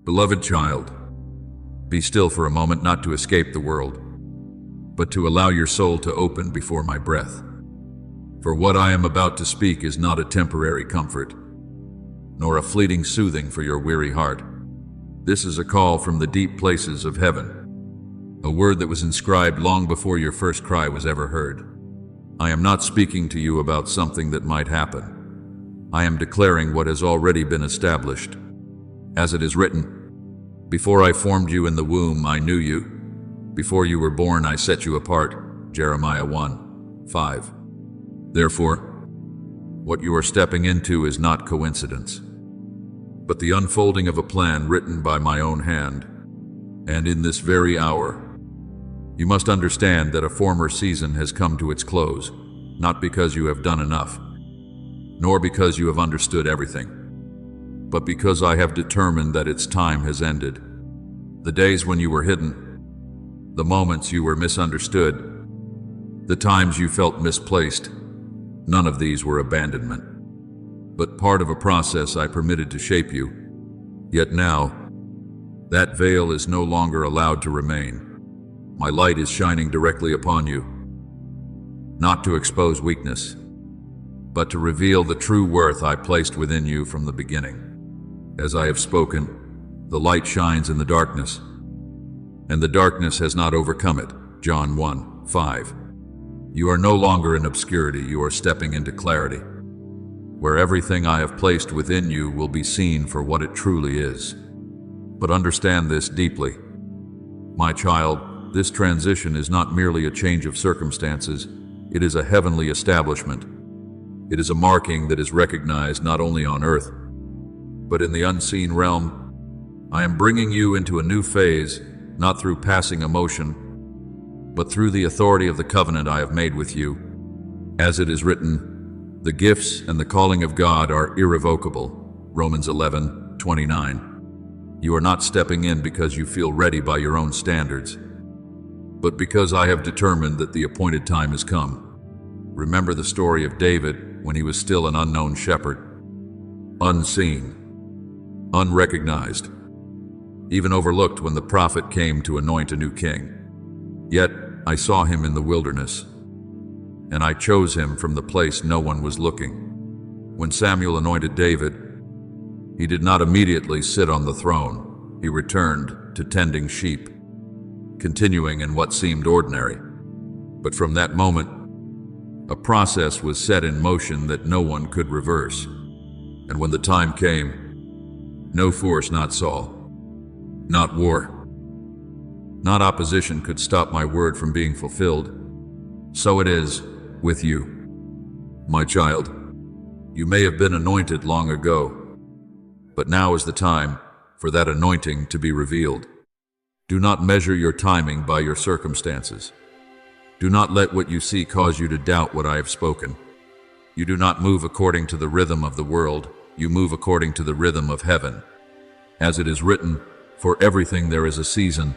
Beloved child, be still for a moment, not to escape the world, but to allow your soul to open before my breath. For what I am about to speak is not a temporary comfort, nor a fleeting soothing for your weary heart. This is a call from the deep places of heaven, a word that was inscribed long before your first cry was ever heard. I am not speaking to you about something that might happen. I am declaring what has already been established. As it is written, "Before I formed you in the womb, I knew you. Before you were born, I set you apart." Jeremiah 1:5. Therefore, what you are stepping into is not coincidence, but the unfolding of a plan written by my own hand. And in this very hour, you must understand that a former season has come to its close, not because you have done enough, nor because you have understood everything, but because I have determined that its time has ended. The days when you were hidden, the moments you were misunderstood, the times you felt misplaced, none of these were abandonment, but part of a process I permitted to shape you. Yet now, that veil is no longer allowed to remain. My light is shining directly upon you, not to expose weakness, but to reveal the true worth I placed within you from the beginning. As I have spoken, the light shines in the darkness, and the darkness has not overcome it. John 1:5. You are no longer in obscurity, you are stepping into clarity, where everything I have placed within you will be seen for what it truly is. But understand this deeply. My child, this transition is not merely a change of circumstances, it is a heavenly establishment. It is a marking that is recognized not only on earth, but in the unseen realm. I am bringing you into a new phase, not through passing emotion, but through the authority of the covenant I have made with you. As it is written, the gifts and the calling of God are irrevocable. Romans 11:29. You are not stepping in because you feel ready by your own standards, but because I have determined that the appointed time has come. Remember the story of David when he was still an unknown shepherd, unseen, unrecognized, even overlooked when the prophet came to anoint a new king. Yet I saw him in the wilderness, and I chose him from the place no one was looking. When Samuel anointed David, he did not immediately sit on the throne. He returned to tending sheep, continuing in what seemed ordinary. But from that moment, a process was set in motion that no one could reverse. And when the time came, no force, not Saul, not war, not opposition could stop my word from being fulfilled. So it is with you, my child. You may have been anointed long ago, but now is the time for that anointing to be revealed. Do not measure your timing by your circumstances. Do not let what you see cause you to doubt what I have spoken. You do not move according to the rhythm of the world, you move according to the rhythm of heaven. As it is written, for everything there is a season,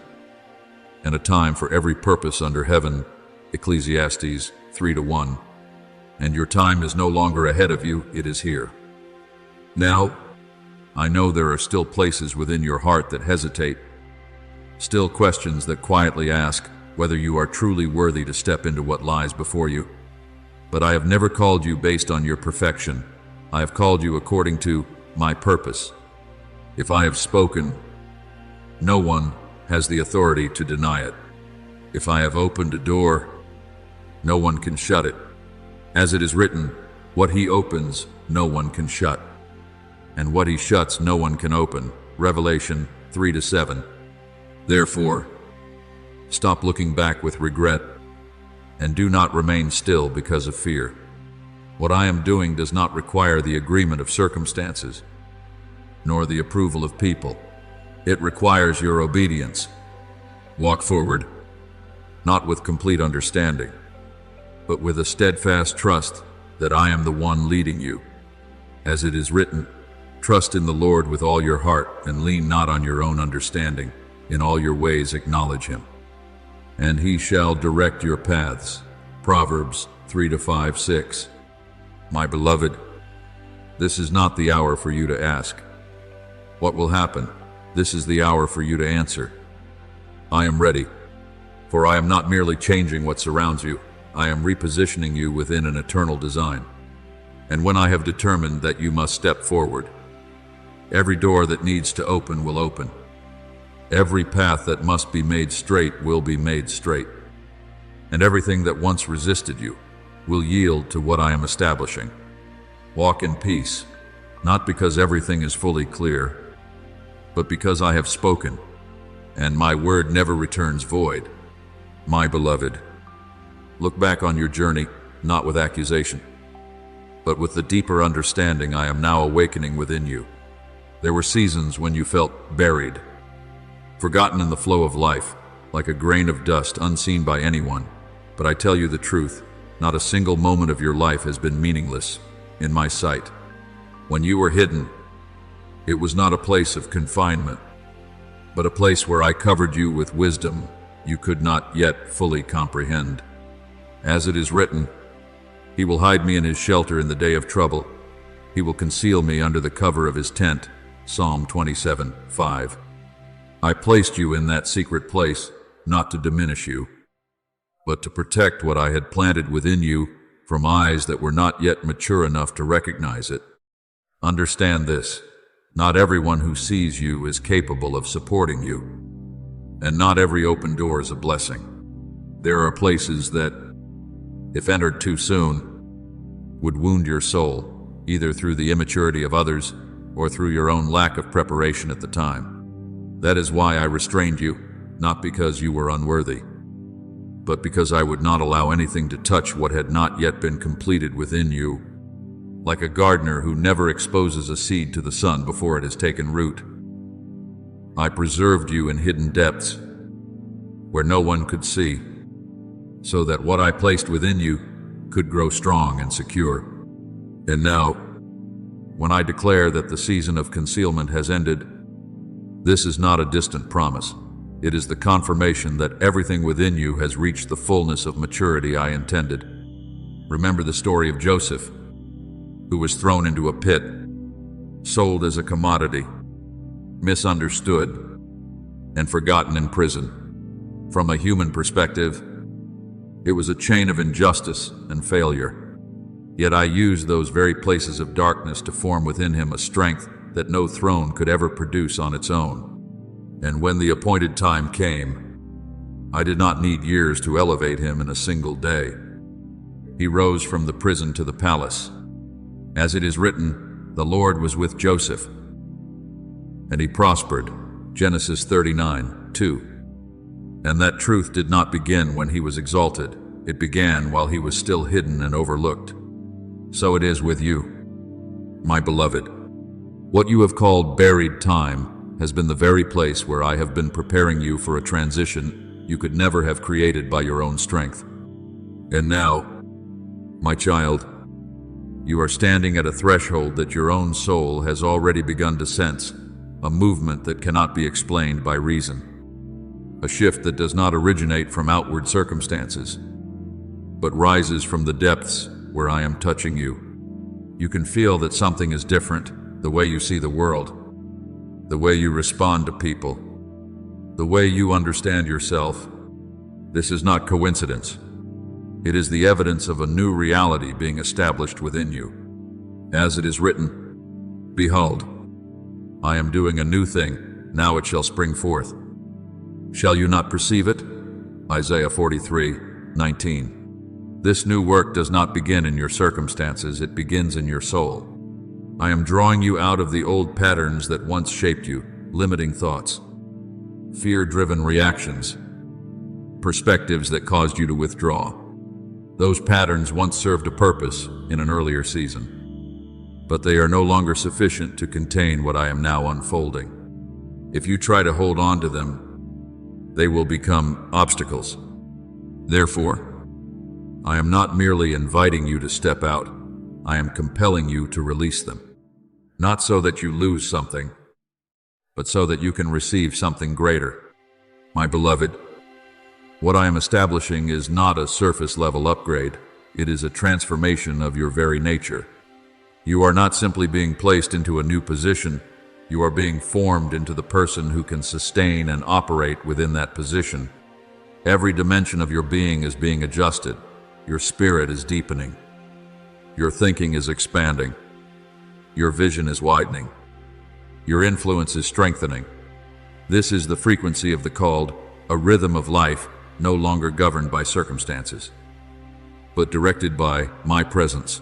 and a time for every purpose under heaven. Ecclesiastes 3:1. And your time is no longer ahead of you, it is here. Now, I know there are still places within your heart that hesitate, still questions that quietly ask whether you are truly worthy to step into what lies before you. But I have never called you based on your perfection. I have called you according to my purpose. If I have spoken, no one has the authority to deny it. If I have opened a door, no one can shut it. As it is written, what he opens, no one can shut, and what he shuts, no one can open. Revelation 3-7. Therefore, stop looking back with regret, and do not remain still because of fear. What I am doing does not require the agreement of circumstances, nor the approval of people. It requires your obedience. Walk forward, not with complete understanding, but with a steadfast trust that I am the one leading you. As it is written, trust in the Lord with all your heart and lean not on your own understanding. In all your ways acknowledge him, and he shall direct your paths. Proverbs 3-5-6. My beloved, this is not the hour for you to ask, what will happen? this is the hour for you to answer. I am ready, for I am not merely changing what surrounds you, I am repositioning you within an eternal design. And when I have determined that you must step forward, every door that needs to open will open. Every path that must be made straight will be made straight. And everything that once resisted you will yield to what I am establishing. Walk in peace, not because everything is fully clear, but because I have spoken, and my word never returns void. My beloved, look back on your journey, not with accusation, but with the deeper understanding I am now awakening within you. There were seasons when you felt buried, forgotten in the flow of life, like a grain of dust unseen by anyone. But I tell you the truth, not a single moment of your life has been meaningless in my sight. When you were hidden, it was not a place of confinement, but a place where I covered you with wisdom you could not yet fully comprehend. As it is written, He will hide me in His shelter in the day of trouble. He will conceal me under the cover of His tent. Psalm 27:5. I placed you in that secret place, not to diminish you, but to protect what I had planted within you from eyes that were not yet mature enough to recognize it. Understand this, not everyone who sees you is capable of supporting you, and not every open door is a blessing. There are places that, if entered too soon, would wound your soul, either through the immaturity of others or through your own lack of preparation at the time. That is why I restrained you, not because you were unworthy, but because I would not allow anything to touch what had not yet been completed within you, like a gardener who never exposes a seed to the sun before it has taken root. I preserved you in hidden depths, where no one could see, so that what I placed within you could grow strong and secure. And now, when I declare that the season of concealment has ended, this is not a distant promise. It is the confirmation that everything within you has reached the fullness of maturity I intended. Remember the story of Joseph, who was thrown into a pit, sold as a commodity, misunderstood, and forgotten in prison. From a human perspective, it was a chain of injustice and failure. Yet I used those very places of darkness to form within him a strength that no throne could ever produce on its own. And when the appointed time came, I did not need years to elevate him in a single day. He rose from the prison to the palace. As it is written, the Lord was with Joseph, and he prospered. Genesis 39:2. And that truth did not begin when he was exalted. It began while he was still hidden and overlooked. So it is with you, my beloved. What you have called buried time has been the very place where I have been preparing you for a transition you could never have created by your own strength. And now, my child, you are standing at a threshold that your own soul has already begun to sense, a movement that cannot be explained by reason, a shift that does not originate from outward circumstances, but rises from the depths where I am touching you. You can feel that something is different, the way you see the world, the way you respond to people, the way you understand yourself. This is not coincidence. It is the evidence of a new reality being established within you. As it is written, Behold, I am doing a new thing, now it shall spring forth. Shall you not perceive it? Isaiah 43:19. This new work does not begin in your circumstances, it begins in your soul. I am drawing you out of the old patterns that once shaped you, limiting thoughts, fear-driven reactions, perspectives that caused you to withdraw. Those patterns once served a purpose in an earlier season, but they are no longer sufficient to contain what I am now unfolding. If you try to hold on to them, they will become obstacles. Therefore, I am not merely inviting you to step out, I am compelling you to release them. Not so that you lose something, but so that you can receive something greater. My beloved, what I am establishing is not a surface-level upgrade. It is a transformation of your very nature. You are not simply being placed into a new position, You are being formed into the person who can sustain and operate within that position. Every dimension of your being is being adjusted. Your spirit is deepening. Your thinking is expanding. Your vision is widening. Your influence is strengthening. This is the frequency of the called, a rhythm of life no longer governed by circumstances, but directed by my presence.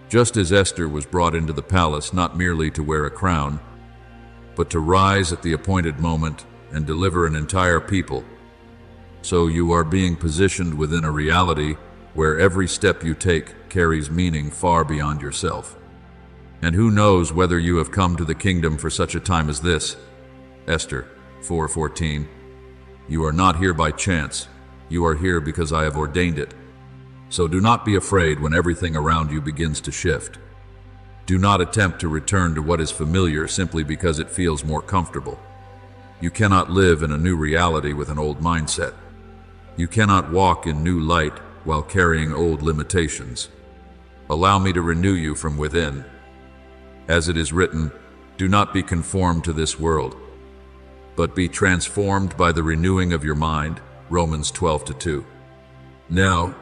Just as Esther was brought into the palace not merely to wear a crown, but to rise at the appointed moment and deliver an entire people, so you are being positioned within a reality where every step you take carries meaning far beyond yourself. And who knows whether you have come to the kingdom for such a time as this? Esther 4:14. You are not here by chance. You are here because I have ordained it. So do not be afraid when everything around you begins to shift. Do not attempt to return to what is familiar simply because it feels more comfortable. You cannot live in a new reality with an old mindset. You cannot walk in new light while carrying old limitations. Allow me to renew you from within. As it is written, do not be conformed to this world, but be transformed by the renewing of your mind, Romans 12:2. Now,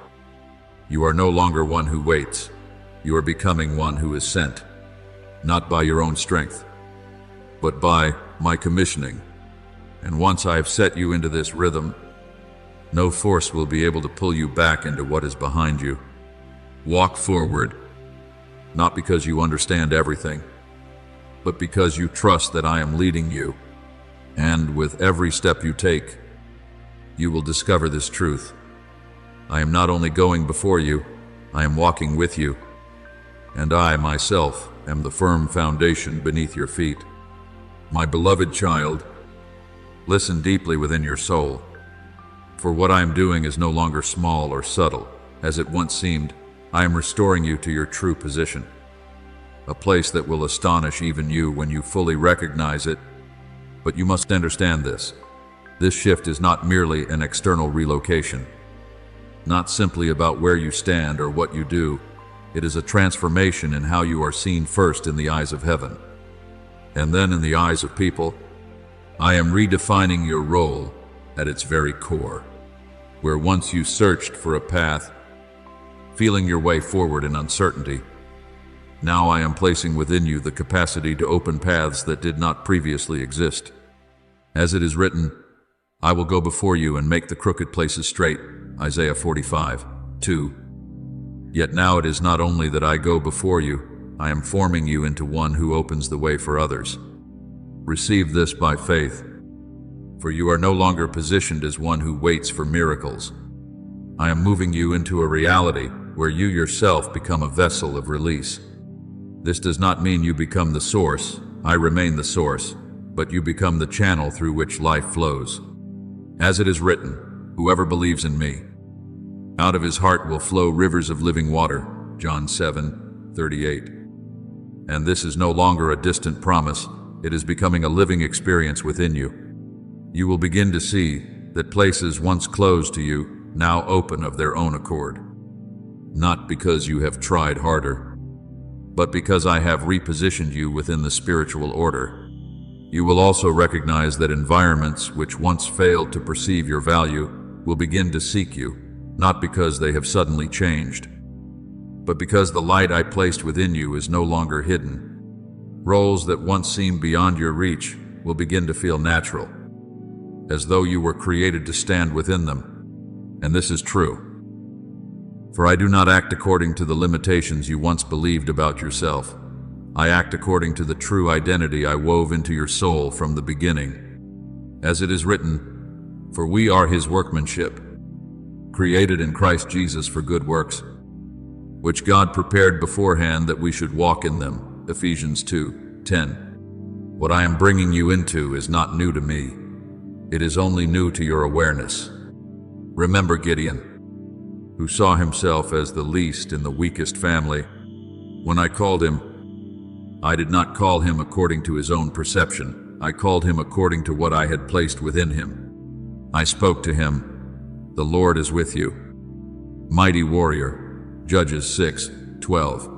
you are no longer one who waits. You are becoming one who is sent, not by your own strength, but by my commissioning. And once I have set you into this rhythm, no force will be able to pull you back into what is behind you. Walk forward, not because you understand everything, but because you trust that I am leading you. And with every step you take, you will discover this truth. I am not only going before you, I am walking with you. And I, myself, am the firm foundation beneath your feet. My beloved child, listen deeply within your soul. For what I am doing is no longer small or subtle, as it once seemed. I am restoring you to your true position, a place that will astonish even you when you fully recognize it. But you must understand this. This shift is not merely an external relocation, not simply about where you stand or what you do. It is a transformation in how you are seen first in the eyes of heaven, and then in the eyes of people. I am redefining your role at its very core. Where once you searched for a path, feeling your way forward in uncertainty, now I am placing within you the capacity to open paths that did not previously exist. As it is written, I will go before you and make the crooked places straight, Isaiah 45:2. Yet now it is not only that I go before you, I am forming you into one who opens the way for others. Receive this by faith, for you are no longer positioned as one who waits for miracles. I am moving you into a reality where you yourself become a vessel of release. This does not mean you become the source. I remain the source, but you become the channel through which life flows. As it is written, whoever believes in me, out of his heart will flow rivers of living water, John 7:38. And this is no longer a distant promise. It is becoming a living experience within you. You will begin to see that places once closed to you now open of their own accord. Not because you have tried harder, but because I have repositioned you within the spiritual order. You will also recognize that environments which once failed to perceive your value will begin to seek you, not because they have suddenly changed, but because the light I placed within you is no longer hidden. Roles that once seemed beyond your reach will begin to feel natural, as though you were created to stand within them. And this is true. For I do not act according to the limitations you once believed about yourself. I act according to the true identity I wove into your soul from the beginning. As it is written, for we are his workmanship, created in Christ Jesus for good works, which God prepared beforehand that we should walk in them. Ephesians 2:10. What I am bringing you into is not new to me. It is only new to your awareness. Remember Gideon, who saw himself as the least in the weakest family. When I called him, I did not call him according to his own perception. I called him according to what I had placed within him. I spoke to him, the Lord is with you. Mighty warrior, Judges 6:12.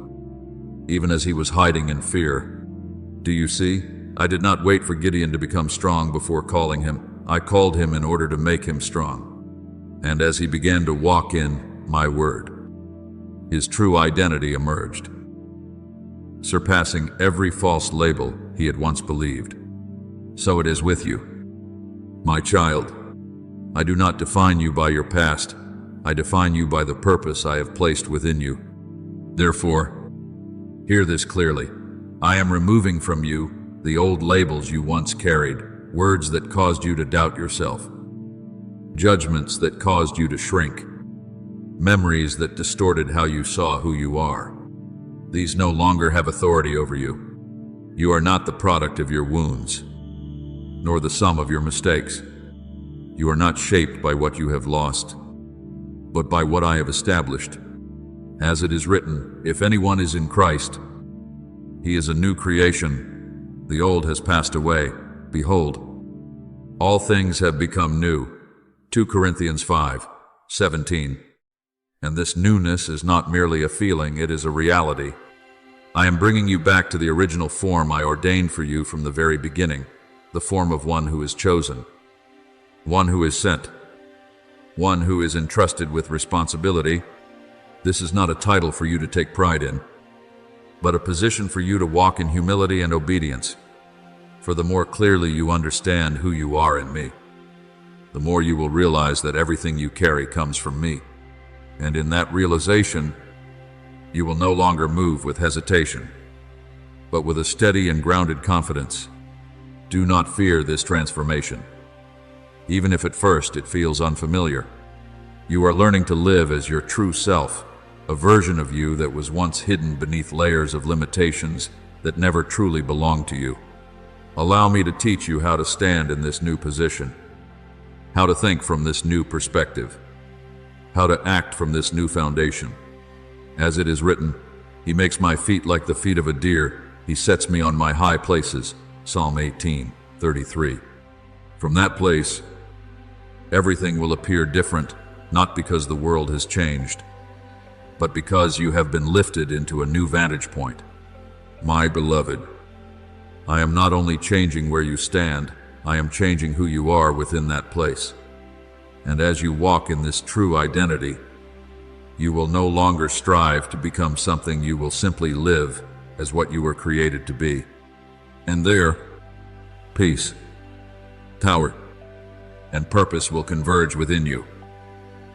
Even as he was hiding in fear. Do you see? I did not wait for Gideon to become strong before calling him. I called him in order to make him strong. And as he began to walk in my word, his true identity emerged, surpassing every false label he had once believed. So it is with you, my child. I do not define you by your past. I define you by the purpose I have placed within you. Therefore, hear this clearly. I am removing from you the old labels you once carried, words that caused you to doubt yourself, judgments that caused you to shrink, memories that distorted how you saw who you are. These no longer have authority over you. You are not the product of your wounds, nor the sum of your mistakes. You are not shaped by what you have lost, but by what I have established. As it is written, if anyone is in Christ, he is a new creation. The old has passed away. Behold, all things have become new. 2 Corinthians 5:17. And this newness is not merely a feeling, it is a reality. I am bringing you back to the original form I ordained for you from the very beginning, the form of one who is chosen, one who is sent, one who is entrusted with responsibility. This is not a title for you to take pride in, but a position for you to walk in humility and obedience. For the more clearly you understand who you are in me, the more you will realize that everything you carry comes from me. And in that realization, you will no longer move with hesitation, but with a steady and grounded confidence. Do not fear this transformation, even if at first it feels unfamiliar. You are learning to live as your true self, a version of you that was once hidden beneath layers of limitations that never truly belonged to you. Allow me to teach you how to stand in this new position, how to think from this new perspective, how to act from this new foundation. As it is written, he makes my feet like the feet of a deer. He sets me on my high places. Psalm 18:33. From that place, everything will appear different, not because the world has changed, but because you have been lifted into a new vantage point. My beloved, I am not only changing where you stand, I am changing who you are within that place. And as you walk in this true identity, you will no longer strive to become something. You will simply live as what you were created to be. And there, peace, power, and purpose will converge within you,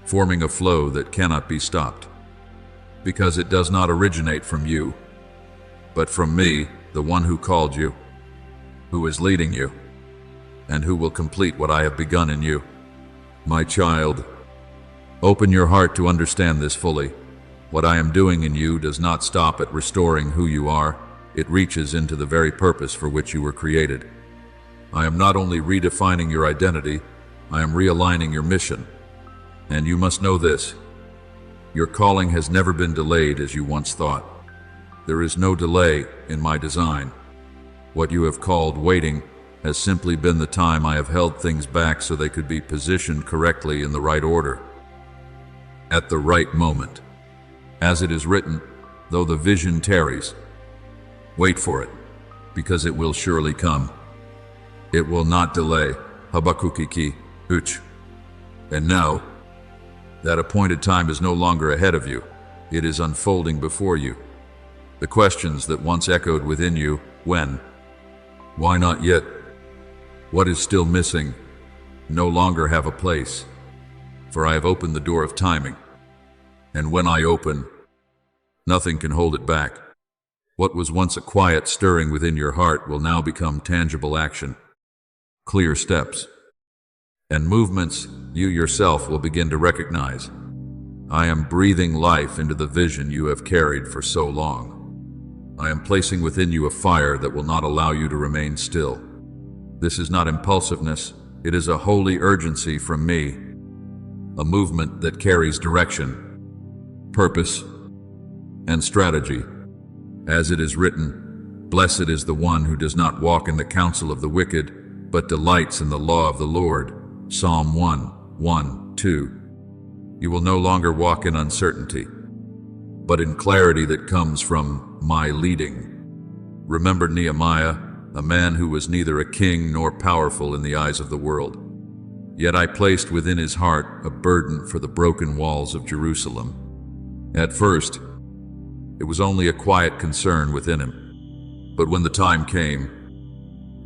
forming a flow that cannot be stopped, because it does not originate from you, but from me, the one who called you, who is leading you, and who will complete what I have begun in you. My child, open your heart to understand this fully. What I am doing in you does not stop at restoring who you are. It reaches into the very purpose for which you were created. I am not only redefining your identity, I am realigning your mission. And you must know this: your calling has never been delayed as you once thought. There is no delay in my design. What you have called waiting has simply been the time I have held things back so they could be positioned correctly in the right order, at the right moment. As it is written, though the vision tarries, wait for it, because it will surely come. It will not delay. Habakkuk 2:8. And now, that appointed time is no longer ahead of you. It is unfolding before you. The questions that once echoed within you, when? Why not yet? What is still missing? No longer have a place, for I have opened the door of timing. And when I open, nothing can hold it back. What was once a quiet stirring within your heart will now become tangible action, clear steps, and movements you yourself will begin to recognize. I am breathing life into the vision you have carried for so long. I am placing within you a fire that will not allow you to remain still. This is not impulsiveness, it is a holy urgency from me, a movement that carries direction, purpose, and strategy. As it is written, blessed is the one who does not walk in the counsel of the wicked, but delights in the law of the Lord. Psalm 1:1-2. You will no longer walk in uncertainty, but in clarity that comes from my leading. Remember Nehemiah, a man who was neither a king nor powerful in the eyes of the world. Yet I placed within his heart a burden for the broken walls of Jerusalem. At first, it was only a quiet concern within him. But when the time came,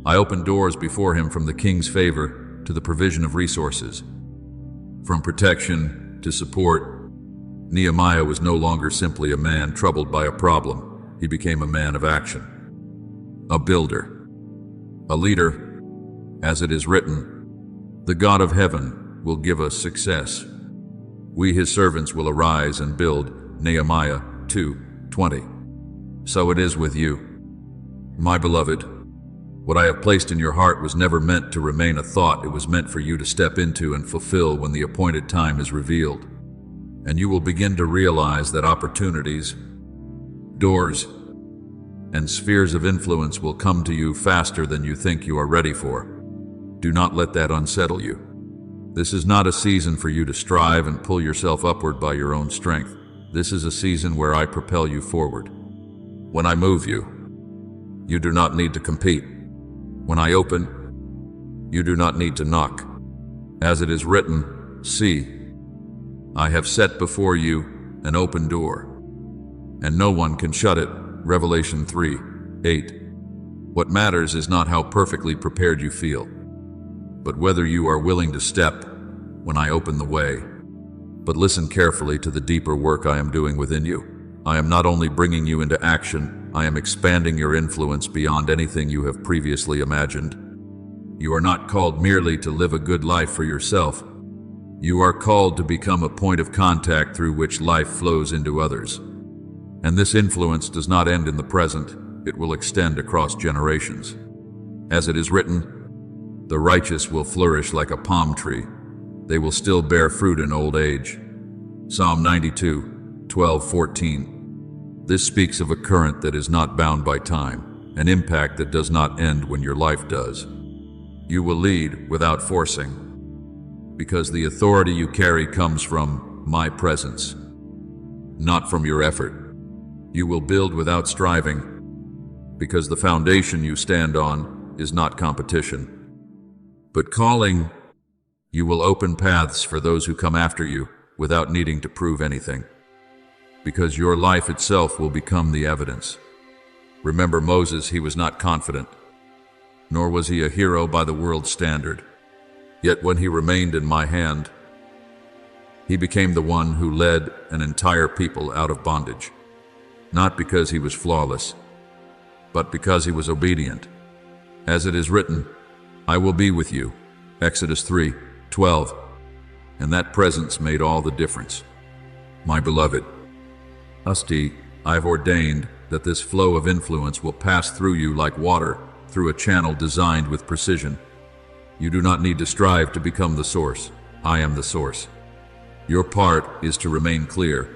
I opened doors before him from the king's favor to the provision of resources. From protection to support, Nehemiah was no longer simply a man troubled by a problem. He became a man of action, a builder, a leader. As it is written, "The God of heaven will give us success. We, his servants, will arise and build." Nehemiah 2:20. So it is with you, my beloved. What I have placed in your heart was never meant to remain a thought. It was meant for you to step into and fulfill when the appointed time is revealed. And you will begin to realize that opportunities, doors, and spheres of influence will come to you faster than you think you are ready for. Do not let that unsettle you. This is not a season for you to strive and pull yourself upward by your own strength. This is a season where I propel you forward. When I move you, you do not need to compete. When I open, you do not need to knock. As it is written, "See, I have set before you an open door, and no one can shut it." Revelation 3:8. What matters is not how perfectly prepared you feel, but whether you are willing to step when I open the way. But listen carefully to the deeper work I am doing within you. I am not only bringing you into action, I am expanding your influence beyond anything you have previously imagined. You are not called merely to live a good life for yourself. You are called to become a point of contact through which life flows into others. And this influence does not end in the present, it will extend across generations. As it is written, "The righteous will flourish like a palm tree. They will still bear fruit in old age." Psalm 92:12-14. This speaks of a current that is not bound by time, an impact that does not end when your life does. You will lead without forcing, because the authority you carry comes from my presence, not from your effort. You will build without striving, because the foundation you stand on is not competition, but calling. You will open paths for those who come after you without needing to prove anything, because your life itself will become the evidence. Remember Moses, he was not confident, nor was he a hero by the world's standard. Yet when he remained in my hand, he became the one who led an entire people out of bondage, not because he was flawless, but because he was obedient. As it is written, "I will be with you." Exodus 3:12. And that presence made all the difference. My beloved, I have ordained that this flow of influence will pass through you like water through a channel designed with precision. You do not need to strive to become the source. I am the source. Your part is to remain clear,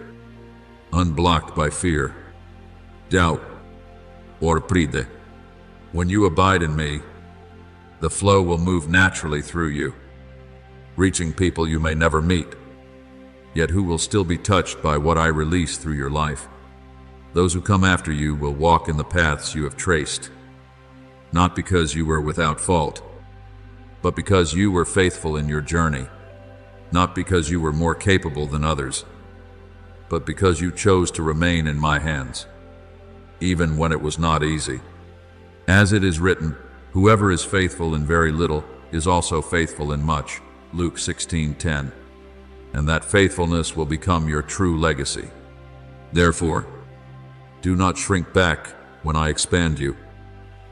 unblocked by fear, doubt, or pride. When you abide in me, the flow will move naturally through you, reaching people you may never meet, yet who will still be touched by what I release through your life. Those who come after you will walk in the paths you have traced, not because you were without fault, but because you were faithful in your journey, not because you were more capable than others, but because you chose to remain in my hands, even when it was not easy. As it is written, "Whoever is faithful in very little is also faithful in much." Luke 16:10. And that faithfulness will become your true legacy. Therefore, do not shrink back when I expand you.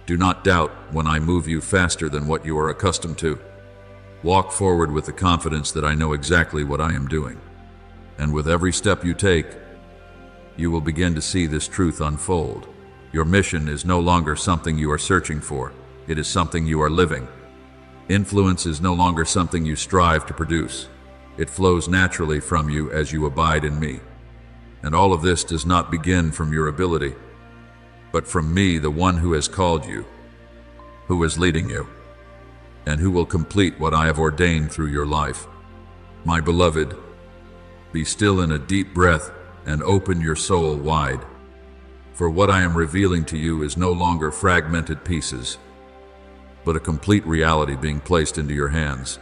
Do not doubt when I move you faster than what you are accustomed to. Walk forward with the confidence that I know exactly what I am doing. And with every step you take, you will begin to see this truth unfold. Your mission is no longer something you are searching for. It is something you are living. Influence is no longer something you strive to produce. It flows naturally from you as you abide in me. And all of this does not begin from your ability, but from me, the one who has called you, who is leading you, and who will complete what I have ordained through your life. My beloved, be still in a deep breath and open your soul wide. For what I am revealing to you is no longer fragmented pieces. but a complete reality being placed into your hands.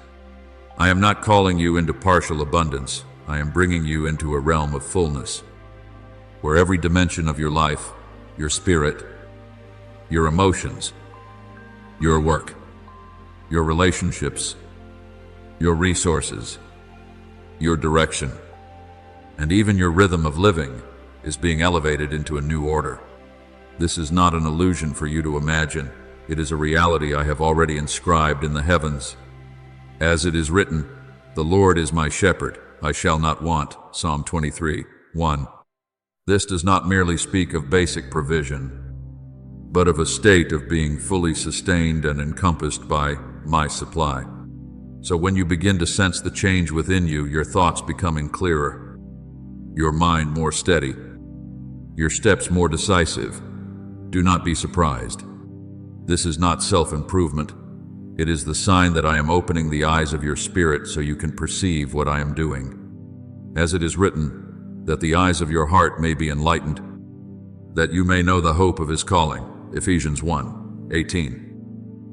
I am not calling you into partial abundance. I am bringing you into a realm of fullness, where every dimension of your life, your spirit, your emotions, your work, your relationships, your resources, your direction, and even your rhythm of living is being elevated into a new order. This is not an illusion for you to imagine. It is a reality I have already inscribed in the heavens. As it is written, "The Lord is my shepherd, I shall not want." Psalm 23:1. This does not merely speak of basic provision, but of a state of being fully sustained and encompassed by my supply. So when you begin to sense the change within you, your thoughts becoming clearer, your mind more steady, your steps more decisive, do not be surprised. This is not self-improvement. It is the sign that I am opening the eyes of your spirit so you can perceive what I am doing. As it is written, that the eyes of your heart may be enlightened, that you may know the hope of his calling. Ephesians 1:18.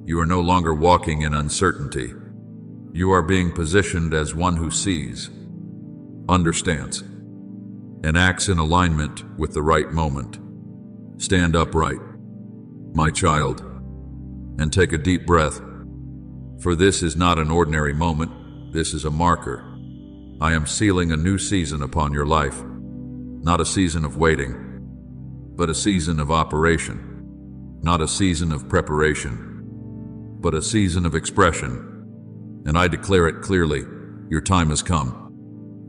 You are no longer walking in uncertainty. You are being positioned as one who sees, understands, and acts in alignment with the right moment. Stand upright, my child, and take a deep breath. For this is not an ordinary moment, this is a marker. I am sealing a new season upon your life. Not a season of waiting, but a season of operation. Not a season of preparation, but a season of expression. And I declare it clearly, your time has come.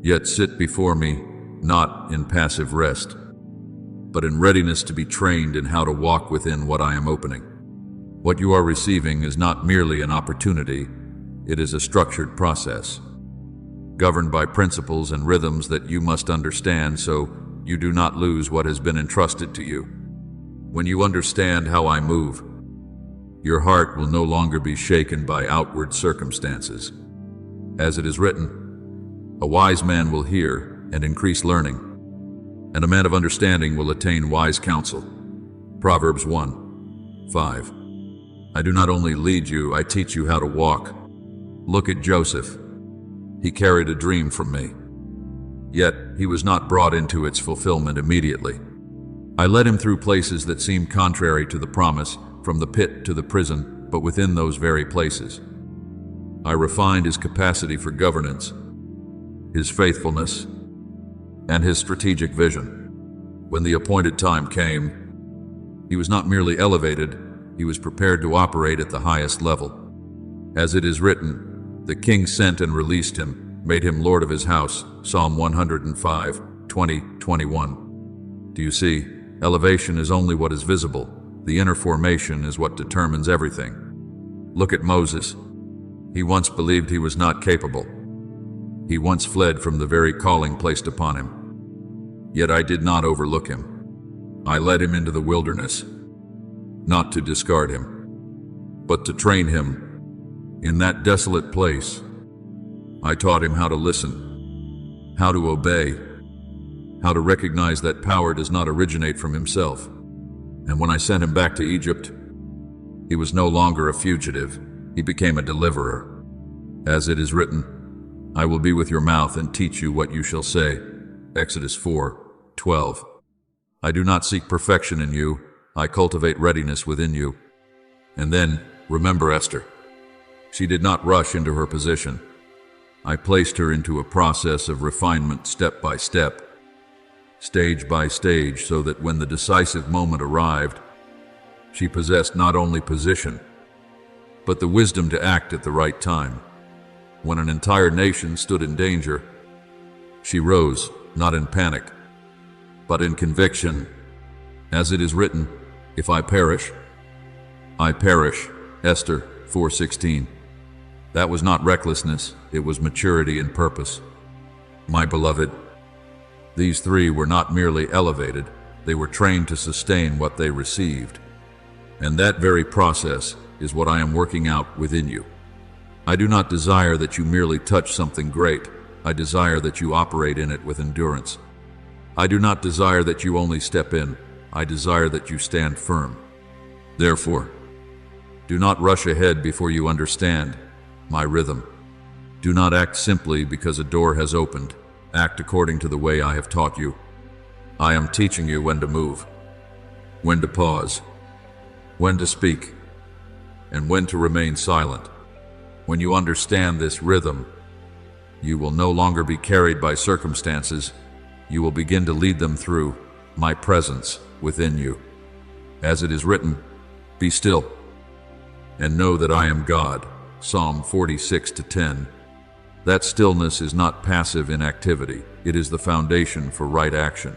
Yet sit before me, not in passive rest, but in readiness to be trained in how to walk within what I am opening. What you are receiving is not merely an opportunity, it is a structured process, governed by principles and rhythms that you must understand so you do not lose what has been entrusted to you. When you understand how I move, your heart will no longer be shaken by outward circumstances. As it is written, a wise man will hear and increase learning, and a man of understanding will attain wise counsel. Proverbs 1:5. I do not only lead you, I teach you how to walk. Look at Joseph. He carried a dream from me, yet he was not brought into its fulfillment immediately. I led him through places that seemed contrary to the promise, from the pit to the prison, but within those very places, I refined his capacity for governance, his faithfulness, and his strategic vision. When the appointed time came, he was not merely elevated, he was prepared to operate at the highest level. As it is written, the king sent and released him, made him lord of his house. Psalm 105:20-21. Do you see? Elevation is only what is visible. The inner formation is what determines everything. Look at Moses. He once believed he was not capable. He once fled from the very calling placed upon him. Yet I did not overlook him. I led him into the wilderness, not to discard him, but to train him. In that desolate place, I taught him how to listen, how to obey, how to recognize that power does not originate from himself. And when I sent him back to Egypt, he was no longer a fugitive, he became a deliverer. As it is written, I will be with your mouth and teach you what you shall say. Exodus 4:12. I do not seek perfection in you, I cultivate readiness within you. And then, remember Esther. She did not rush into her position. I placed her into a process of refinement step by step, stage by stage, so that when the decisive moment arrived, she possessed not only position, but the wisdom to act at the right time. When an entire nation stood in danger, she rose, not in panic, but in conviction. As it is written, if I perish, I perish. Esther 4:16. That was not recklessness, it was maturity and purpose. My beloved, these three were not merely elevated, they were trained to sustain what they received. And that very process is what I am working out within you. I do not desire that you merely touch something great, I desire that you operate in it with endurance. I do not desire that you only step in, I desire that you stand firm. Therefore, Do not rush ahead before you understand my rhythm. Do not act simply because a door has opened. Act according to the way I have taught you. I am teaching you when to move, when to pause, when to speak, and when to remain silent. When you understand this rhythm, you will no longer be carried by circumstances. You will begin to lead them through my presence within you. As it is written, be still and know that I am God. Psalm 46:10. That stillness is not passive inactivity. It is the foundation for right action.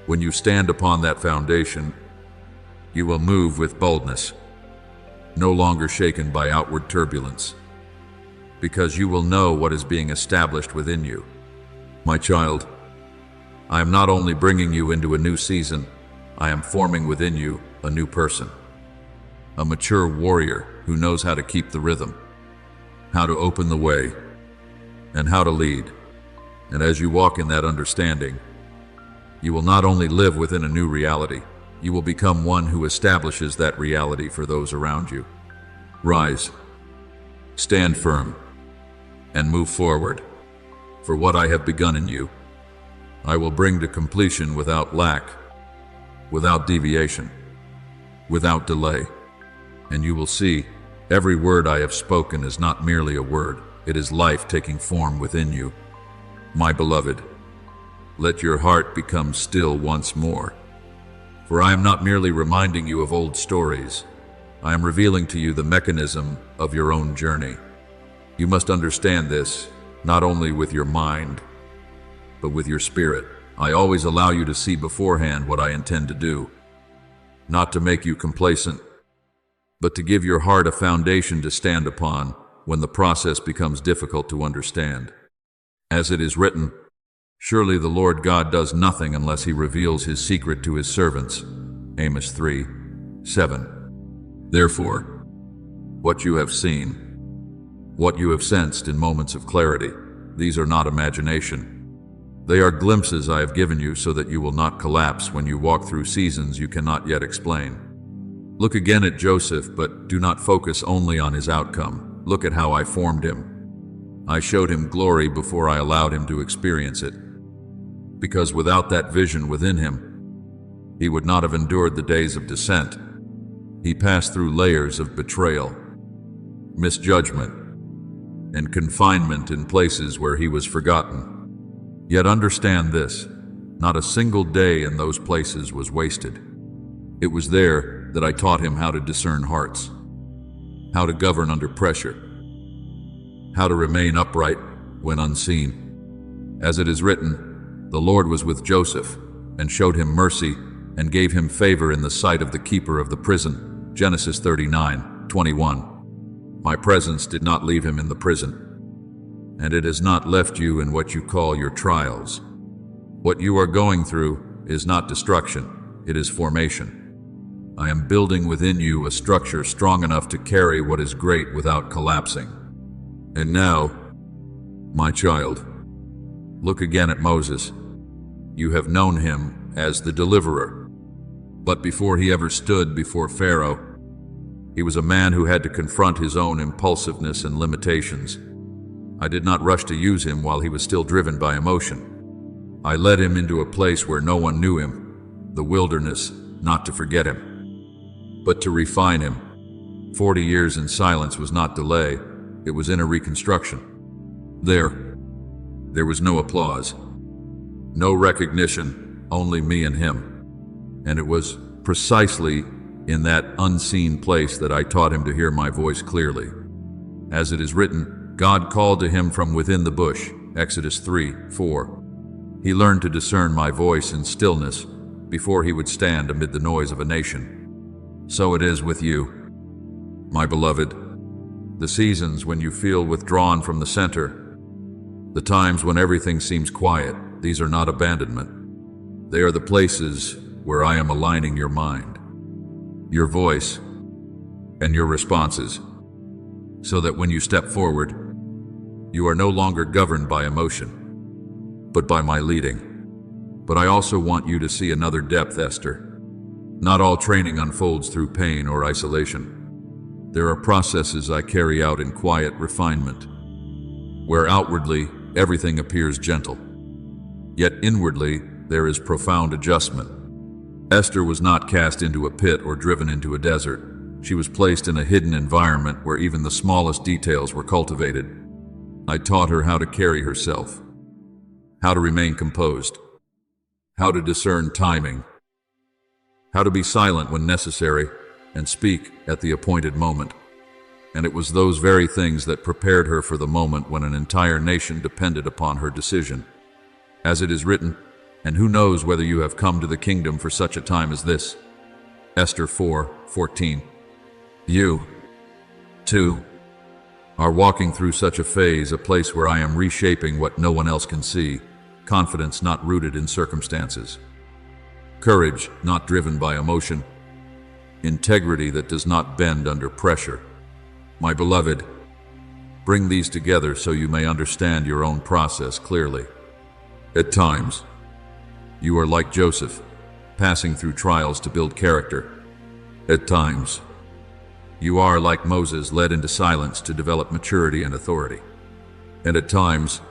When you stand upon that foundation, you will move with boldness, no longer shaken by outward turbulence, because you will know what is being established within you. My child, I am not only bringing you into a new season, I am forming within you a new person, a mature warrior who knows how to keep the rhythm, how to open the way, and how to lead. And as you walk in that understanding, you will not only live within a new reality, you will become one who establishes that reality for those around you. Rise, stand firm, and move forward. For what I have begun in you, I will bring to completion without lack, without deviation, without delay. And you will see, every word I have spoken is not merely a word, it is life taking form within you. My beloved, let your heart become still once more. For I am not merely reminding you of old stories, I am revealing to you the mechanism of your own journey. You must understand this, not only with your mind, but with your spirit. I always allow you to see beforehand what I intend to do, not to make you complacent, but to give your heart a foundation to stand upon when the process becomes difficult to understand. As it is written, surely the Lord God does nothing unless he reveals his secret to his servants. Amos 3:7. Therefore, what you have seen, what you have sensed in moments of clarity, these are not imagination. They are glimpses I have given you so that you will not collapse when you walk through seasons you cannot yet explain. Look again at Joseph, but do not focus only on his outcome. Look at how I formed him. I showed him glory before I allowed him to experience it. Because without that vision within him, he would not have endured the days of descent. He passed through layers of betrayal, misjudgment, and confinement in places where he was forgotten. Yet understand this, not a single day in those places was wasted. It was there that I taught him how to discern hearts, how to govern under pressure, how to remain upright when unseen. As it is written, the Lord was with Joseph and showed him mercy and gave him favor in the sight of the keeper of the prison. Genesis 39:21. My presence did not leave him in the prison, and it has not left you in what you call your trials. What you are going through is not destruction, it is formation. I am building within you a structure strong enough to carry what is great without collapsing. And now, my child, look again at Moses. You have known him as the deliverer. But before he ever stood before Pharaoh, he was a man who had to confront his own impulsiveness and limitations. I did not rush to use him while he was still driven by emotion. I led him into a place where no one knew him, the wilderness, not to forget him, but to refine him. 40 years in silence was not delay, it was inner reconstruction. There was no applause, no recognition, only me and him. And it was precisely in that unseen place that I taught him to hear my voice clearly. As it is written, God called to him from within the bush, Exodus 3:4. He learned to discern my voice in stillness before he would stand amid the noise of a nation. So it is with you, my beloved. The seasons when you feel withdrawn from the center, the times when everything seems quiet, these are not abandonment. They are the places where I am aligning your mind, your voice, and your responses, so that when you step forward, you are no longer governed by emotion, but by my leading. But I also want you to see another depth, Esther. Not all training unfolds through pain or isolation. There are processes I carry out in quiet refinement, where outwardly everything appears gentle, yet inwardly there is profound adjustment. Esther was not cast into a pit or driven into a desert. She was placed in a hidden environment where even the smallest details were cultivated. I taught her how to carry herself, how to remain composed, how to discern timing, how to be silent when necessary, and speak at the appointed moment. And it was those very things that prepared her for the moment when an entire nation depended upon her decision. As it is written, "And who knows whether you have come to the kingdom for such a time as this?" Esther 4:14. You, too, are walking through such a phase, a place where I am reshaping what no one else can see, confidence not rooted in circumstances, courage not driven by emotion, integrity that does not bend under pressure. My beloved, bring these together so you may understand your own process clearly. At times, you are like Joseph, passing through trials to build character. At times, you are like Moses, led into silence to develop maturity and authority. And at times,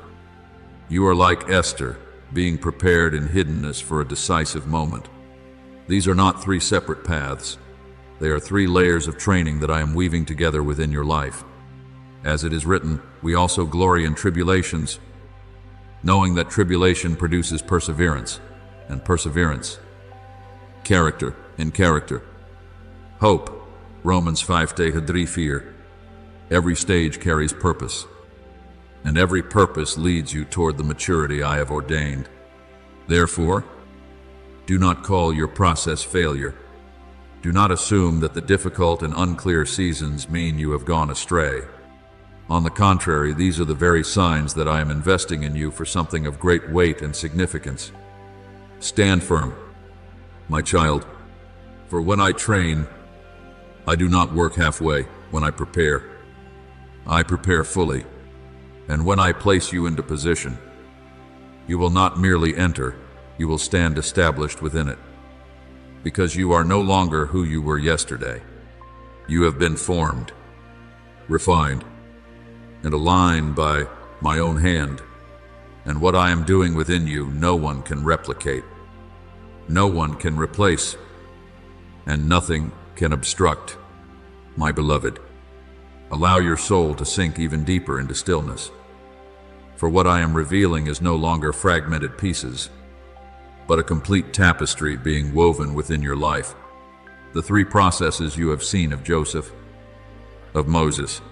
you are like Esther, being prepared in hiddenness for a decisive moment. These are not three separate paths. They are three layers of training that I am weaving together within your life. As it is written, we also glory in tribulations, knowing that tribulation produces perseverance, and perseverance, character, and character, hope. Romans 5:3. Every stage carries purpose, and every purpose leads you toward the maturity I have ordained. Therefore, do not call your process failure. Do not assume that the difficult and unclear seasons mean you have gone astray. On the contrary, these are the very signs that I am investing in you for something of great weight and significance. Stand firm, my child, for when I train, I do not work halfway. When I prepare fully. And when I place you into position, you will not merely enter, you will stand established within it. Because you are no longer who you were yesterday. You have been formed, refined, and aligned by my own hand. And what I am doing within you, no one can replicate. No one can replace. And nothing can obstruct. My beloved, allow your soul to sink even deeper into stillness. For what I am revealing is no longer fragmented pieces, but a complete tapestry being woven within your life. The three processes you have seen of Joseph, of Moses,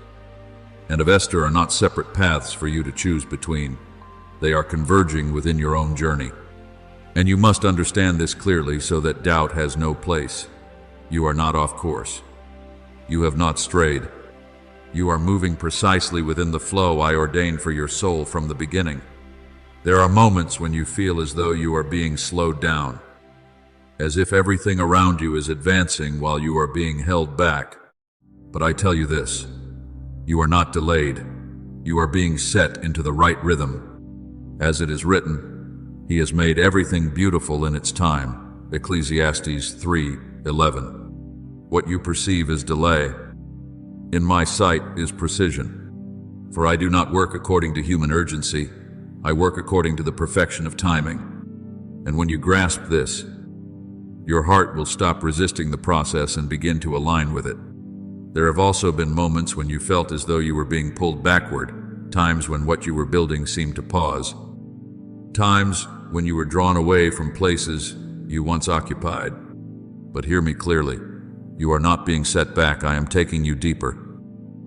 and of Esther are not separate paths for you to choose between. They are converging within your own journey. And you must understand this clearly so that doubt has no place. You are not off course. You have not strayed. You are moving precisely within the flow I ordained for your soul from the beginning. There are moments when you feel as though you are being slowed down, as if everything around you is advancing while you are being held back. But I tell you this, you are not delayed. You are being set into the right rhythm. As it is written, He has made everything beautiful in its time. Ecclesiastes 3:11. What you perceive as delay, in my sight is precision. For I do not work according to human urgency, I work according to the perfection of timing. And when you grasp this, your heart will stop resisting the process and begin to align with it. There have also been moments when you felt as though you were being pulled backward, times when what you were building seemed to pause, times when you were drawn away from places you once occupied. But hear me clearly. You are not being set back. I am taking you deeper.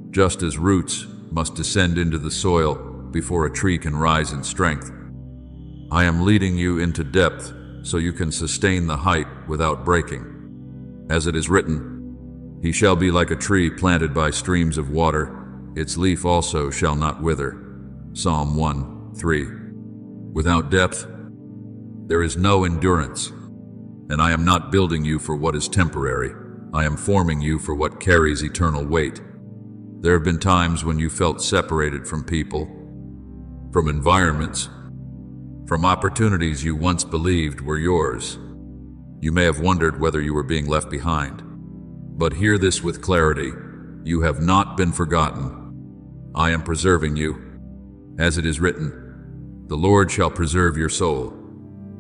Just as roots must descend into the soil before a tree can rise in strength, I am leading you into depth so you can sustain the height without breaking. As it is written, He shall be like a tree planted by streams of water. Its leaf also shall not wither. Psalm 1:3. Without depth, there is no endurance. And I am not building you for what is temporary. I am forming you for what carries eternal weight. There have been times when you felt separated from people, from environments, from opportunities you once believed were yours. You may have wondered whether you were being left behind. But hear this with clarity. You have not been forgotten. I am preserving you. As it is written, the Lord shall preserve your soul.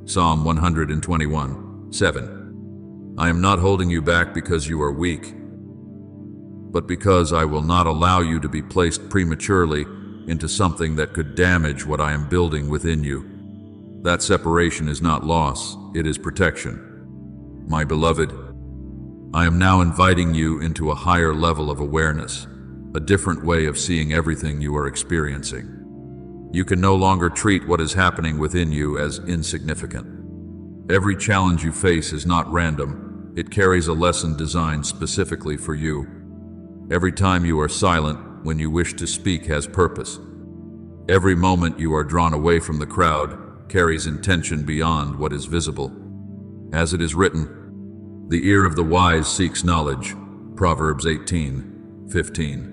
Psalm 121:7. I am not holding you back because you are weak, but because I will not allow you to be placed prematurely into something that could damage what I am building within you. That separation is not loss, it is protection. My beloved, I am now inviting you into a higher level of awareness, a different way of seeing everything you are experiencing. You can no longer treat what is happening within you as insignificant. Every challenge you face is not random. It carries a lesson designed specifically for you. Every time you are silent when you wish to speak has purpose. Every moment you are drawn away from the crowd carries intention beyond what is visible. As it is written, the ear of the wise seeks knowledge. Proverbs 18:15.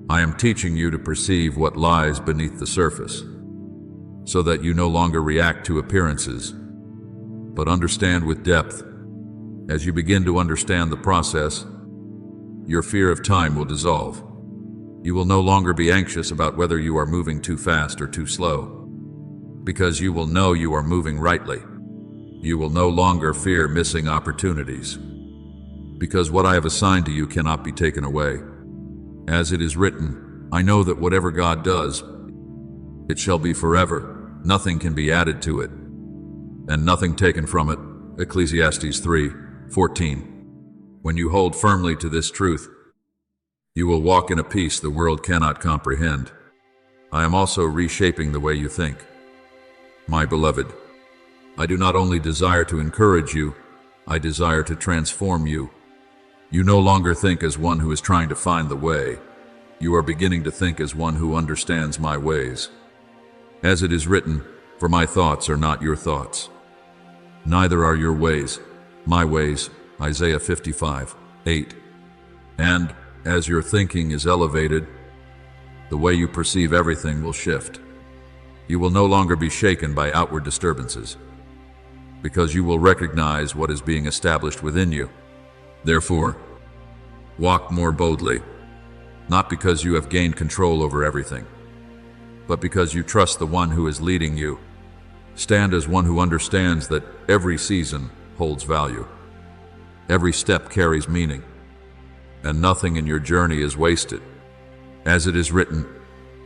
I am teaching you to perceive what lies beneath the surface, so that you no longer react to appearances, but understand with depth. As you begin to understand the process, your fear of time will dissolve. You will no longer be anxious about whether you are moving too fast or too slow, because you will know you are moving rightly. You will no longer fear missing opportunities, because what I have assigned to you cannot be taken away. As it is written, I know that whatever God does, it shall be forever. Nothing can be added to it, and nothing taken from it. Ecclesiastes 3:14. When you hold firmly to this truth, you will walk in a peace the world cannot comprehend. I am also reshaping the way you think. My beloved, I do not only desire to encourage you, I desire to transform you. You no longer think as one who is trying to find the way. You are beginning to think as one who understands my ways. As it is written, for my thoughts are not your thoughts, neither are your ways my ways. Isaiah 55:8. And as your thinking is elevated, the way you perceive everything will shift. You will no longer be shaken by outward disturbances, because you will recognize what is being established within you. Therefore, walk more boldly, not because you have gained control over everything, but because you trust the one who is leading you. Stand as one who understands that every season holds value. Every step carries meaning, and nothing in your journey is wasted. As it is written,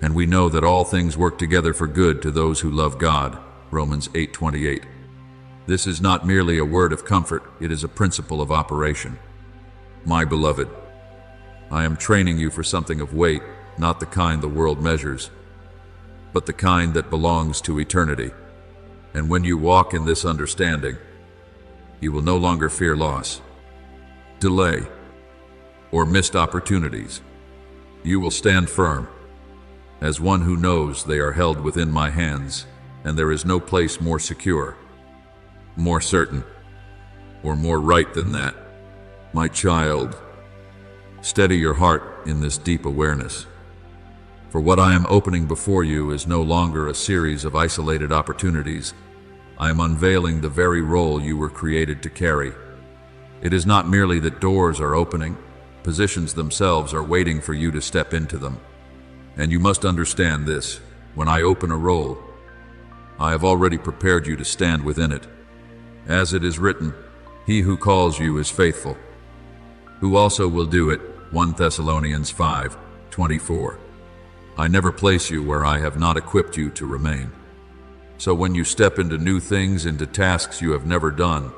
and we know that all things work together for good to those who love God. Romans 8:28. This is not merely a word of comfort, it is a principle of operation. My beloved, I am training you for something of weight, not the kind the world measures, but the kind that belongs to eternity. And when you walk in this understanding, you will no longer fear loss, delay, or missed opportunities. You will stand firm, as one who knows they are held within my hands, and there is no place more secure, more certain, or more right than that. My child, steady your heart in this deep awareness. For what I am opening before you is no longer a series of isolated opportunities. I am unveiling the very role you were created to carry. It is not merely that doors are opening, positions themselves are waiting for you to step into them. And you must understand this: when I open a role, I have already prepared you to stand within it. As it is written, he who calls you is faithful, who also will do it. 1 Thessalonians 5:24. I never place you where I have not equipped you to remain. So when you step into new things, into tasks you have never done,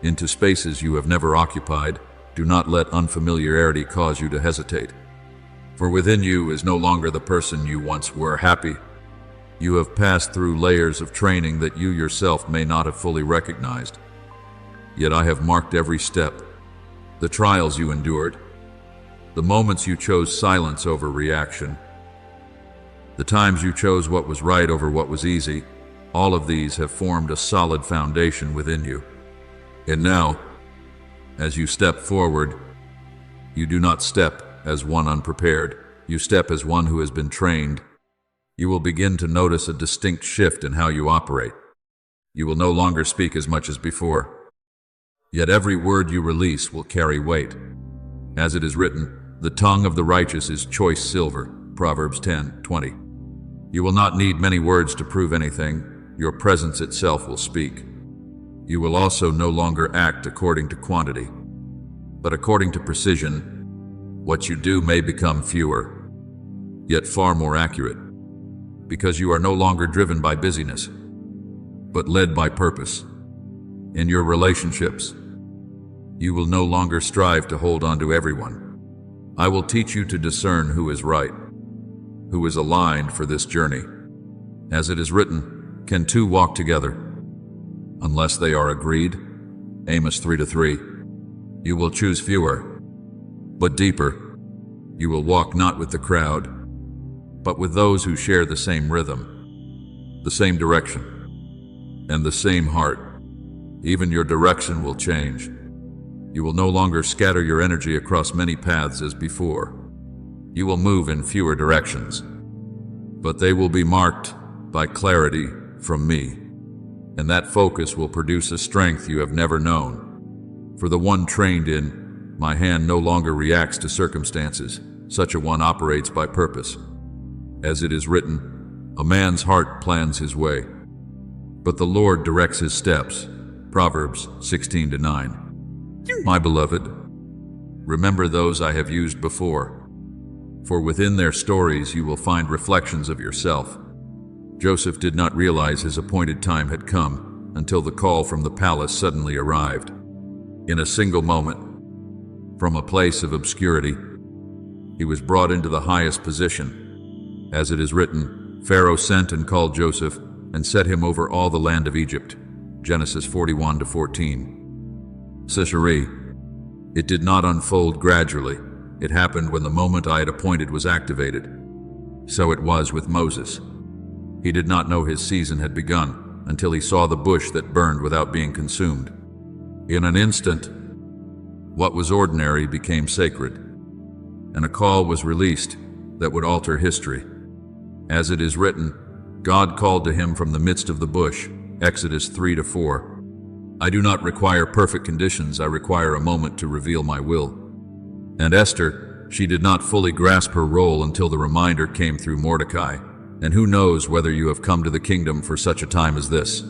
into spaces you have never occupied, do not let unfamiliarity cause you to hesitate. For within you is no longer the person you once were. Happy. You have passed through layers of training that you yourself may not have fully recognized. Yet I have marked every step, the trials you endured, the moments you chose silence over reaction, the times you chose what was right over what was easy. All of these have formed a solid foundation within you. And now, as you step forward, you do not step as one unprepared. You step as one who has been trained. You will begin to notice a distinct shift in how you operate. You will no longer speak as much as before. Yet every word you release will carry weight. As it is written, The tongue of the righteous is choice silver. Proverbs 10:20. You will not need many words to prove anything. Your presence itself will speak. You will also no longer act according to quantity, but according to precision. What you do may become fewer, yet far more accurate, because you are no longer driven by busyness, but led by purpose. In your relationships, you will no longer strive to hold on to everyone. I will teach you to discern who is right, who is aligned for this journey. As it is written, can two walk together unless they are agreed? Amos 3:3. You will choose fewer, but deeper. You will walk not with the crowd, but with those who share the same rhythm, the same direction, and the same heart. Even your direction will change. You will no longer scatter your energy across many paths as before. You will move in fewer directions, but they will be marked by clarity from me, and that focus will produce a strength you have never known. For the one trained in, my hand no longer reacts to circumstances. Such a one operates by purpose. As it is written, a man's heart plans his way, but the Lord directs his steps. Proverbs 16:9. My beloved, remember those I have used before, for within their stories you will find reflections of yourself. Joseph did not realize his appointed time had come until the call from the palace suddenly arrived. In a single moment, from a place of obscurity, he was brought into the highest position. As it is written, Pharaoh sent and called Joseph and set him over all the land of Egypt. Genesis 41-14. Sisera. It did not unfold gradually. It happened when the moment I had appointed was activated. So it was with Moses. He did not know his season had begun until he saw the bush that burned without being consumed. In an instant, what was ordinary became sacred, and a call was released that would alter history. As it is written, God called to him from the midst of the bush. Exodus 3-4. I do not require perfect conditions, I require a moment to reveal my will. And Esther, she did not fully grasp her role until the reminder came through Mordecai. And who knows whether you have come to the kingdom for such a time as this?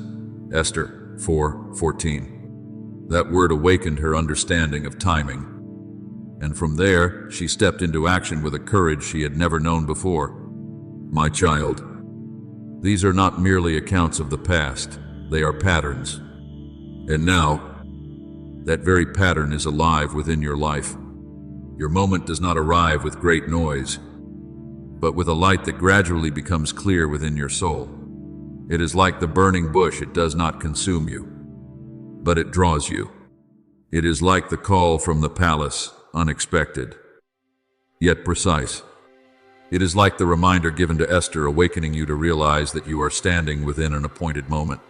Esther 4:14. That word awakened her understanding of timing. And from there, she stepped into action with a courage she had never known before. My child, these are not merely accounts of the past, they are patterns. And now, that very pattern is alive within your life. Your moment does not arrive with great noise, but with a light that gradually becomes clear within your soul. It is like the burning bush, it does not consume you, but it draws you. It is like the call from the palace, unexpected, yet precise. It is like the reminder given to Esther, awakening you to realize that you are standing within an appointed moment.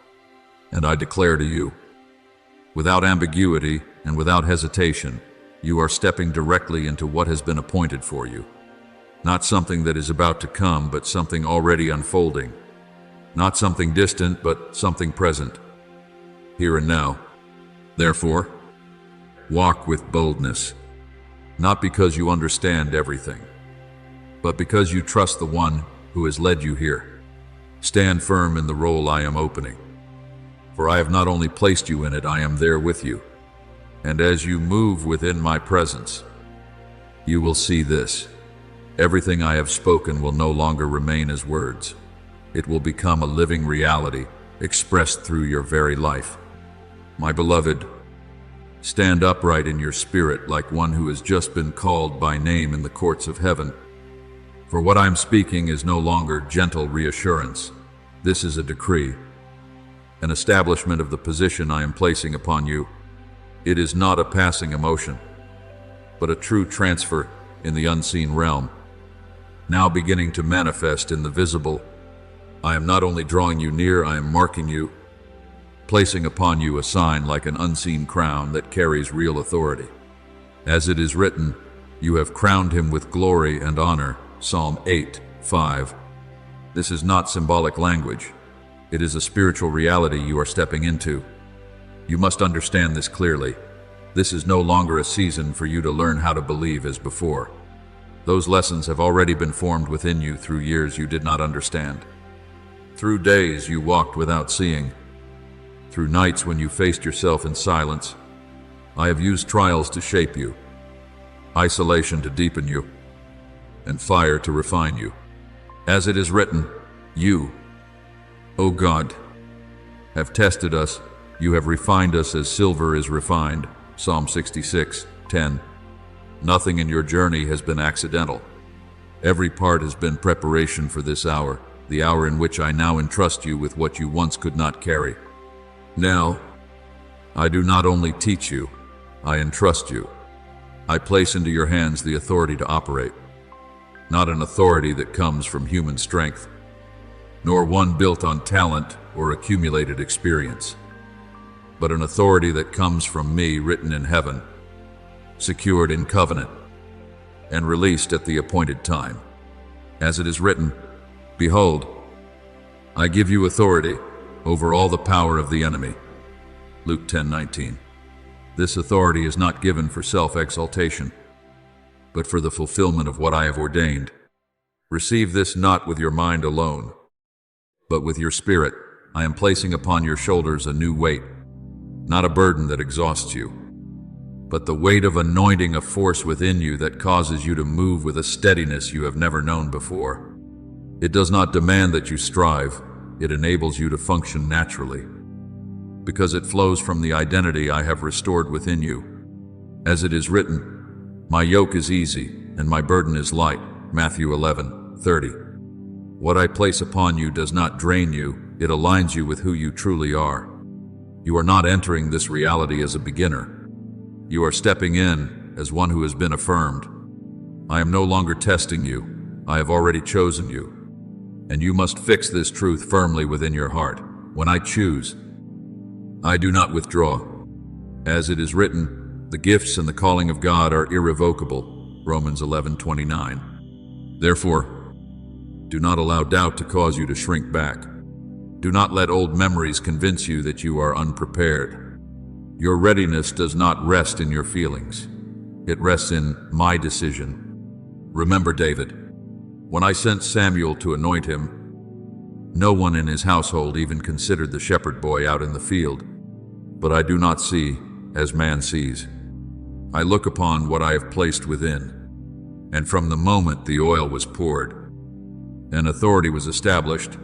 And I declare to you, without ambiguity and without hesitation, you are stepping directly into what has been appointed for you. Not something that is about to come, but something already unfolding. Not something distant, but something present, here and now. Therefore, walk with boldness, not because you understand everything, but because you trust the one who has led you here. Stand firm in the role I am opening, for I have not only placed you in it, I am there with you. And as you move within my presence, you will see this. Everything I have spoken will no longer remain as words. It will become a living reality, expressed through your very life. My beloved, stand upright in your spirit like one who has just been called by name in the courts of heaven. For what I am speaking is no longer gentle reassurance. This is a decree, an establishment of the position I am placing upon you. It is not a passing emotion, but a true transfer in the unseen realm, now beginning to manifest in the visible. I am not only drawing you near, I am marking you, placing upon you a sign like an unseen crown that carries real authority. As it is written, you have crowned him with glory and honor. Psalm 8:5. This is not symbolic language. It is a spiritual reality you are stepping into. You must understand this clearly. This is no longer a season for you to learn how to believe as before. Those lessons have already been formed within you through years you did not understand. Through days you walked without seeing. Through nights when you faced yourself in silence. I have used trials to shape you, isolation to deepen you, and fire to refine you. As it is written, you, O God, have tested us. You have refined us as silver is refined. Psalm 66:10. Nothing in your journey has been accidental. Every part has been preparation for this hour, the hour in which I now entrust you with what you once could not carry. Now, I do not only teach you, I entrust you. I place into your hands the authority to operate, not an authority that comes from human strength, nor one built on talent or accumulated experience, but an authority that comes from me, written in heaven, secured in covenant, and released at the appointed time. As it is written, behold, I give you authority over all the power of the enemy. Luke 10:19. This authority is not given for self-exaltation, but for the fulfillment of what I have ordained. Receive this not with your mind alone, but with your spirit. I am placing upon your shoulders a new weight, not a burden that exhausts you, but the weight of anointing, a force within you that causes you to move with a steadiness you have never known before. It does not demand that you strive, it enables you to function naturally, because it flows from the identity I have restored within you. As it is written, my yoke is easy and my burden is light. Matthew 11:30. What I place upon you does not drain you, it aligns you with who you truly are. You are not entering this reality as a beginner. You are stepping in as one who has been affirmed. I am no longer testing you, I have already chosen you. And you must fix this truth firmly within your heart. When I choose, I do not withdraw. As it is written, the gifts and the calling of God are irrevocable. Romans 11:29. Therefore, do not allow doubt to cause you to shrink back. Do not let old memories convince you that you are unprepared. Your readiness does not rest in your feelings. It rests in my decision. Remember David. When I sent Samuel to anoint him, no one in his household even considered the shepherd boy out in the field. But I do not see as man sees. I look upon what I have placed within. And from the moment the oil was poured, an authority was established,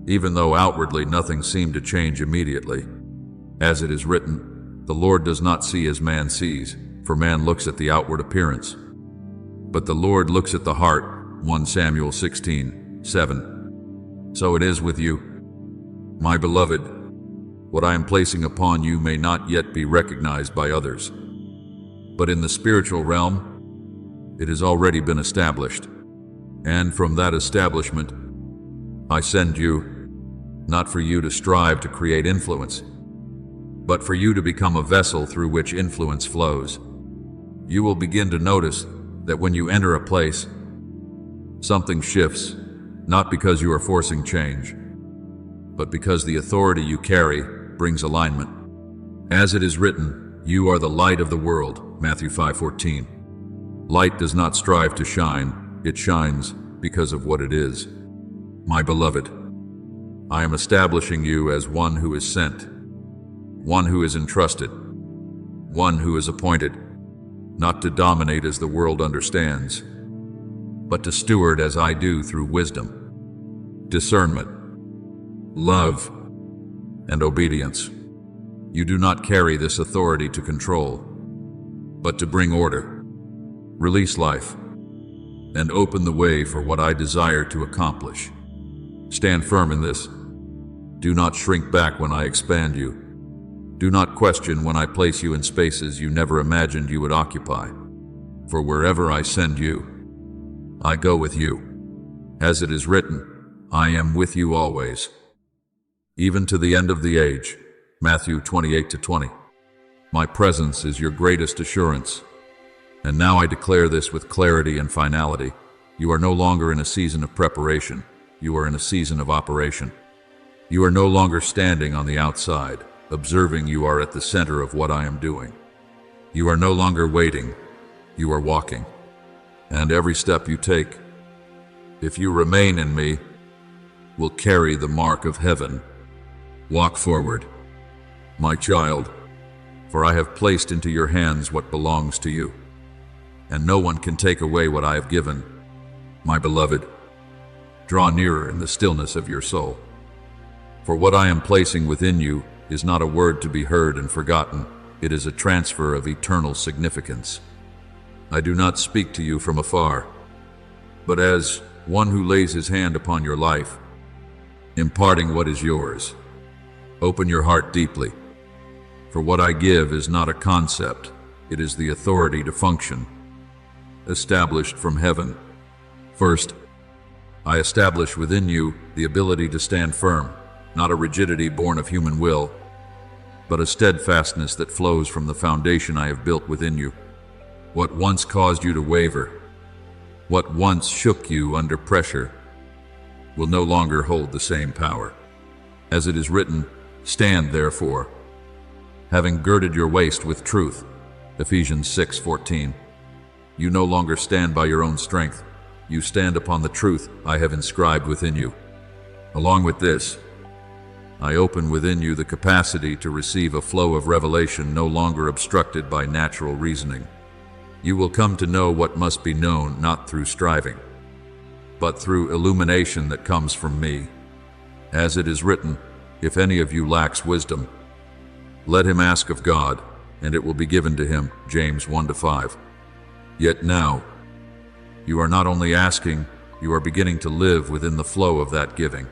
even though outwardly nothing seemed to change immediately. As it is written, the Lord does not see as man sees, for man looks at the outward appearance, but the Lord looks at the heart. 1 Samuel 16:7. So it is with you, my beloved. What I am placing upon you may not yet be recognized by others, but in the spiritual realm, it has already been established. And from that establishment, I send you, not for you to strive to create influence, but for you to become a vessel through which influence flows. You will begin to notice that when you enter a place, something shifts, not because you are forcing change, but because the authority you carry brings alignment. As it is written, you are the light of the world. Matthew 5:14. Light does not strive to shine, it shines because of what it is. My beloved, I am establishing you as one who is sent, one who is entrusted, one who is appointed, not to dominate as the world understands, but to steward as I do through wisdom, discernment, love, and obedience. You do not carry this authority to control, but to bring order, release life, and open the way for what I desire to accomplish. Stand firm in this. Do not shrink back when I expand you. Do not question when I place you in spaces you never imagined you would occupy. For wherever I send you, I go with you. As it is written, I am with you always, even to the end of the age. Matthew 28:20. My presence is your greatest assurance. And now I declare this with clarity and finality. You are no longer in a season of preparation. You are in a season of operation. You are no longer standing on the outside, observing. You are at the center of what I am doing. You are no longer waiting. You are walking. and every step you take, if you remain in me, will carry the mark of heaven. Walk forward, my child, for I have placed into your hands what belongs to you, and no one can take away what I have given. My beloved, draw nearer in the stillness of your soul, for what I am placing within you is not a word to be heard and forgotten. It is a transfer of eternal significance. I do not speak to you from afar, but as one who lays his hand upon your life, imparting what is yours. Open your heart deeply, for what I give is not a concept, it is the authority to function, established from heaven. First, I establish within you the ability to stand firm, not a rigidity born of human will, but a steadfastness that flows from the foundation I have built within you. What once caused you to waver, what once shook you under pressure, will no longer hold the same power. As it is written, stand therefore, having girded your waist with truth. Ephesians 6:14. You no longer stand by your own strength. You stand upon the truth I have inscribed within you. Along with this, I open within you the capacity to receive a flow of revelation no longer obstructed by natural reasoning. You will come to know what must be known not through striving, but through illumination that comes from me. As it is written, if any of you lacks wisdom, let him ask of God, and it will be given to him. James 1-5. Yet now, you are not only asking, you are beginning to live within the flow of that giving.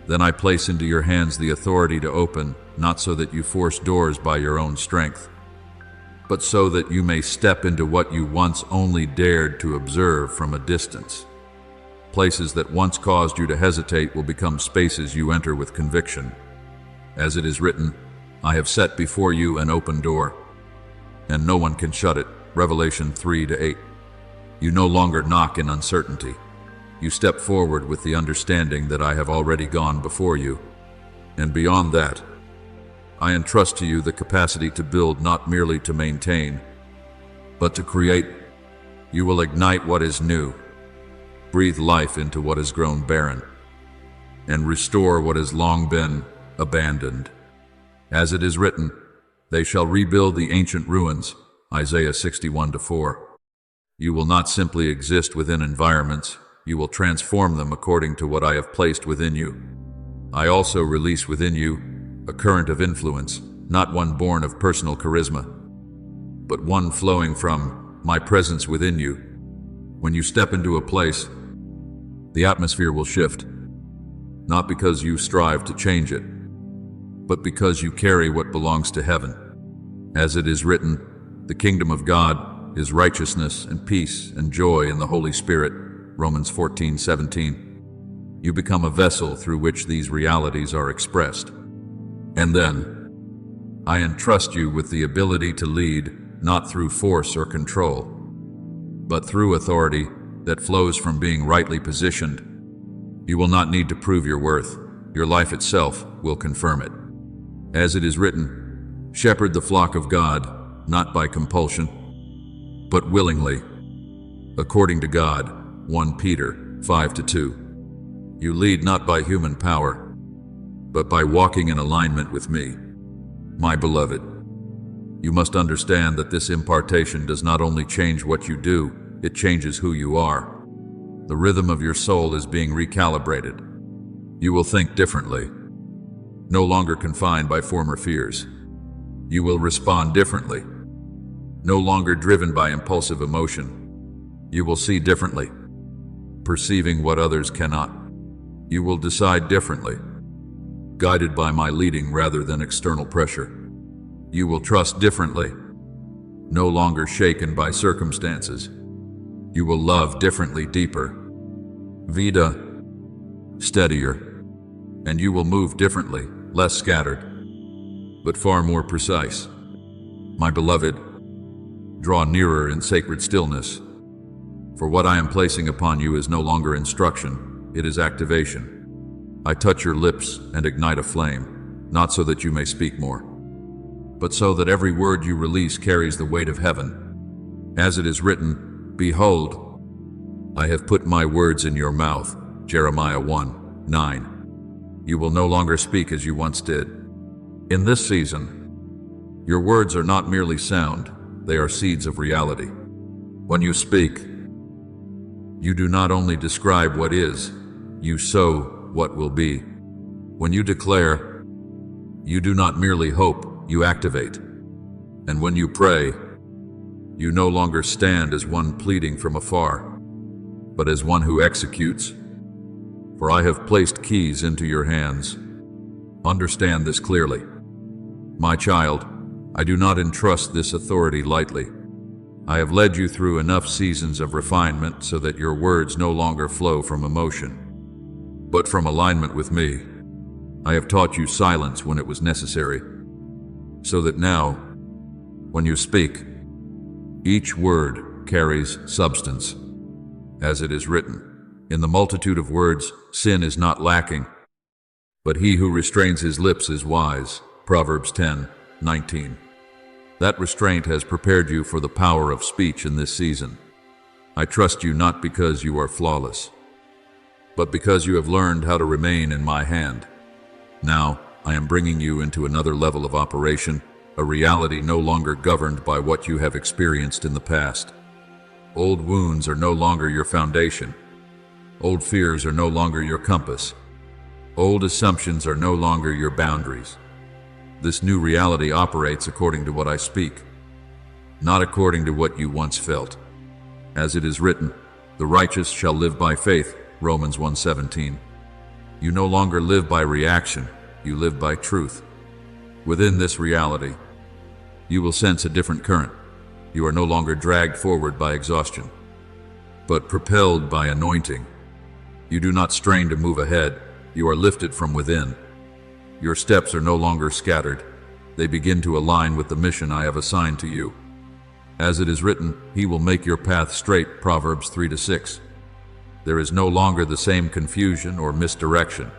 Then I place into your hands the authority to open, not so that you force doors by your own strength, but so that you may step into what you once only dared to observe from a distance. Places that once caused you to hesitate will become spaces you enter with conviction. As it is written, I have set before you an open door, and no one can shut it. Revelation 3-8. You no longer knock in uncertainty. You step forward with the understanding that I have already gone before you. And beyond that, I entrust to you the capacity to build, not merely to maintain, but to create. You will ignite what is new, breathe life into what has grown barren, and restore what has long been abandoned. As it is written, they shall rebuild the ancient ruins. Isaiah 61-4. You will not simply exist within environments, you will transform them according to what I have placed within you. I also release within you a current of influence, not one born of personal charisma, but one flowing from my presence within you. When you step into a place, the atmosphere will shift, not because you strive to change it, but because you carry what belongs to heaven. As it is written, the kingdom of God is righteousness and peace and joy in the Holy Spirit. Romans 14:17. You become a vessel through which these realities are expressed. And then, I entrust you with the ability to lead, not through force or control, but through authority that flows from being rightly positioned. You will not need to prove your worth. Your life itself will confirm it. As it is written, shepherd the flock of God, not by compulsion, but willingly, according to God. 1 Peter 5-2. You lead not by human power, but by walking in alignment with me. My beloved, you must understand that this impartation does not only change what you do, it changes who you are. The rhythm of your soul is being recalibrated. You will think differently, no longer confined by former fears. You will respond differently, no longer driven by impulsive emotion. You will see differently, perceiving what others cannot. You will decide differently, guided by my leading rather than external pressure. You will trust differently, no longer shaken by circumstances. You will love differently, deeper, vida, steadier, and you will move differently, less scattered, but far more precise. My beloved, draw nearer in sacred stillness, for what I am placing upon you is no longer instruction, it is activation. I touch your lips and ignite a flame, not so that you may speak more, but so that every word you release carries the weight of heaven. As it is written, behold, I have put my words in your mouth. Jeremiah 1:9. You will no longer speak as you once did. In this season, your words are not merely sound, they are seeds of reality. When you speak, you do not only describe what is, you sow what will be. When you declare, you do not merely hope, you activate. And when you pray, you no longer stand as one pleading from afar, but as one who executes. For I have placed keys into your hands. Understand this clearly. My child, I do not entrust this authority lightly. I have led you through enough seasons of refinement so that your words no longer flow from emotion, but from alignment with me. I have taught you silence when it was necessary, so that now, when you speak, each word carries substance. As it is written, in the multitude of words, sin is not lacking, but he who restrains his lips is wise. Proverbs 10:19. That restraint has prepared you for the power of speech in this season. I trust you not because you are flawless, but because you have learned how to remain in my hand. Now, I am bringing you into another level of operation, a reality no longer governed by what you have experienced in the past. Old wounds are no longer your foundation. Old fears are no longer your compass. Old assumptions are no longer your boundaries. This new reality operates according to what I speak, not according to what you once felt. As it is written, the righteous shall live by faith. Romans 1:17. You no longer live by reaction, you live by truth. Within this reality, you will sense a different current. You are no longer dragged forward by exhaustion, but propelled by anointing. You do not strain to move ahead, you are lifted from within. Your steps are no longer scattered, they begin to align with the mission I have assigned to you. As it is written, he will make your path straight. Proverbs 3-6. There is no longer the same confusion or misdirection,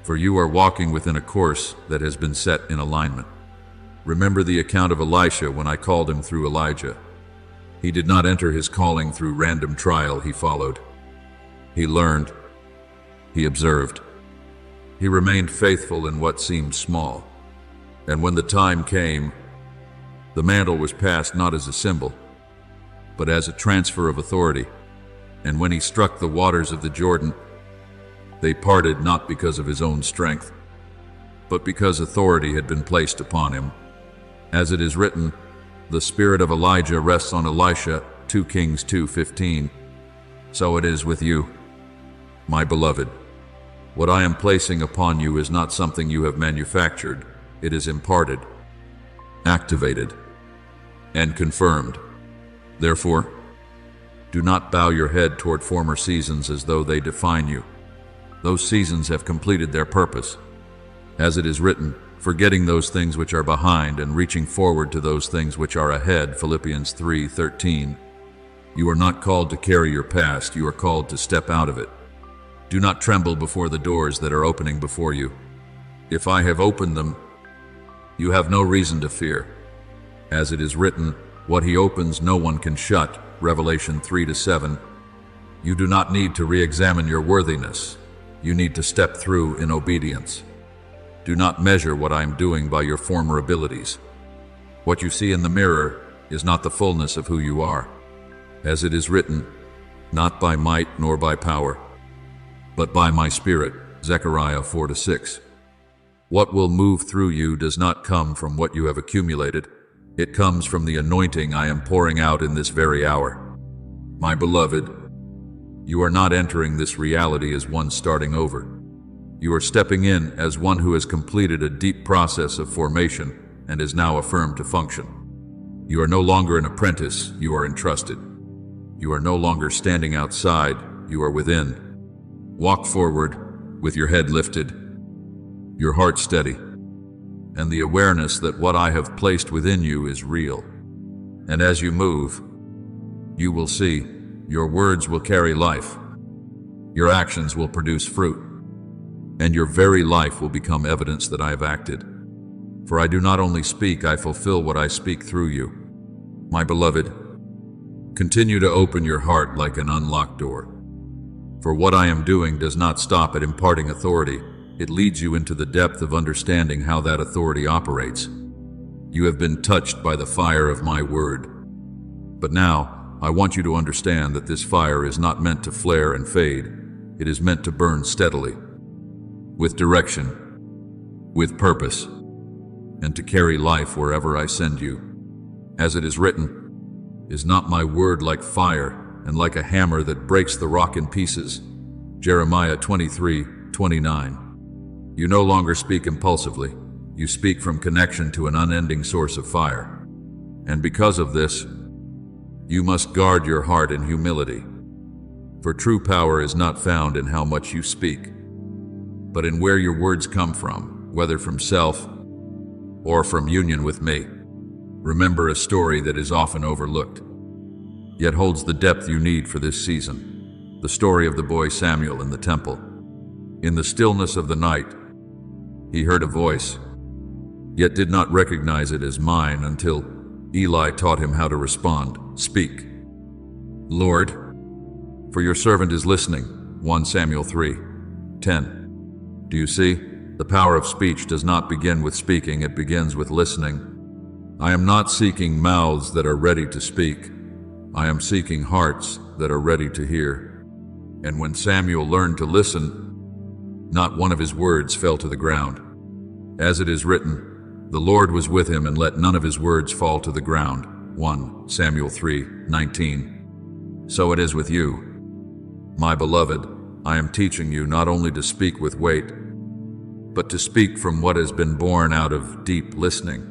for you are walking within a course that has been set in alignment. Remember the account of Elisha when I called him through Elijah. He did not enter his calling through random trial, he followed. He learned. He observed. He remained faithful in what seemed small. And when the time came, the mantle was passed not as a symbol, but as a transfer of authority. And when he struck the waters of the Jordan, they parted not because of his own strength, but because authority had been placed upon him. As it is written, the spirit of Elijah rests on Elisha, 2 Kings 2:15. So it is with you, my beloved. What I am placing upon you is not something you have manufactured. It is imparted, activated, and confirmed. Therefore, do not bow your head toward former seasons as though they define you. Those seasons have completed their purpose. As it is written, forgetting those things which are behind and reaching forward to those things which are ahead. Philippians 3:13. You are not called to carry your past, you are called to step out of it. Do not tremble before the doors that are opening before you. If I have opened them, you have no reason to fear. As it is written, what he opens no one can shut. Revelation 3-7. You do not need to re-examine your worthiness. You need to step through in obedience. Do not measure what I am doing by your former abilities. What you see in the mirror is not the fullness of who you are. As it is written, not by might nor by power, but by my Spirit. Zechariah 4-6. What will move through you does not come from what you have accumulated. It comes from the anointing I am pouring out in this very hour. My beloved, you are not entering this reality as one starting over. You are stepping in as one who has completed a deep process of formation and is now affirmed to function. You are no longer an apprentice, you are entrusted. You are no longer standing outside, you are within. Walk forward with your head lifted, your heart steady, and the awareness that what I have placed within you is real. And as you move, you will see your words will carry life, your actions will produce fruit, and your very life will become evidence that I have acted. For I do not only speak, I fulfill what I speak through you. My beloved, Continue to open your heart like an unlocked door. For what I am doing does not stop at imparting authority. It leads you into the depth of understanding how that authority operates. You have been touched by the fire of my word. But now, I want you to understand that this fire is not meant to flare and fade. It is meant to burn steadily, with direction, with purpose, and to carry life wherever I send you. As it is written, is not my word like fire and like a hammer that breaks the rock in pieces? Jeremiah 23:29. You no longer speak impulsively. You speak from connection to an unending source of fire. And because of this, you must guard your heart in humility. For true power is not found in how much you speak, but in where your words come from, whether from self or from union with me. Remember a story that is often overlooked, yet holds the depth you need for this season. The story of the boy Samuel in the temple. In the stillness of the night, he heard a voice, yet did not recognize it as mine until Eli taught him how to respond. Speak, Lord, for your servant is listening. 1 Samuel 3:10. Do you see? The power of speech does not begin with speaking, it begins with listening. I am not seeking mouths that are ready to speak. I am seeking hearts that are ready to hear. And when Samuel learned to listen, not one of his words fell to the ground. As it is written, the Lord was with him and let none of his words fall to the ground. 1 Samuel 3:19. So it is with you, my beloved. I am teaching you not only to speak with weight, but to speak from what has been born out of deep listening.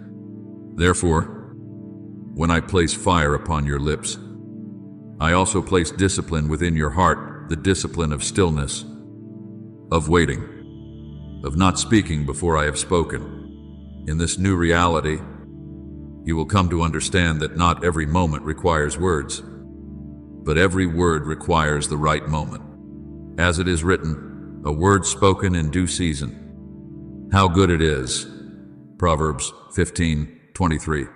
Therefore, when I place fire upon your lips, I also place discipline within your heart, the discipline of stillness, of waiting, of not speaking before I have spoken. In this new reality, you will come to understand that not every moment requires words, but every word requires the right moment. As it is written, a word spoken in due season. How good it is. Proverbs 15:23.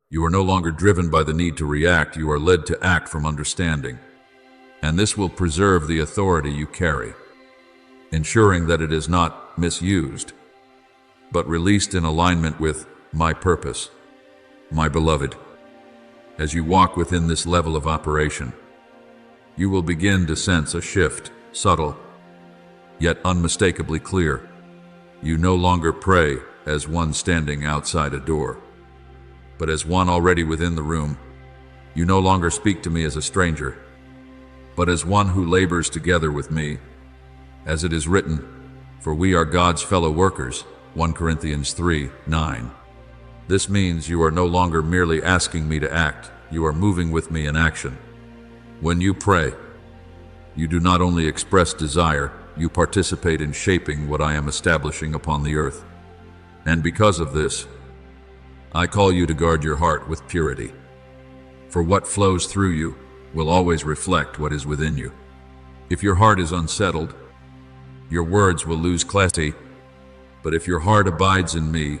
You are no longer driven by the need to react, you are led to act from understanding. And this will preserve the authority you carry, ensuring that it is not misused, but released in alignment with my purpose. My beloved, as you walk within this level of operation, you will begin to sense a shift, subtle, yet unmistakably clear. You no longer pray as one standing outside a door, but as one already within the room. You no longer speak to me as a stranger, but as one who labors together with me. As it is written, for we are God's fellow workers. 1 Corinthians 3:9. This means you are no longer merely asking me to act, you are moving with me in action. When you pray, you do not only express desire, you participate in shaping what I am establishing upon the earth. And because of this, I call you to guard your heart with purity. For what flows through you will always reflect what is within you. If your heart is unsettled, your words will lose clarity. But if your heart abides in me,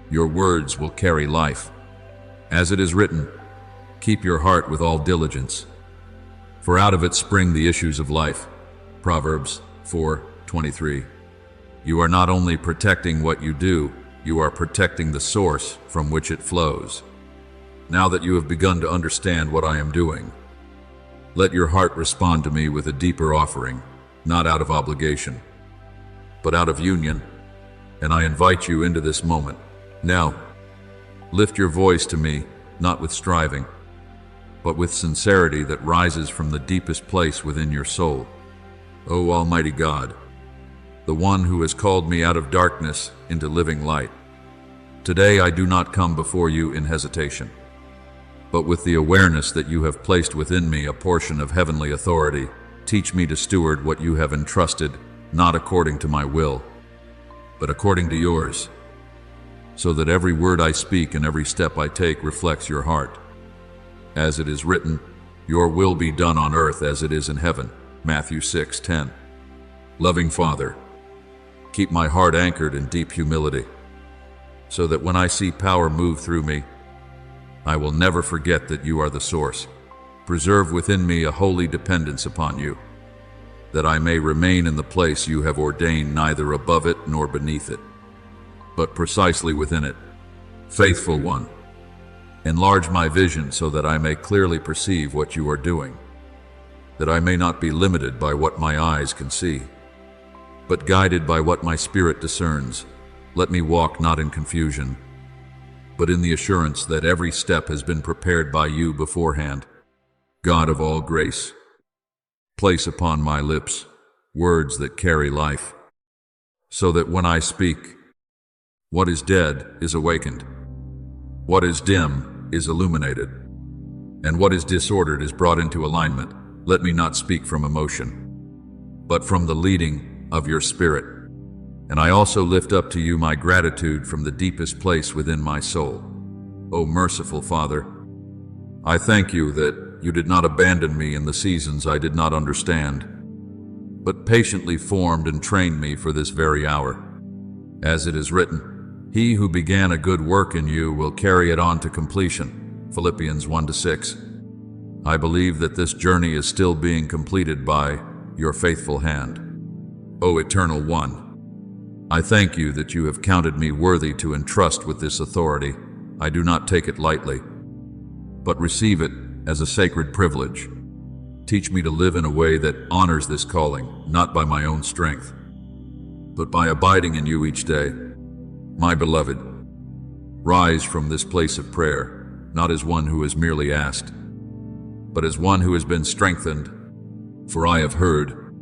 your words will carry life. As it is written, keep your heart with all diligence, for out of it spring the issues of life. Proverbs 4:23. You are not only protecting what you do, you are protecting the source from which it flows. Now that you have begun to understand what I am doing, let your heart respond to me with a deeper offering, not out of obligation, but out of union. And I invite you into this moment. Now, lift your voice to me, not with striving, but with sincerity that rises from the deepest place within your soul. O Almighty God, the one who has called me out of darkness into living light, today I do not come before you in hesitation, but with the awareness that you have placed within me a portion of heavenly authority. Teach me to steward what you have entrusted, not according to my will, but according to yours, so that every word I speak and every step I take reflects your heart. As it is written, your will be done on earth as it is in heaven. Matthew 6:10. Loving Father, keep my heart anchored in deep humility, so that when I see power move through me, I will never forget that you are the source. preserve within me a holy dependence upon you, that I may remain in the place you have ordained, neither above it nor beneath it, but precisely within it. Faithful One, enlarge my vision so that I may clearly perceive what you are doing, that I may not be limited by what my eyes can see, but guided by what my spirit discerns. Let me walk not in confusion, but in the assurance that every step has been prepared by you beforehand. God of all grace, place upon my lips words that carry life, so that when I speak, what is dead is awakened, what is dim is illuminated, and what is disordered is brought into alignment. Let me not speak from emotion, but from the leading of your Spirit. And I also lift up to you my gratitude from the deepest place within my soul. O merciful Father, I thank you that you did not abandon me in the seasons I did not understand, but patiently formed and trained me for this very hour. As it is written, he who began a good work in you will carry it on to completion. Philippians 1-6. I believe that this journey is still being completed by your faithful hand. O Eternal One, I thank you that you have counted me worthy to entrust with this authority. I do not take it lightly, but receive it as a sacred privilege. Teach me to live in a way that honors this calling, not by my own strength, but by abiding in you each day. My beloved, rise from this place of prayer, not as one who has merely asked, but as one who has been strengthened. For I have heard,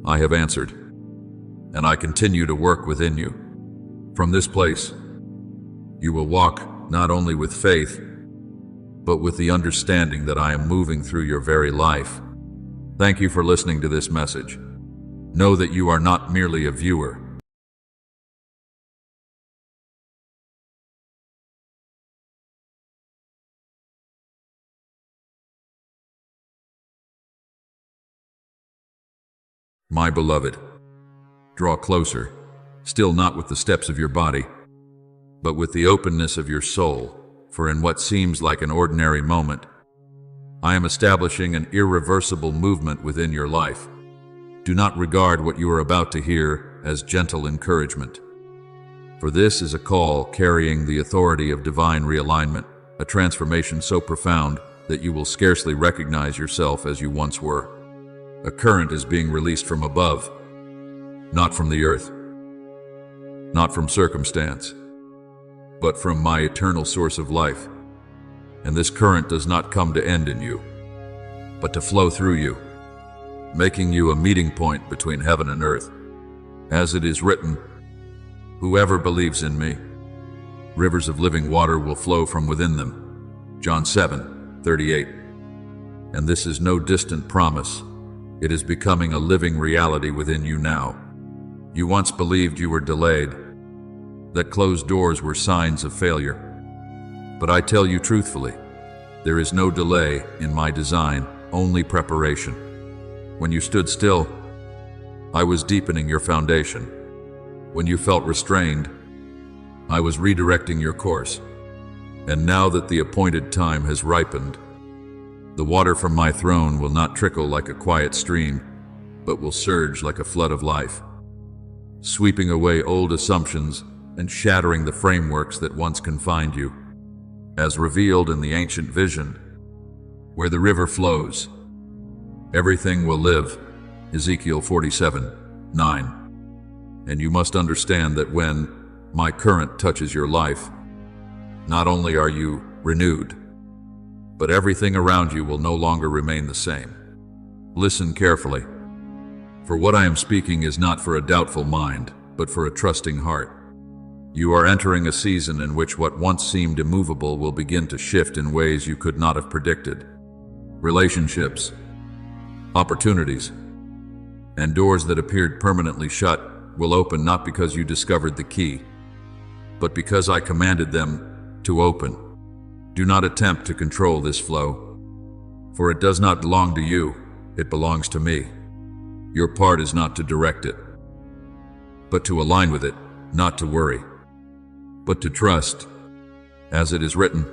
I have answered, and I continue to work within you. From this place, you will walk not only with faith, but with the understanding that I am moving through your very life. Thank you for listening to this message. Know that you are not merely a viewer. My beloved, draw closer, still not with the steps of your body, but with the openness of your soul, for in what seems like an ordinary moment, I am establishing an irreversible movement within your life. Do not regard what you are about to hear as gentle encouragement, for this is a call carrying the authority of divine realignment, a transformation so profound that you will scarcely recognize yourself as you once were. A current is being released from above, not from the earth, not from circumstance, but from my eternal source of life. And this current does not come to end in you, but to flow through you, making you a meeting point between heaven and earth. As it is written, whoever believes in me, rivers of living water will flow from within them. John 7:38. And this is no distant promise. It is becoming a living reality within you now. You once believed you were delayed, that closed doors were signs of failure. But I tell you truthfully, there is no delay in my design, only preparation. When you stood still, I was deepening your foundation. When you felt restrained, I was redirecting your course. And now that the appointed time has ripened, the water from my throne will not trickle like a quiet stream, but will surge like a flood of life, sweeping away old assumptions and shattering the frameworks that once confined you. As revealed in the ancient vision, where the river flows, everything will live. Ezekiel 47:9. And you must understand that when my current touches your life, not only are you renewed, but everything around you will no longer remain the same. Listen carefully, for what I am speaking is not for a doubtful mind, but for a trusting heart. You are entering a season in which what once seemed immovable will begin to shift in ways you could not have predicted. Relationships, opportunities, and doors that appeared permanently shut will open not because you discovered the key, but because I commanded them to open. Do not attempt to control this flow, for it does not belong to you, it belongs to me. Your part is not to direct it, but to align with it, not to worry, but to trust. As it is written,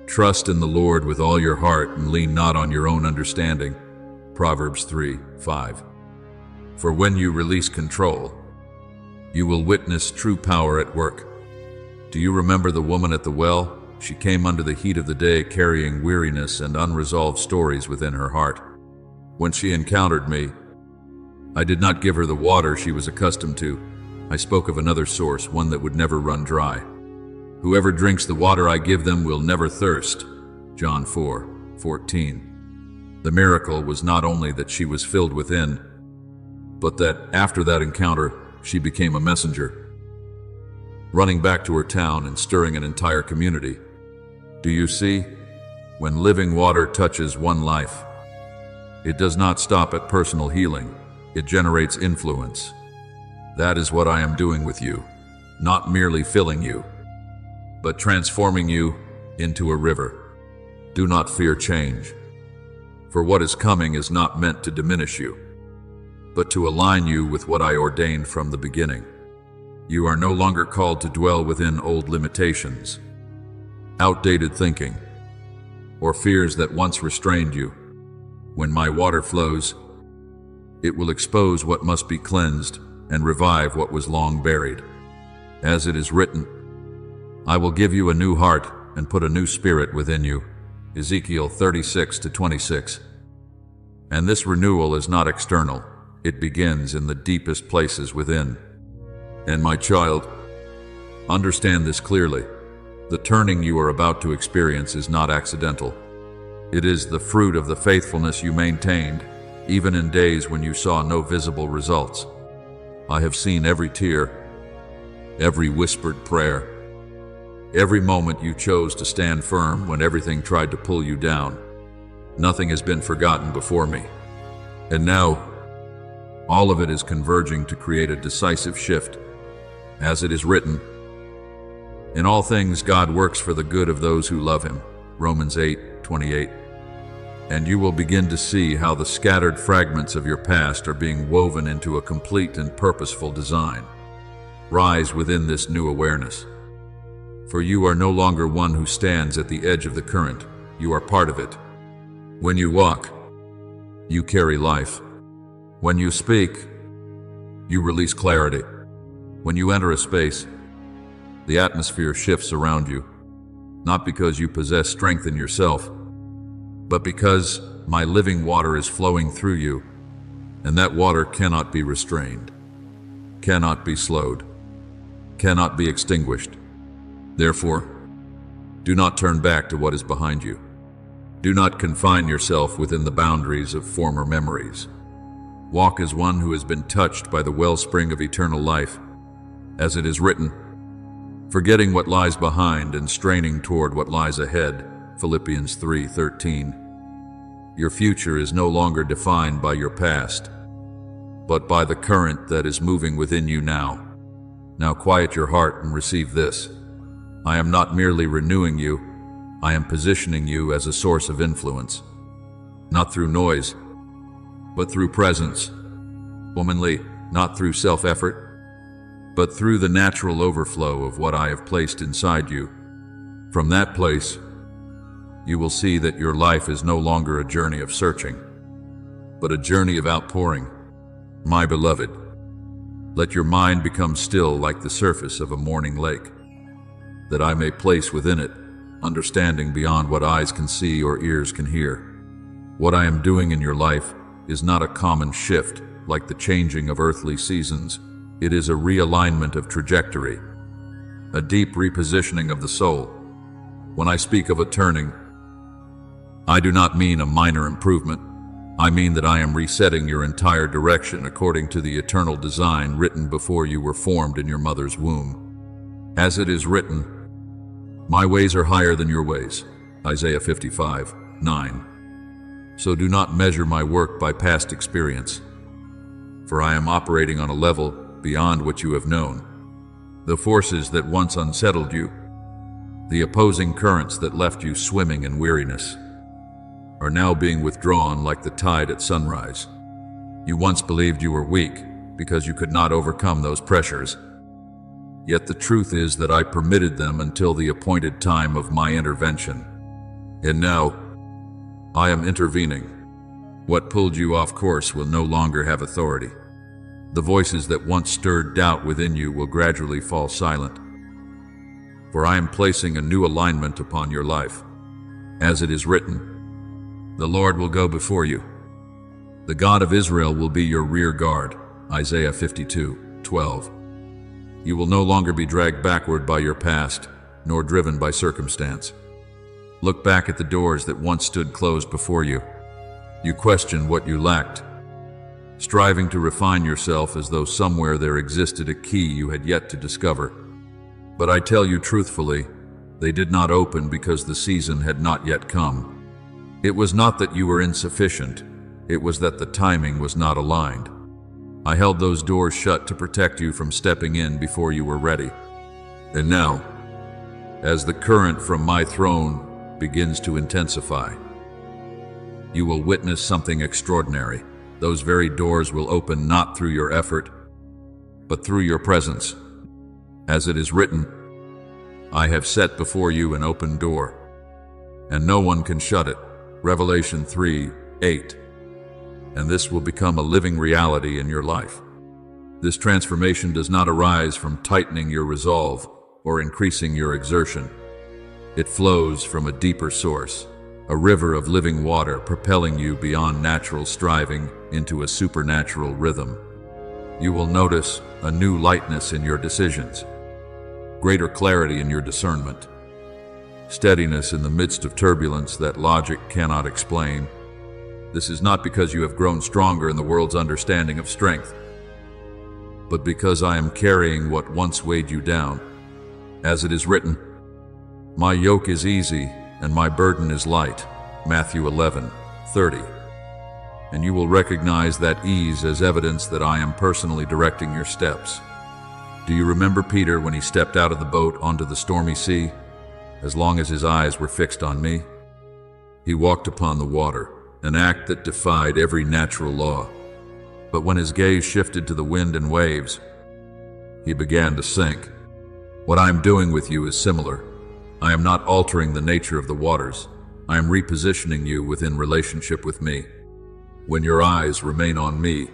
Trust in the Lord with all your heart and lean not on your own understanding. Proverbs 3:5. For when you release control, you will witness true power at work. Do you remember the woman at the well? She came under the heat of the day carrying weariness and unresolved stories within her heart. When she encountered me, I did not give her the water she was accustomed to. I spoke of another source, one that would never run dry. Whoever drinks the water I give them will never thirst. John 4:14. The miracle was not only that she was filled within, but that after that encounter, she became a messenger, running back to her town and stirring an entire community. Do you see? When living water touches one life, it does not stop at personal healing. It generates influence. That is what I am doing with you, not merely filling you, but transforming you into a river. Do not fear change, for what is coming is not meant to diminish you, but to align you with what I ordained from the beginning. You are no longer called to dwell within old limitations, outdated thinking, or fears that once restrained you. When my water flows, it will expose what must be cleansed and revive what was long buried. As it is written, I will give you a new heart and put a new spirit within you. Ezekiel 36:26. And this renewal is not external. It begins in the deepest places within. And my child, understand this clearly. The turning you are about to experience is not accidental. It is the fruit of the faithfulness you maintained, even in days when you saw no visible results. I have seen every tear, every whispered prayer, every moment you chose to stand firm when everything tried to pull you down. Nothing has been forgotten before me. And now, all of it is converging to create a decisive shift. As it is written, in all things God works for the good of those who love Him. Romans 8:28. And you will begin to see how the scattered fragments of your past are being woven into a complete and purposeful design. Rise within this new awareness. For you are no longer one who stands at the edge of the current. You are part of it. When you walk, you carry life. When you speak, you release clarity. When you enter a space, the atmosphere shifts around you, not because you possess strength in yourself, but because my living water is flowing through you, and that water cannot be restrained, cannot be slowed, cannot be extinguished. Therefore, do not turn back to what is behind you. Do not confine yourself within the boundaries of former memories. Walk as one who has been touched by the wellspring of eternal life. As it is written, forgetting what lies behind and straining toward what lies ahead. Philippians 3:13. Your future is no longer defined by your past, but by the current that is moving within you now. Now quiet your heart and receive this. I am not merely renewing you, I am positioning you as a source of influence, not through noise, but through presence. Womanly, not through self-effort, but through the natural overflow of what I have placed inside you. From that place, you will see that your life is no longer a journey of searching, but a journey of outpouring. My beloved, let your mind become still like the surface of a morning lake, that I may place within it understanding beyond what eyes can see or ears can hear. What I am doing in your life is not a common shift like the changing of earthly seasons. It is a realignment of trajectory, a deep repositioning of the soul. When I speak of a turning, I do not mean a minor improvement. I mean that I am resetting your entire direction according to the eternal design written before you were formed in your mother's womb. As it is written, my ways are higher than your ways. Isaiah 55:9. So do not measure my work by past experience, for I am operating on a level beyond what you have known. The forces that once unsettled you, the opposing currents that left you swimming in weariness, are now being withdrawn like the tide at sunrise. You once believed you were weak because you could not overcome those pressures. Yet the truth is that I permitted them until the appointed time of my intervention. And now, I am intervening. What pulled you off course will no longer have authority. The voices that once stirred doubt within you will gradually fall silent. For I am placing a new alignment upon your life. As it is written, the Lord will go before you. The God of Israel will be your rear guard. Isaiah 52:12. You will no longer be dragged backward by your past, nor driven by circumstance. Look back at the doors that once stood closed before you. You questioned what you lacked, striving to refine yourself as though somewhere there existed a key you had yet to discover. But I tell you truthfully, they did not open because the season had not yet come. It was not that you were insufficient, it was that the timing was not aligned. I held those doors shut to protect you from stepping in before you were ready. And now, as the current from my throne begins to intensify, you will witness something extraordinary. Those very doors will open not through your effort, but through your presence. As it is written, I have set before you an open door, and no one can shut it. Revelation 3:8. And this will become a living reality in your life. This transformation does not arise from tightening your resolve or increasing your exertion. It flows from a deeper source, a river of living water propelling you beyond natural striving into a supernatural rhythm. You will notice a new lightness in your decisions, greater clarity in your discernment, steadiness in the midst of turbulence that logic cannot explain. This is not because you have grown stronger in the world's understanding of strength, but because I am carrying what once weighed you down. As it is written, my yoke is easy and my burden is light. Matthew 11:30. And you will recognize that ease as evidence that I am personally directing your steps. Do you remember Peter when he stepped out of the boat onto the stormy sea? As long as his eyes were fixed on me, he walked upon the water, an act that defied every natural law. But when his gaze shifted to the wind and waves, he began to sink. What I am doing with you is similar. I am not altering the nature of the waters. I am repositioning you within relationship with me. When your eyes remain on me,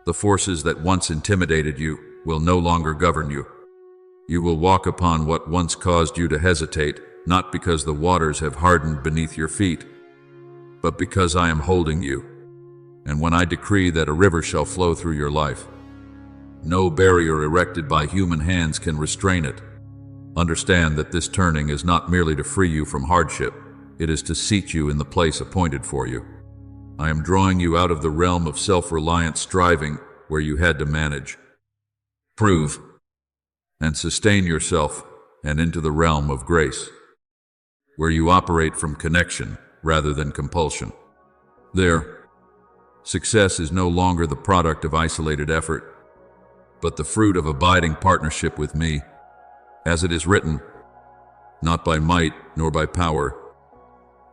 the forces that once intimidated you will no longer govern you. You will walk upon what once caused you to hesitate, not because the waters have hardened beneath your feet, but because I am holding you. And when I decree that a river shall flow through your life, no barrier erected by human hands can restrain it. Understand that this turning is not merely to free you from hardship, it is to seat you in the place appointed for you. I am drawing you out of the realm of self-reliant striving where you had to manage, prove, and sustain yourself, and into the realm of grace, where you operate from connection rather than compulsion. There, success is no longer the product of isolated effort, but the fruit of abiding partnership with me. As it is written, not by might nor by power,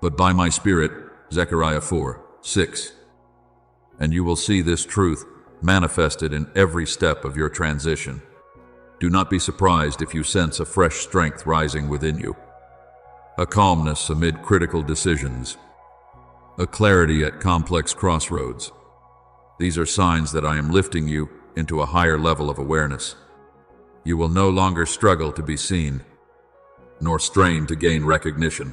but by my Spirit, Zechariah 4:6. And you will see this truth manifested in every step of your transition. Do not be surprised if you sense a fresh strength rising within you, a calmness amid critical decisions, a clarity at complex crossroads. These are signs that I am lifting you into a higher level of awareness. You will no longer struggle to be seen, nor strain to gain recognition.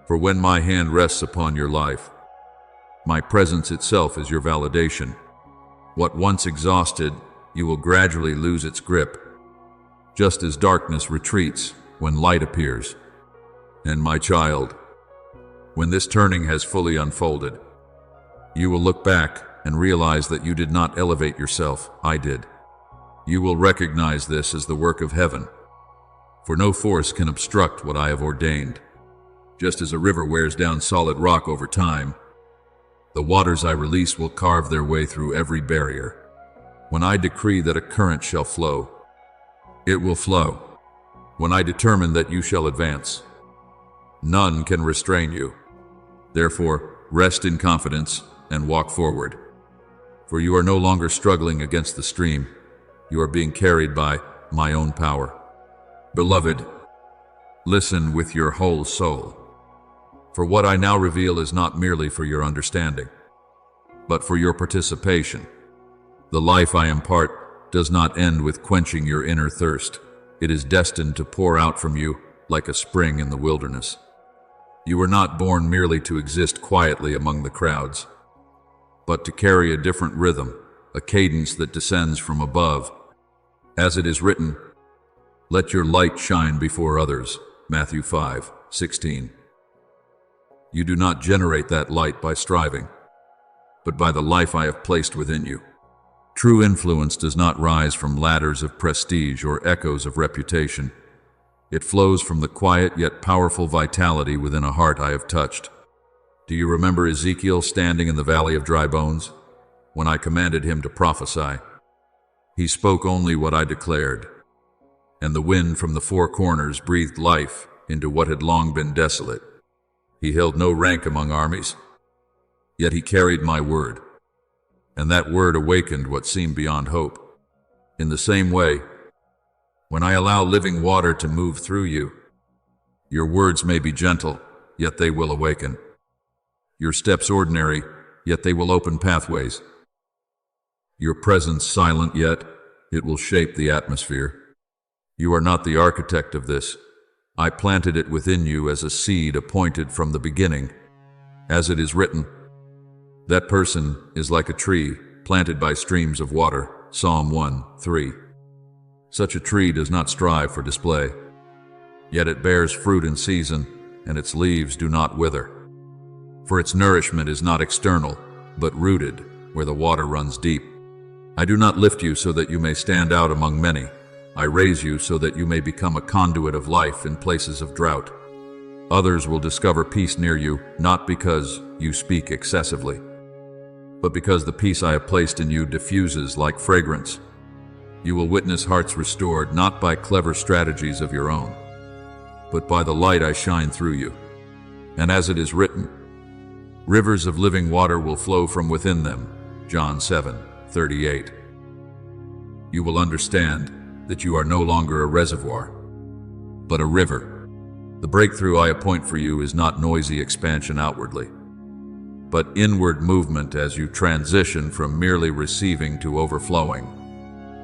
For when my hand rests upon your life, my presence itself is your validation. What once exhausted, you will gradually lose its grip, just as darkness retreats when light appears. And my child, when this turning has fully unfolded, you will look back and realize that you did not elevate yourself, I did. You will recognize this as the work of heaven, for no force can obstruct what I have ordained. Just as a river wears down solid rock over time, the waters I release will carve their way through every barrier. When I decree that a current shall flow, it will flow. When I determine that you shall advance, none can restrain you. Therefore, rest in confidence and walk forward. For you are no longer struggling against the stream. You are being carried by my own power. Beloved, listen with your whole soul. For what I now reveal is not merely for your understanding, but for your participation. The life I impart does not end with quenching your inner thirst. It is destined to pour out from you like a spring in the wilderness. You were not born merely to exist quietly among the crowds, but to carry a different rhythm, a cadence that descends from above. As it is written, "Let your light shine before others." Matthew 5:16. You do not generate that light by striving, but by the life I have placed within you. True influence does not rise from ladders of prestige or echoes of reputation. It flows from the quiet yet powerful vitality within a heart I have touched. Do you remember Ezekiel standing in the valley of dry bones? When I commanded him to prophesy, he spoke only what I declared, and the wind from the four corners breathed life into what had long been desolate. He held no rank among armies, yet he carried my word, and that word awakened what seemed beyond hope. In the same way, when I allow living water to move through you, your words may be gentle, yet they will awaken. Your steps ordinary, yet they will open pathways. Your presence silent, yet it will shape the atmosphere. You are not the architect of this. I planted it within you as a seed appointed from the beginning. As it is written, that person is like a tree planted by streams of water. Psalm 1:3. Such a tree does not strive for display, yet it bears fruit in season, and its leaves do not wither. For its nourishment is not external, but rooted where the water runs deep. I do not lift you so that you may stand out among many. I raise you so that you may become a conduit of life in places of drought. Others will discover peace near you, not because you speak excessively, but because the peace I have placed in you diffuses like fragrance. You will witness hearts restored not by clever strategies of your own, but by the light I shine through you. And as it is written, rivers of living water will flow from within them. John 7:38. You will understand that you are no longer a reservoir, but a river. The breakthrough I appoint for you is not noisy expansion outwardly, but inward movement as you transition from merely receiving to overflowing.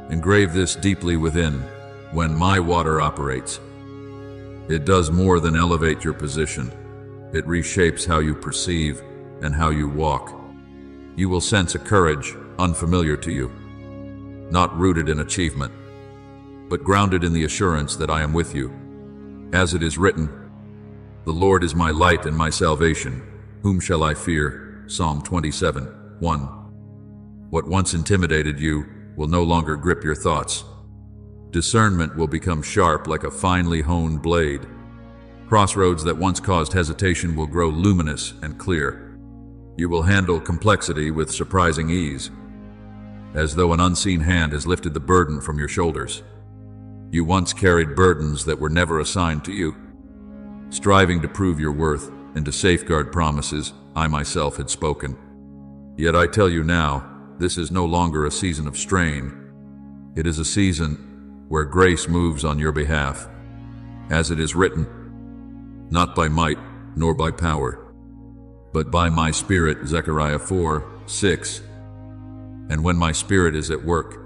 Engrave this deeply within. When my water operates, it does more than elevate your position. It reshapes how you perceive and how you walk. You will sense a courage unfamiliar to you, not rooted in achievement, but grounded in the assurance that I am with you. As it is written, the Lord is my light and my salvation. Whom shall I fear? Psalm 27:1. What once intimidated you will no longer grip your thoughts. Discernment will become sharp like a finely honed blade. Crossroads that once caused hesitation will grow luminous and clear. You will handle complexity with surprising ease, as though an unseen hand has lifted the burden from your shoulders. You once carried burdens that were never assigned to you, striving to prove your worth and to safeguard promises I myself had spoken. Yet I tell you now, this is no longer a season of strain. It is a season where grace moves on your behalf. As it is written, not by might nor by power, but by my Spirit. Zechariah 4:6. And when my Spirit is at work,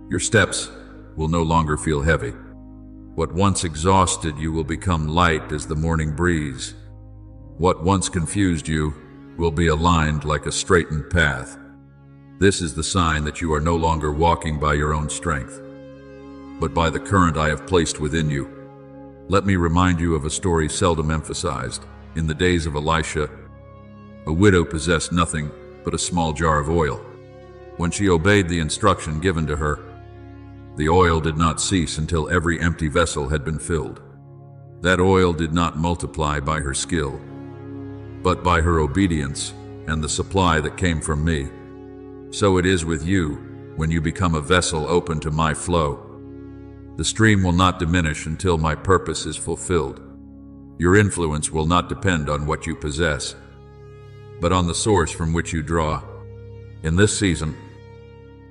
your steps will no longer feel heavy. What once exhausted you will become light as the morning breeze. What once confused you will be aligned like a straightened path. This is the sign that you are no longer walking by your own strength, but by the current I have placed within you. Let me remind you of a story seldom emphasized. In the days of Elisha, a widow possessed nothing but a small jar of oil. When she obeyed the instruction given to her, the oil did not cease until every empty vessel had been filled. That oil did not multiply by her skill, but by her obedience and the supply that came from me. So it is with you when you become a vessel open to my flow. The stream will not diminish until my purpose is fulfilled. Your influence will not depend on what you possess, but on the source from which you draw. In this season,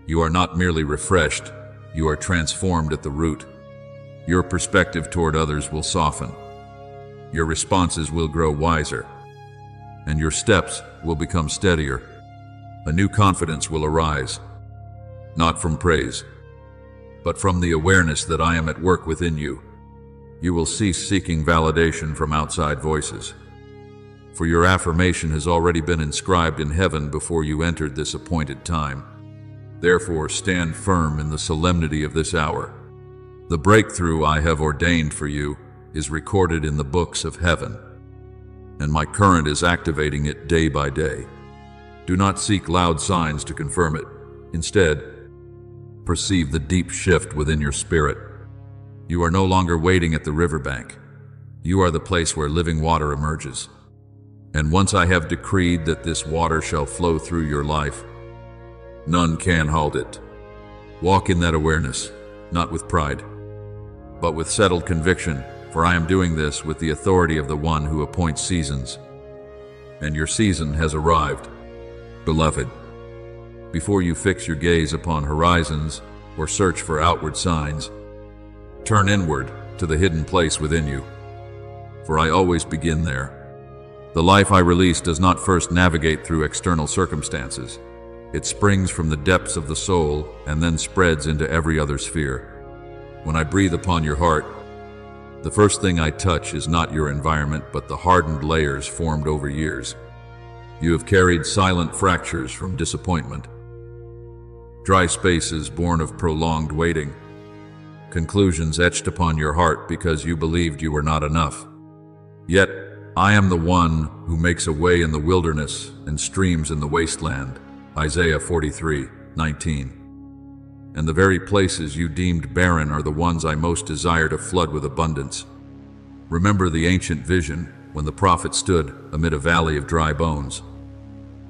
you are not merely refreshed, you are transformed at the root. Your perspective toward others will soften. your responses will grow wiser, and your steps will become steadier. A new confidence will arise, not from praise, but from the awareness that I am at work within you. You will cease seeking validation from outside voices, for your affirmation has already been inscribed in heaven before you entered this appointed time. Therefore, stand firm in the solemnity of this hour. The breakthrough I have ordained for you is recorded in the books of heaven, and my current is activating it day by day. Do not seek loud signs to confirm it. Instead, perceive the deep shift within your spirit. You are no longer waiting at the riverbank. You are the place where living water emerges. And once I have decreed that this water shall flow through your life, none can halt it. Walk in that awareness, not with pride, but with settled conviction, for I am doing this with the authority of the one who appoints seasons. And your season has arrived. Beloved, before you fix your gaze upon horizons or search for outward signs, turn inward to the hidden place within you, for I always begin there. The life I release does not first navigate through external circumstances. It springs from the depths of the soul and then spreads into every other sphere. When I breathe upon your heart, the first thing I touch is not your environment, but the hardened layers formed over years. You have carried silent fractures from disappointment, dry spaces born of prolonged waiting, conclusions etched upon your heart because you believed you were not enough. Yet, I am the one who makes a way in the wilderness and streams in the wasteland. Isaiah 43:19. And the very places you deemed barren are the ones I most desire to flood with abundance. Remember the ancient vision when the prophet stood amid a valley of dry bones.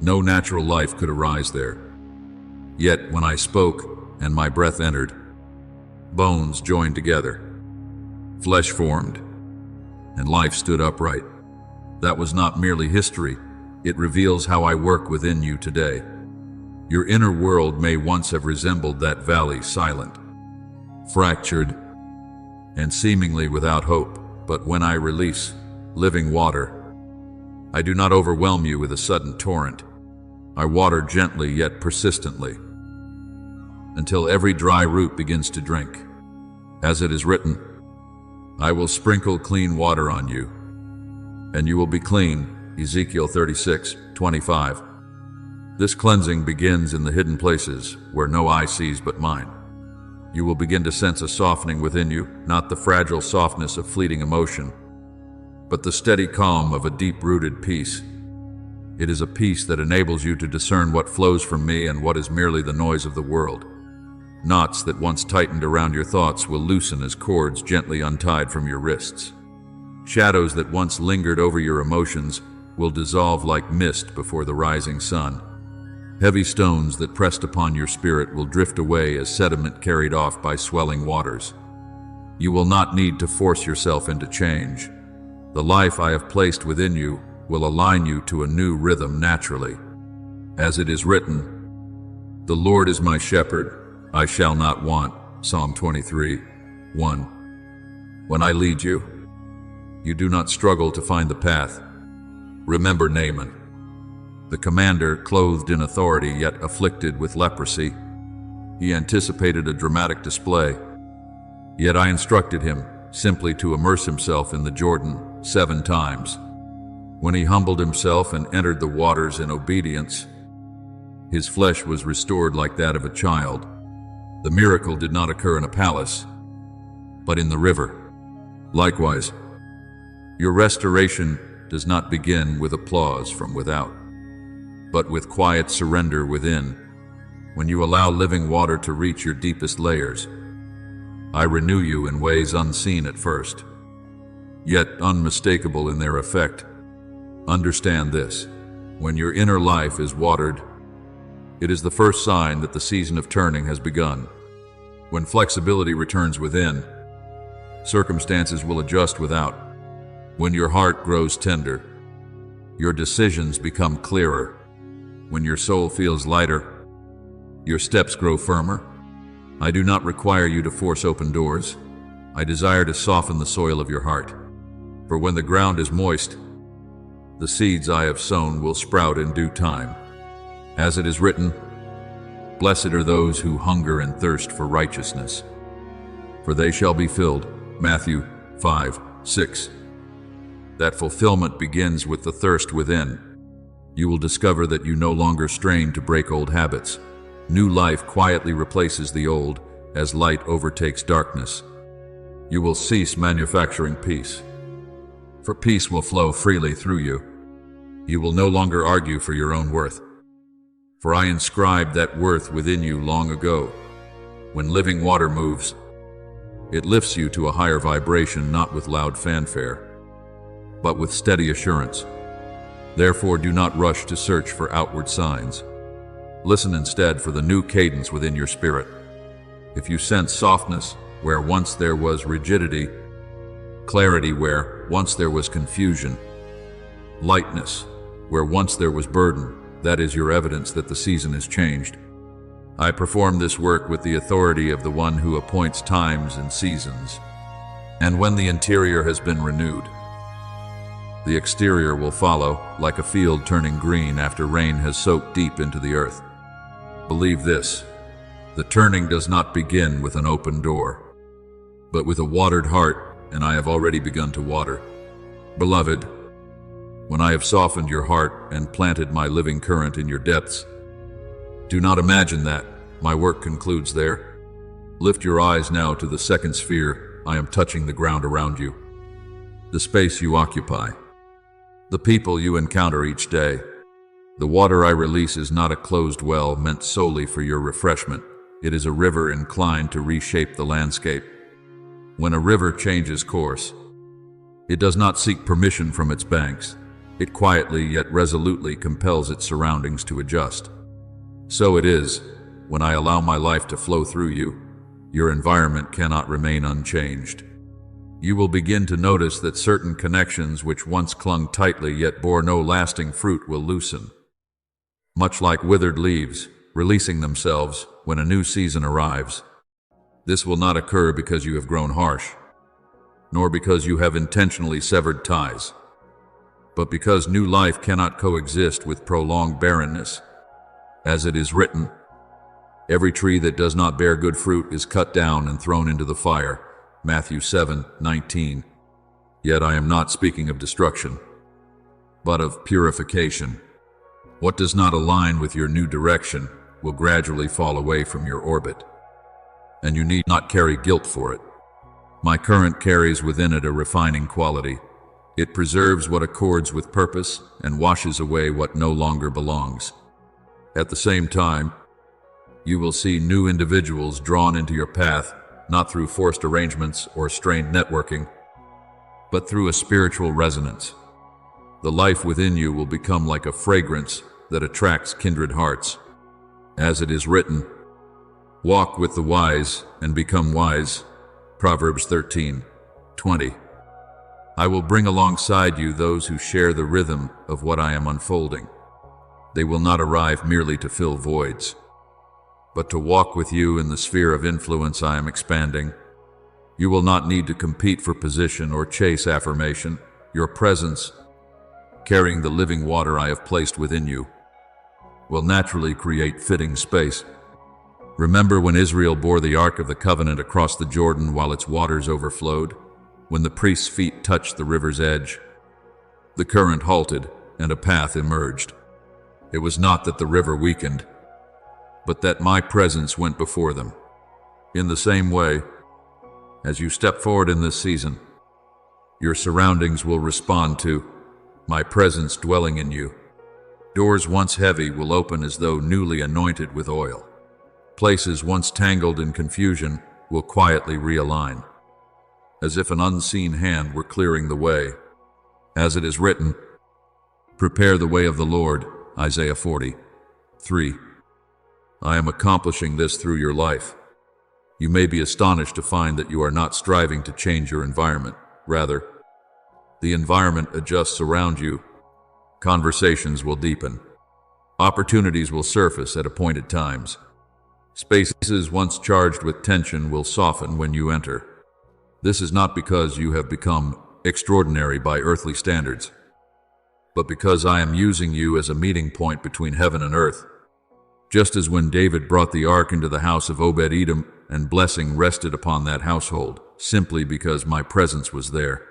No natural life could arise there. Yet when I spoke and my breath entered, bones joined together, flesh formed, and life stood upright. That was not merely history, it reveals how I work within you today. Your inner world may once have resembled that valley, silent, fractured, and seemingly without hope. But when I release living water, I do not overwhelm you with a sudden torrent. I water gently yet persistently, until every dry root begins to drink. As it is written, I will sprinkle clean water on you, and you will be clean. Ezekiel 36:25. This cleansing begins in the hidden places where no eye sees but mine. You will begin to sense a softening within you, not the fragile softness of fleeting emotion, but the steady calm of a deep-rooted peace. It is a peace that enables you to discern what flows from me and what is merely the noise of the world. Knots that once tightened around your thoughts will loosen as cords gently untied from your wrists. Shadows that once lingered over your emotions will dissolve like mist before the rising sun. Heavy stones that pressed upon your spirit will drift away as sediment carried off by swelling waters. You will not need to force yourself into change. The life I have placed within you will align you to a new rhythm naturally. As it is written, the Lord is my shepherd, I shall not want. Psalm 23:1. When I lead you, you do not struggle to find the path. Remember Naaman, the commander clothed in authority yet afflicted with leprosy. He anticipated a dramatic display, yet I instructed him simply to immerse himself in the Jordan 7 times. When he humbled himself and entered the waters in obedience, his flesh was restored like that of a child. The miracle did not occur in a palace, but in the river. Likewise, your restoration does not begin with applause from without, but with quiet surrender within. When you allow living water to reach your deepest layers, I renew you in ways unseen at first, yet unmistakable in their effect. Understand this: when your inner life is watered, it is the first sign that the season of turning has begun. When flexibility returns within, circumstances will adjust without. When your heart grows tender, your decisions become clearer. When your soul feels lighter, your steps grow firmer. I do not require you to force open doors. I desire to soften the soil of your heart. For when the ground is moist, the seeds I have sown will sprout in due time. As it is written, "Blessed are those who hunger and thirst for righteousness, for they shall be filled." Matthew 5:6. That fulfillment begins with the thirst within. You will discover that you no longer strain to break old habits. New life quietly replaces the old as light overtakes darkness. You will cease manufacturing peace, for peace will flow freely through you. You will no longer argue for your own worth, for I inscribed that worth within you long ago. When living water moves, it lifts you to a higher vibration, not with loud fanfare, but with steady assurance. Therefore, do not rush to search for outward signs. Listen instead for the new cadence within your spirit. If you sense softness where once there was rigidity, clarity where once there was confusion, lightness where once there was burden, that is your evidence that the season has changed. I perform this work with the authority of the one who appoints times and seasons. And when the interior has been renewed, the exterior will follow, like a field turning green after rain has soaked deep into the earth. Believe this: the turning does not begin with an open door, but with a watered heart, and I have already begun to water. Beloved, when I have softened your heart and planted my living current in your depths, do not imagine that my work concludes there. Lift your eyes now to the second sphere. I am touching the ground around you, the space you occupy, the people you encounter each day. The water I release is not a closed well meant solely for your refreshment. It is a river inclined to reshape the landscape. When a river changes course, it does not seek permission from its banks. It quietly yet resolutely compels its surroundings to adjust. So it is, when I allow my life to flow through you, your environment cannot remain unchanged. You will begin to notice that certain connections which once clung tightly yet bore no lasting fruit will loosen, much like withered leaves, releasing themselves when a new season arrives. This will not occur because you have grown harsh, nor because you have intentionally severed ties, but because new life cannot coexist with prolonged barrenness. As it is written, every tree that does not bear good fruit is cut down and thrown into the fire. Matthew 7:19. Yet I am not speaking of destruction, but of purification. What does not align with your new direction will gradually fall away from your orbit, and you need not carry guilt for it. My current carries within it a refining quality. It preserves what accords with purpose and washes away what no longer belongs. At the same time, you will see new individuals drawn into your path, not through forced arrangements or strained networking, but through a spiritual resonance. The life within you will become like a fragrance that attracts kindred hearts. As it is written, walk with the wise and become wise. Proverbs 13:20. I will bring alongside you those who share the rhythm of what I am unfolding. They will not arrive merely to fill voids, but to walk with you in the sphere of influence I am expanding. You will not need to compete for position or chase affirmation. Your presence, carrying the living water I have placed within you, will naturally create fitting space. Remember when Israel bore the Ark of the Covenant across the Jordan while its waters overflowed? When the priest's feet touched the river's edge, the current halted and a path emerged. It was not that the river weakened, but that my presence went before them. In the same way, as you step forward in this season, your surroundings will respond to my presence dwelling in you. Doors once heavy will open as though newly anointed with oil. Places once tangled in confusion will quietly realign, as if an unseen hand were clearing the way. As it is written, prepare the way of the Lord. Isaiah 40:3. I am accomplishing this through your life. You may be astonished to find that you are not striving to change your environment. Rather, the environment adjusts around you. Conversations will deepen. Opportunities will surface at appointed times. Spaces once charged with tension will soften when you enter. This is not because you have become extraordinary by earthly standards, but because I am using you as a meeting point between heaven and earth. Just as when David brought the ark into the house of Obed-Edom and blessing rested upon that household, simply because my presence was there,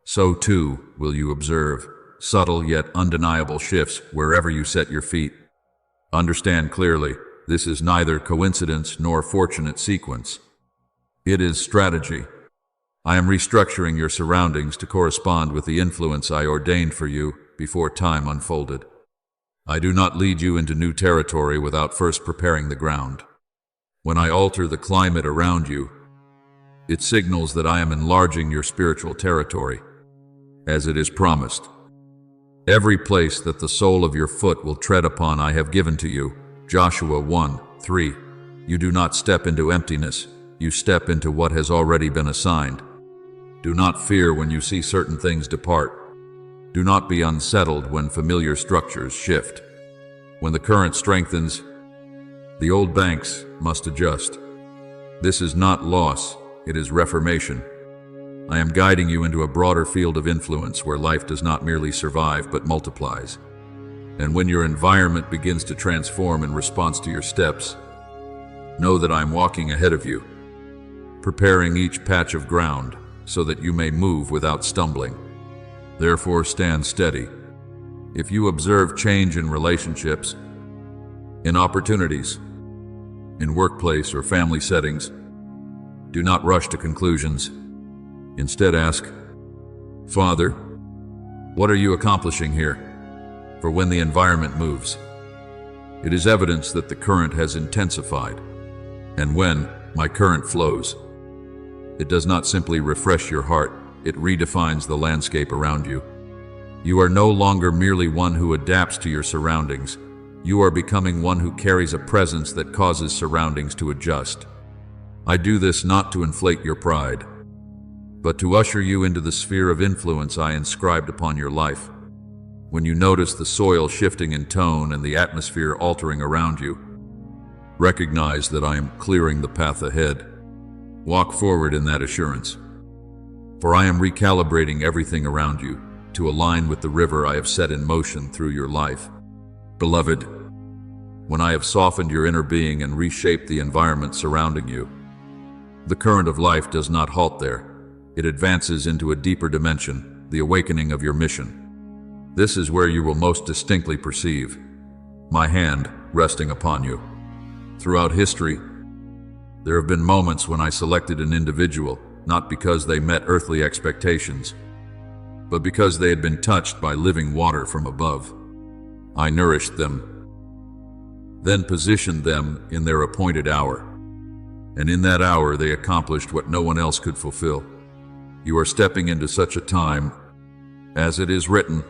so too will you observe subtle yet undeniable shifts wherever you set your feet. Understand clearly, this is neither coincidence nor fortunate sequence. It is strategy. I am restructuring your surroundings to correspond with the influence I ordained for you before time unfolded. I do not lead you into new territory without first preparing the ground. When I alter the climate around you, it signals that I am enlarging your spiritual territory, as it is promised. Every place that the sole of your foot will tread upon I have given to you. Joshua 1:3. You do not step into emptiness, you step into what has already been assigned. Do not fear when you see certain things depart. Do not be unsettled when familiar structures shift. When the current strengthens, the old banks must adjust. This is not loss, it is reformation. I am guiding you into a broader field of influence where life does not merely survive but multiplies. And when your environment begins to transform in response to your steps, know that I am walking ahead of you, preparing each patch of ground so that you may move without stumbling. Therefore, stand steady. If you observe change in relationships, in opportunities, in workplace or family settings, do not rush to conclusions. Instead ask, Father, what are you accomplishing here? For when the environment moves, it is evidence that the current has intensified. And when my current flows, it does not simply refresh your heart, it redefines the landscape around you. You are no longer merely one who adapts to your surroundings. You are becoming one who carries a presence that causes surroundings to adjust. I do this not to inflate your pride, but to usher you into the sphere of influence I inscribed upon your life. When you notice the soil shifting in tone and the atmosphere altering around you, recognize that I am clearing the path ahead. Walk forward in that assurance. For I am recalibrating everything around you to align with the river I have set in motion through your life. Beloved, when I have softened your inner being and reshaped the environment surrounding you, the current of life does not halt there. It advances into a deeper dimension, the awakening of your mission. This is where you will most distinctly perceive my hand resting upon you. Throughout history, there have been moments when I selected an individual, not because they met earthly expectations, but because they had been touched by living water from above. I nourished them, then positioned them in their appointed hour. And in that hour they accomplished what no one else could fulfill. You are stepping into such a time, as it is written,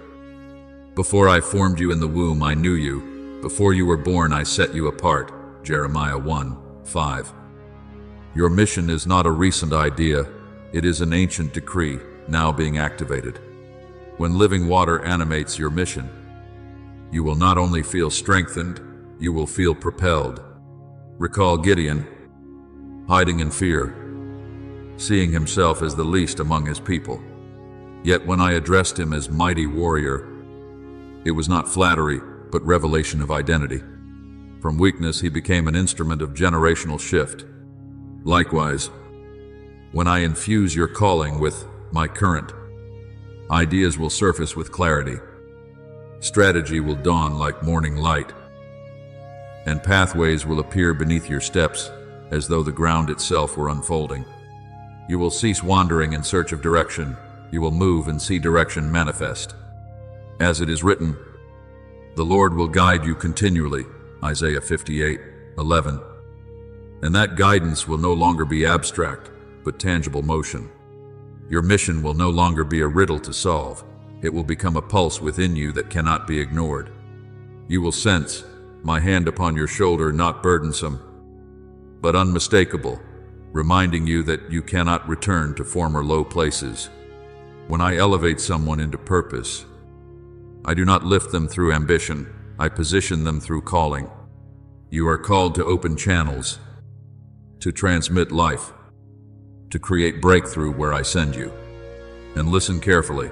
Before I formed you in the womb, I knew you. Before you were born, I set you apart. Jeremiah 1:5. Your mission is not a recent idea. It is an ancient decree, now being activated. When living water animates your mission, you will not only feel strengthened, you will feel propelled. Recall Gideon, hiding in fear, seeing himself as the least among his people. Yet when I addressed him as mighty warrior, it was not flattery, but revelation of identity. From weakness, he became an instrument of generational shift. Likewise, when I infuse your calling with my current, ideas will surface with clarity. Strategy will dawn like morning light, and pathways will appear beneath your steps as though the ground itself were unfolding. You will cease wandering in search of direction. You will move and see direction manifest. As it is written, the Lord will guide you continually. Isaiah 58:11. And that guidance will no longer be abstract, but tangible motion. Your mission will no longer be a riddle to solve. It will become a pulse within you that cannot be ignored. You will sense my hand upon your shoulder, not burdensome, but unmistakable, reminding you that you cannot return to former low places. When I elevate someone into purpose, I do not lift them through ambition, I position them through calling. You are called to open channels, to transmit life, to create breakthrough where I send you. And listen carefully.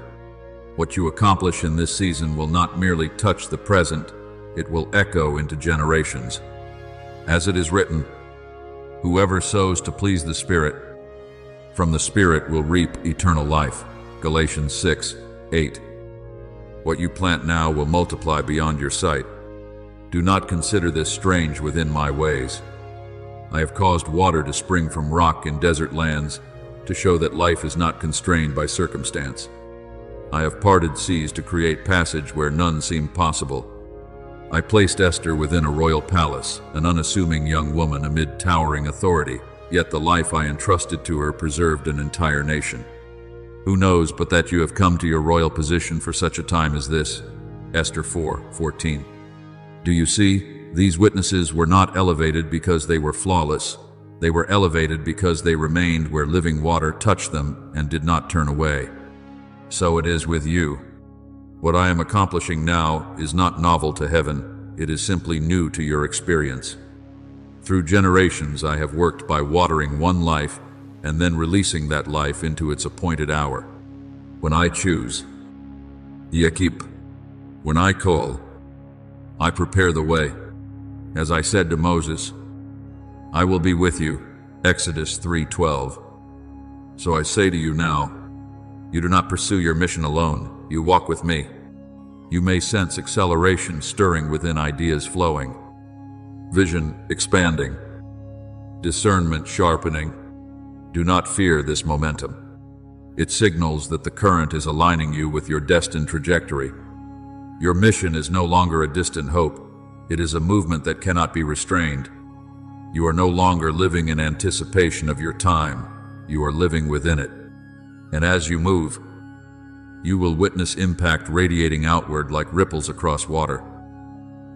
What you accomplish in this season will not merely touch the present, it will echo into generations. As it is written, "Whoever sows to please the Spirit, from the Spirit will reap eternal life." Galatians 6:8. What you plant now will multiply beyond your sight. Do not consider this strange within my ways. I have caused water to spring from rock in desert lands to show that life is not constrained by circumstance. I have parted seas to create passage where none seemed possible. I placed Esther within a royal palace, an unassuming young woman amid towering authority, yet the life I entrusted to her preserved an entire nation. Who knows but that you have come to your royal position for such a time as this? Esther 4:14. Do you see? These witnesses were not elevated because they were flawless. They were elevated because they remained where living water touched them and did not turn away. So it is with you. What I am accomplishing now is not novel to heaven, it is simply new to your experience. Through generations I have worked by watering one life and then releasing that life into its appointed hour. When I choose, Yakip, when I call, I prepare the way. As I said to Moses, I will be with you, Exodus 3:12. So I say to you now, you do not pursue your mission alone, you walk with me. You may sense acceleration stirring within ideas flowing, vision expanding, discernment sharpening. Do not fear this momentum. It signals that the current is aligning you with your destined trajectory. Your mission is no longer a distant hope. It is a movement that cannot be restrained. You are no longer living in anticipation of your time. You are living within it. And as you move, you will witness impact radiating outward like ripples across water,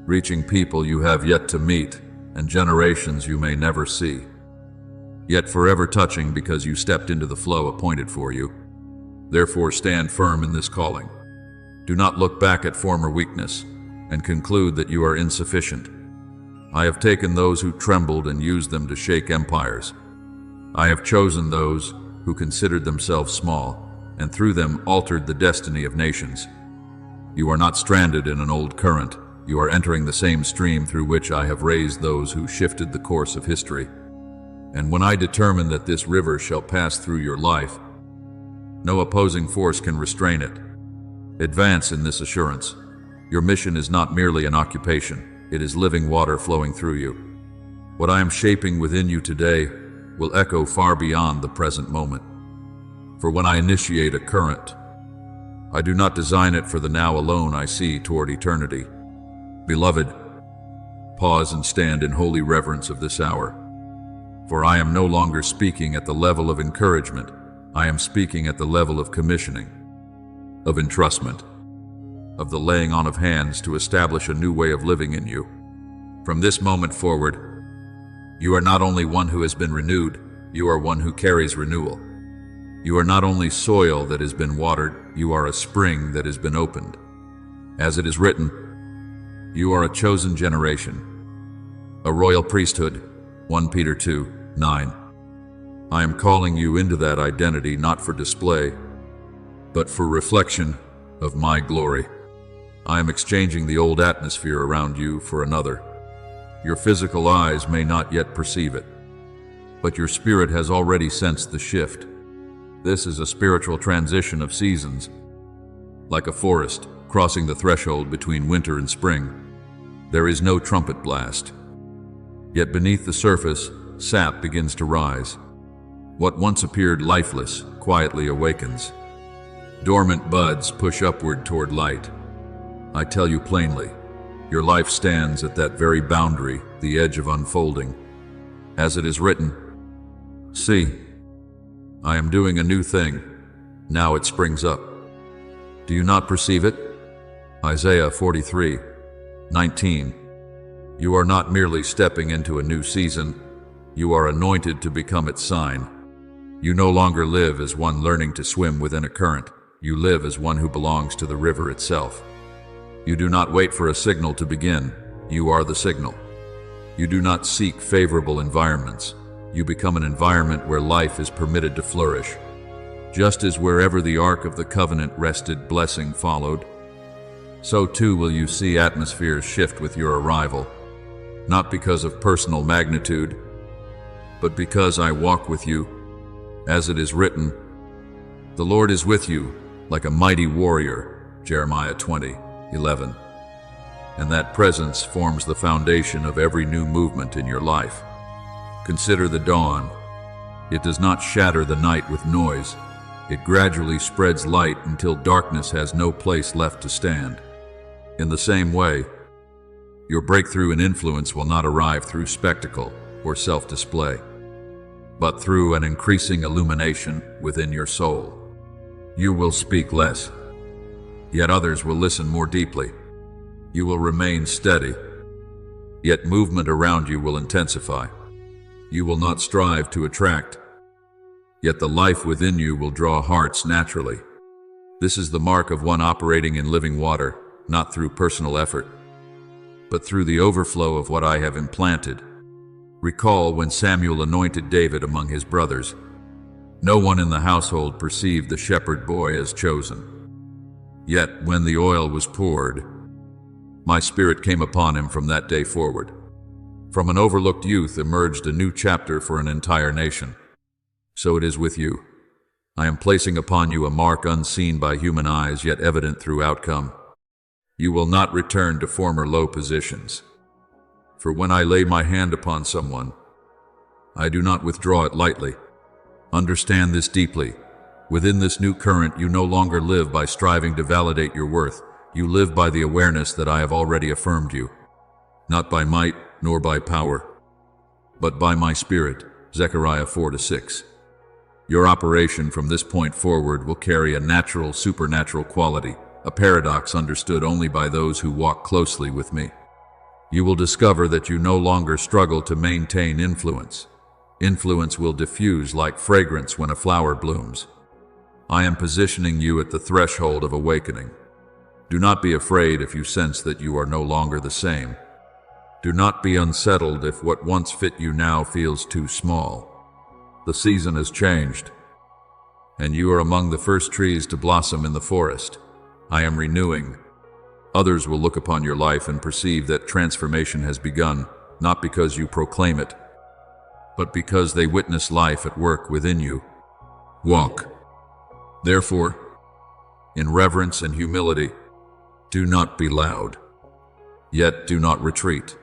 reaching people you have yet to meet and generations you may never see, yet forever touching because you stepped into the flow appointed for you. Therefore, stand firm in this calling. Do not look back at former weakness and conclude that you are insufficient. I have taken those who trembled and used them to shake empires. I have chosen those who considered themselves small, and through them altered the destiny of nations. You are not stranded in an old current. You are entering the same stream through which I have raised those who shifted the course of history. And when I determine that this river shall pass through your life, no opposing force can restrain it. Advance in this assurance. Your mission is not merely an occupation, it is living water flowing through you. What I am shaping within you today will echo far beyond the present moment. For when I initiate a current, I do not design it for the now alone I see toward eternity. Beloved, pause and stand in holy reverence of this hour. For I am no longer speaking at the level of encouragement, I am speaking at the level of commissioning, of entrustment, of the laying on of hands to establish a new way of living in you. From this moment forward, you are not only one who has been renewed, you are one who carries renewal. You are not only soil that has been watered, you are a spring that has been opened. As it is written, you are a chosen generation, a royal priesthood, 1 Peter 2:9. I am calling you into that identity not for display, but for reflection of my glory. I am exchanging the old atmosphere around you for another. Your physical eyes may not yet perceive it, but your spirit has already sensed the shift. This is a spiritual transition of seasons, like a forest crossing the threshold between winter and spring. There is no trumpet blast, yet beneath the surface, sap begins to rise. What once appeared lifeless quietly awakens. Dormant buds push upward toward light. I tell you plainly, your life stands at that very boundary, the edge of unfolding. As it is written, see, I am doing a new thing. Now it springs up. Do you not perceive it? Isaiah 43:19. You are not merely stepping into a new season, you are anointed to become its sign. You no longer live as one learning to swim within a current. You live as one who belongs to the river itself. You do not wait for a signal to begin. You are the signal. You do not seek favorable environments. You become an environment where life is permitted to flourish. Just as wherever the Ark of the Covenant rested, blessing followed, so too will you see atmospheres shift with your arrival, not because of personal magnitude, but because I walk with you. As it is written, the Lord is with you like a mighty warrior, Jeremiah 20:11. And that presence forms the foundation of every new movement in your life. Consider the dawn. It does not shatter the night with noise. It gradually spreads light until darkness has no place left to stand. In the same way, your breakthrough in influence will not arrive through spectacle or self-display, but through an increasing illumination within your soul. You will speak less, yet others will listen more deeply. You will remain steady, yet movement around you will intensify. You will not strive to attract, yet the life within you will draw hearts naturally. This is the mark of one operating in living water, not through personal effort, but through the overflow of what I have implanted. Recall when Samuel anointed David among his brothers. No one in the household perceived the shepherd boy as chosen. Yet when the oil was poured, my spirit came upon him from that day forward. From an overlooked youth emerged a new chapter for an entire nation. So it is with you. I am placing upon you a mark unseen by human eyes, yet evident through outcome. You will not return to former low positions. For when I lay my hand upon someone, I do not withdraw it lightly. Understand this deeply. Within this new current, you no longer live by striving to validate your worth. You live by the awareness that I have already affirmed you, not by might nor by power, but by my spirit, Zechariah 4:6. Your operation from this point forward will carry a natural, supernatural quality, a paradox understood only by those who walk closely with me. You will discover that you no longer struggle to maintain influence. Influence will diffuse like fragrance when a flower blooms. I am positioning you at the threshold of awakening. Do not be afraid if you sense that you are no longer the same. Do not be unsettled if what once fit you now feels too small. The season has changed, and you are among the first trees to blossom in the forest. I am renewing. Others will look upon your life and perceive that transformation has begun, not because you proclaim it, but because they witness life at work within you. Walk, therefore, in reverence and humility. Do not be loud, yet do not retreat.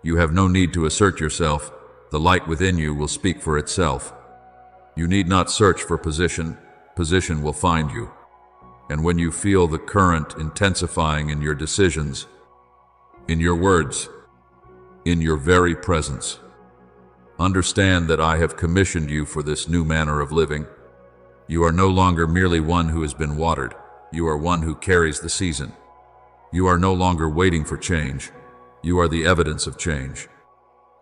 You have no need to assert yourself. The light within you will speak for itself. You need not search for position. Position will find you. And when you feel the current intensifying in your decisions, in your words, in your very presence, understand that I have commissioned you for this new manner of living. You are no longer merely one who has been watered. You are one who carries the season. You are no longer waiting for change. You are the evidence of change.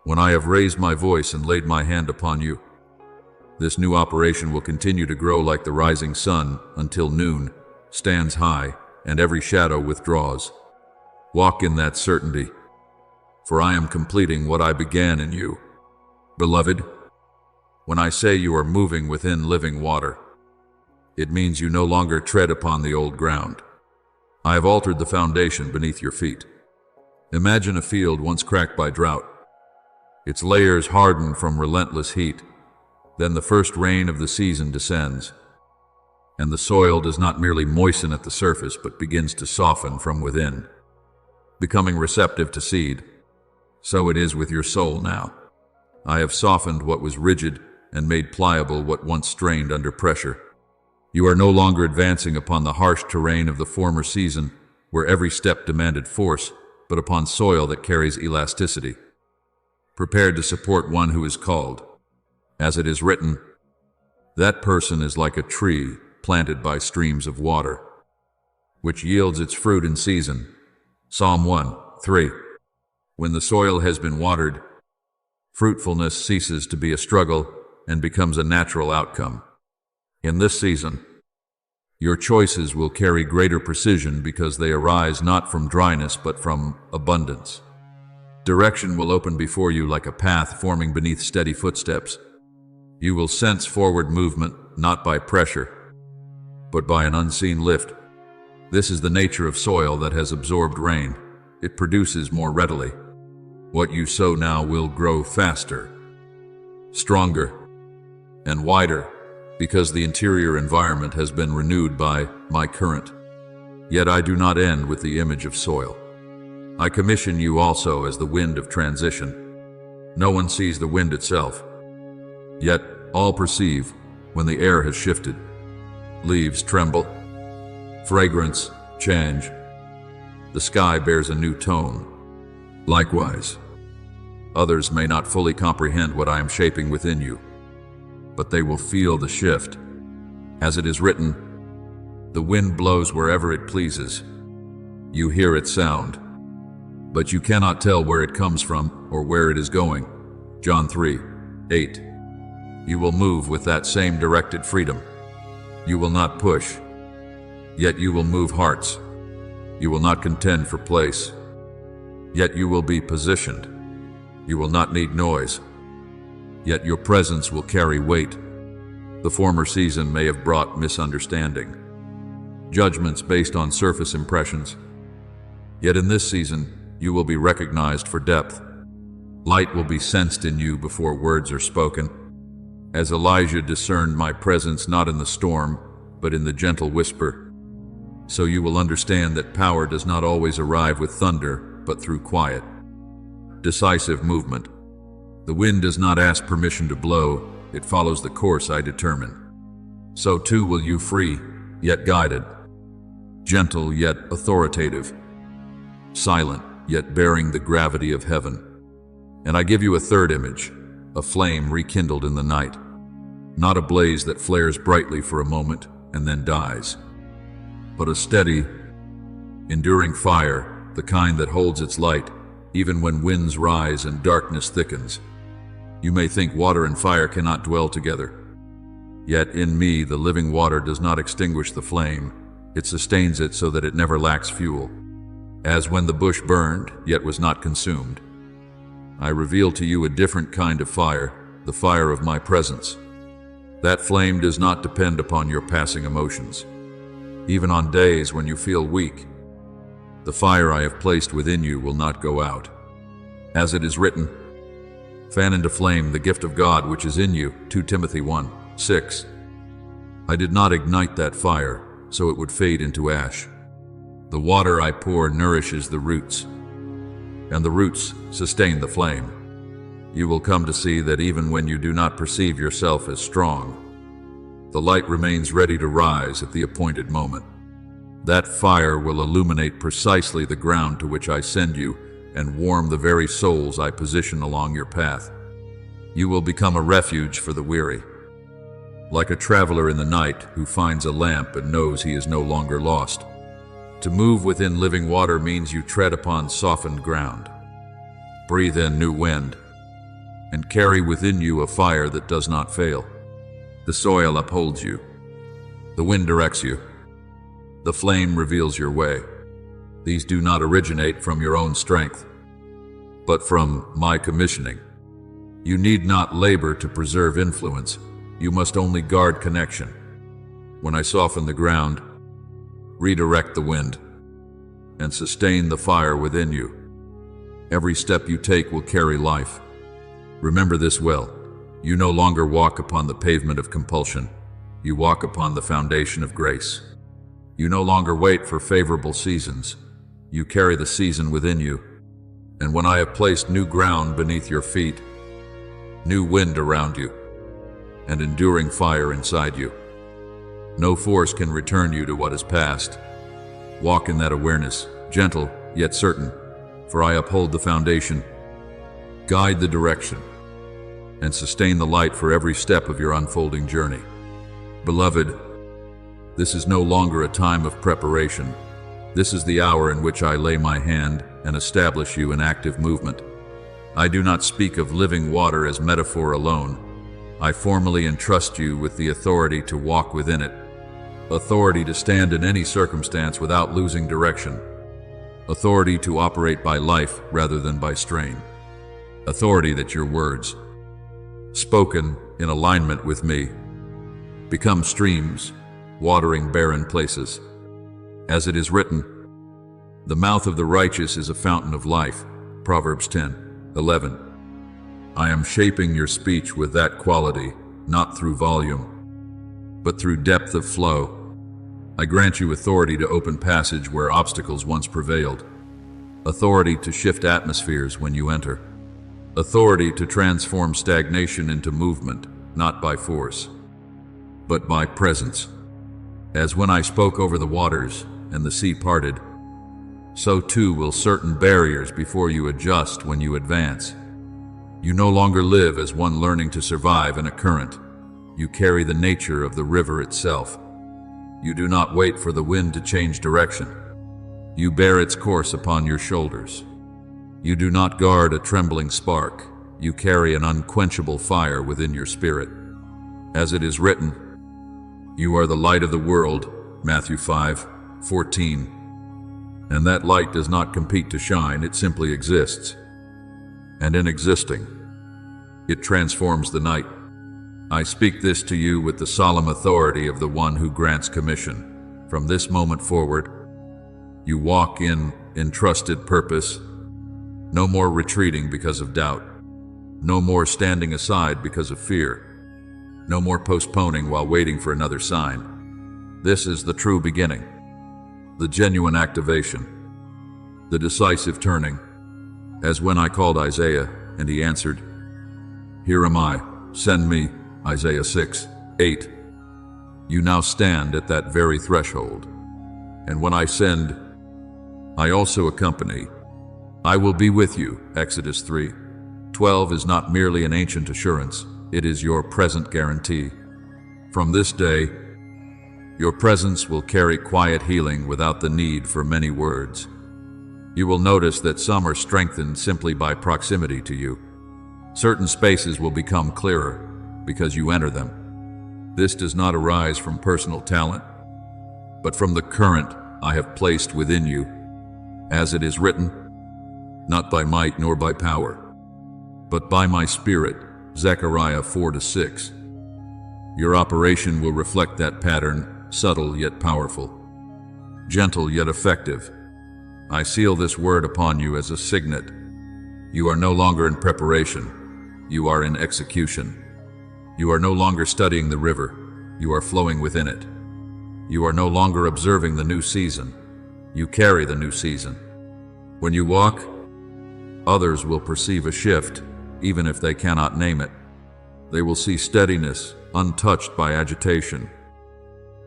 When I have raised my voice and laid my hand upon you, this new operation will continue to grow like the rising sun until noon stands high and every shadow withdraws. Walk in that certainty, for I am completing what I began in you. Beloved, when I say you are moving within living water, it means you no longer tread upon the old ground. I have altered the foundation beneath your feet. Imagine a field once cracked by drought. Its layers harden from relentless heat. Then the first rain of the season descends, and the soil does not merely moisten at the surface, but begins to soften from within, becoming receptive to seed. So it is with your soul now. I have softened what was rigid and made pliable what once strained under pressure. You are no longer advancing upon the harsh terrain of the former season, where every step demanded force, but upon soil that carries elasticity, prepared to support one who is called. As it is written, that person is like a tree planted by streams of water, which yields its fruit in season. Psalm 1:3. When the soil has been watered, fruitfulness ceases to be a struggle and becomes a natural outcome. In this season, your choices will carry greater precision because they arise not from dryness but from abundance. Direction will open before you like a path forming beneath steady footsteps. You will sense forward movement, not by pressure, but by an unseen lift. This is the nature of soil that has absorbed rain. It produces more readily. What you sow now will grow faster, stronger, and wider, because the interior environment has been renewed by my current. Yet I do not end with the image of soil. I commission you also as the wind of transition. No one sees the wind itself, yet all perceive when the air has shifted. Leaves tremble, fragrance change, the sky bears a new tone. Likewise, others may not fully comprehend what I am shaping within you, but they will feel the shift. As it is written, the wind blows wherever it pleases. You hear its sound, but you cannot tell where it comes from or where it is going. John 3:8. You will move with that same directed freedom. You will not push, yet you will move hearts. You will not contend for place, yet you will be positioned. You will not need noise, yet your presence will carry weight. The former season may have brought misunderstanding, judgments based on surface impressions. Yet in this season, you will be recognized for depth. Light will be sensed in you before words are spoken. As Elijah discerned my presence not in the storm, but in the gentle whisper, so you will understand that power does not always arrive with thunder, but through quiet, decisive movement. The wind does not ask permission to blow, it follows the course I determine. So too will you, free, yet guided, gentle yet authoritative, silent yet bearing the gravity of heaven. And I give you a third image, a flame rekindled in the night, not a blaze that flares brightly for a moment and then dies, but a steady, enduring fire, the kind that holds its light even when winds rise and darkness thickens. You may think water and fire cannot dwell together. Yet in me the living water does not extinguish the flame, it sustains it so that it never lacks fuel. As when the bush burned, yet was not consumed, I reveal to you a different kind of fire, the fire of my presence. That flame does not depend upon your passing emotions. Even on days when you feel weak, the fire I have placed within you will not go out. As it is written, fan into flame the gift of God which is in you, 2 Timothy 1:6. I did not ignite that fire, so it would fade into ash. The water I pour nourishes the roots, and the roots sustain the flame. You will come to see that even when you do not perceive yourself as strong, the light remains ready to rise at the appointed moment. That fire will illuminate precisely the ground to which I send you and warm the very souls I position along your path. You will become a refuge for the weary, like a traveler in the night who finds a lamp and knows he is no longer lost. To move within living water means you tread upon softened ground, breathe in new wind, and carry within you a fire that does not fail. The soil upholds you, the wind directs you, the flame reveals your way. These do not originate from your own strength, but from my commissioning. You need not labor to preserve influence, you must only guard connection. When I soften the ground, redirect the wind, and sustain the fire within you, every step you take will carry life. Remember this well. You no longer walk upon the pavement of compulsion. You walk upon the foundation of grace. You no longer wait for favorable seasons. You carry the season within you. And when I have placed new ground beneath your feet, new wind around you, and enduring fire inside you, no force can return you to what is past. Walk in that awareness, gentle yet certain, for I uphold the foundation, guide the direction, and sustain the light for every step of your unfolding journey. Beloved, this is no longer a time of preparation. This is the hour in which I lay my hand and establish you in active movement. I do not speak of living water as metaphor alone. I formally entrust you with the authority to walk within it, authority to stand in any circumstance without losing direction, authority to operate by life rather than by strain, authority that your words, spoken in alignment with me, Become streams, watering barren places. As it is written, the mouth of the righteous is a fountain of life. Proverbs 10:11. I am shaping your speech with that quality, not through volume, but through depth of flow. I grant you authority to open passage where obstacles once prevailed, authority to shift atmospheres when you enter, authority to transform stagnation into movement, not by force, but by presence. As when I spoke over the waters and the sea parted, so too will certain barriers before you adjust when you advance. You no longer live as one learning to survive in a current. You carry the nature of the river itself. You do not wait for the wind to change direction. You bear its course upon your shoulders. You do not guard a trembling spark. You carry an unquenchable fire within your spirit. As it is written, you are the light of the world, Matthew 5:14. And that light does not compete to shine, it simply exists. And in existing, it transforms the night. I speak this to you with the solemn authority of the one who grants commission. From this moment forward, you walk in entrusted purpose. No more retreating because of doubt. No more standing aside because of fear. No more postponing while waiting for another sign. This is the true beginning, the genuine activation, the decisive turning. As when I called Isaiah, and he answered, Here am I, send me, Isaiah 6:8. You now stand at that very threshold. And when I send, I also accompany. I will be with you, Exodus 3:12 is not merely an ancient assurance, it is your present guarantee. From this day, your presence will carry quiet healing without the need for many words. You will notice that some are strengthened simply by proximity to you. Certain spaces will become clearer because you enter them. This does not arise from personal talent, but from the current I have placed within you. As it is written, not by might nor by power, but by my Spirit, Zechariah 4:6. Your operation will reflect that pattern, subtle yet powerful, gentle yet effective. I seal this word upon you as a signet. You are no longer in preparation, you are in execution. You are no longer studying the river, you are flowing within it. You are no longer observing the new season, you carry the new season. When you walk, others will perceive a shift, even if they cannot name it. They will see steadiness, untouched by agitation,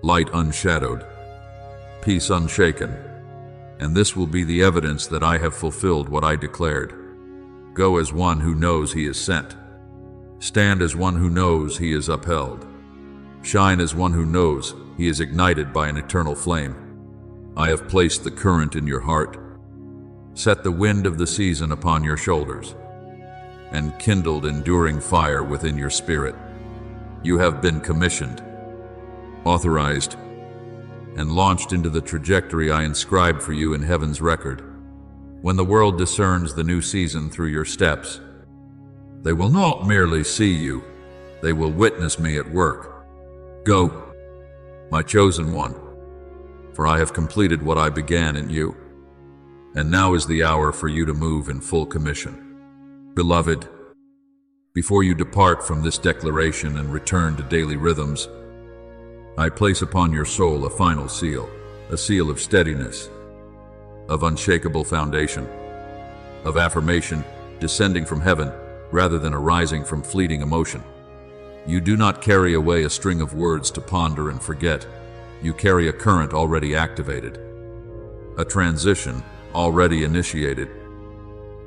light unshadowed, peace unshaken. And this will be the evidence that I have fulfilled what I declared. Go as one who knows he is sent. Stand as one who knows he is upheld. Shine as one who knows he is ignited by an eternal flame. I have placed the current in your heart, set the wind of the season upon your shoulders, and kindled enduring fire within your spirit. You have been commissioned, authorized, and launched into the trajectory I inscribed for you in heaven's record. When the world discerns the new season through your steps, they will not merely see you, they will witness me at work. Go, my chosen one, for I have completed what I began in you. And now is the hour for you to move in full commission. Beloved, before you depart from this declaration and return to daily rhythms, I place upon your soul a final seal, a seal of steadiness, of unshakable foundation, of affirmation descending from heaven rather than arising from fleeting emotion. You do not carry away a string of words to ponder and forget. You carry a current already activated, a transition already initiated,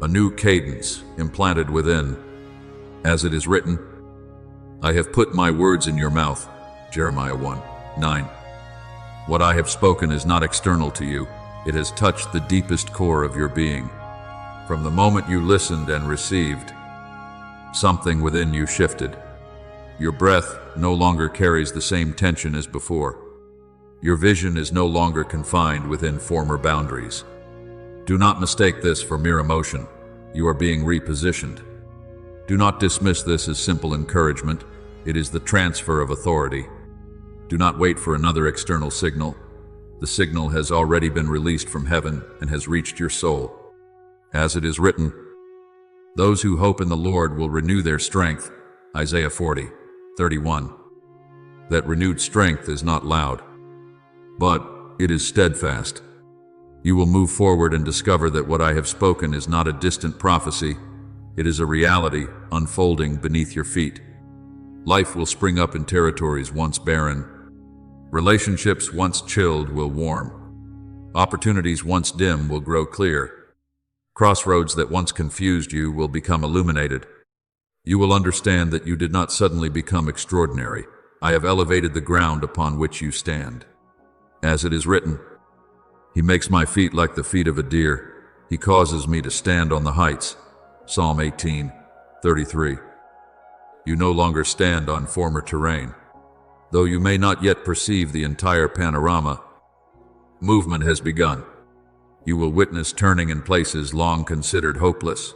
a new cadence implanted within. As it is written, I have put my words in your mouth, Jeremiah 1:9. What I have spoken is not external to you. It has touched the deepest core of your being. From the moment you listened and received, something within you shifted. Your breath no longer carries the same tension as before. Your vision is no longer confined within former boundaries. Do not mistake this for mere emotion. You are being repositioned. Do not dismiss this as simple encouragement. It is the transfer of authority. Do not wait for another external signal. The signal has already been released from heaven and has reached your soul. As it is written, "Those who hope in the Lord will renew their strength." Isaiah 40:31. That renewed strength is not loud, but it is steadfast. You will move forward and discover that what I have spoken is not a distant prophecy. It is a reality unfolding beneath your feet. Life will spring up in territories once barren. Relationships once chilled will warm. Opportunities once dim will grow clear. Crossroads that once confused you will become illuminated. You will understand that you did not suddenly become extraordinary. I have elevated the ground upon which you stand. As it is written, "He makes my feet like the feet of a deer. He causes me to stand on the heights." Psalm 18:33. You no longer stand on former terrain. Though you may not yet perceive the entire panorama, movement has begun. You will witness turning in places long considered hopeless.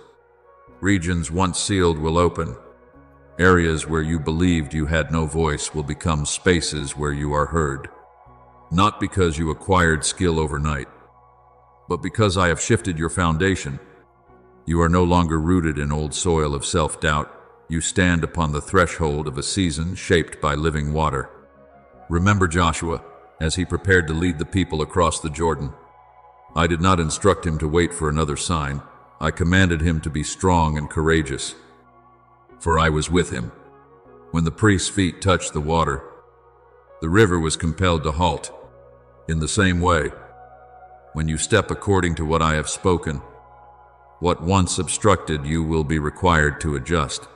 Regions once sealed will open. Areas where you believed you had no voice will become spaces where you are heard. Not because you acquired skill overnight, but because I have shifted your foundation. You are no longer rooted in old soil of self-doubt. You stand upon the threshold of a season shaped by living water. Remember Joshua, as he prepared to lead the people across the Jordan. I did not instruct him to wait for another sign. I commanded him to be strong and courageous, for I was with him. When the priest's feet touched the water, the river was compelled to halt. In the same way, when you step according to what I have spoken, what once obstructed you will be required to adjust.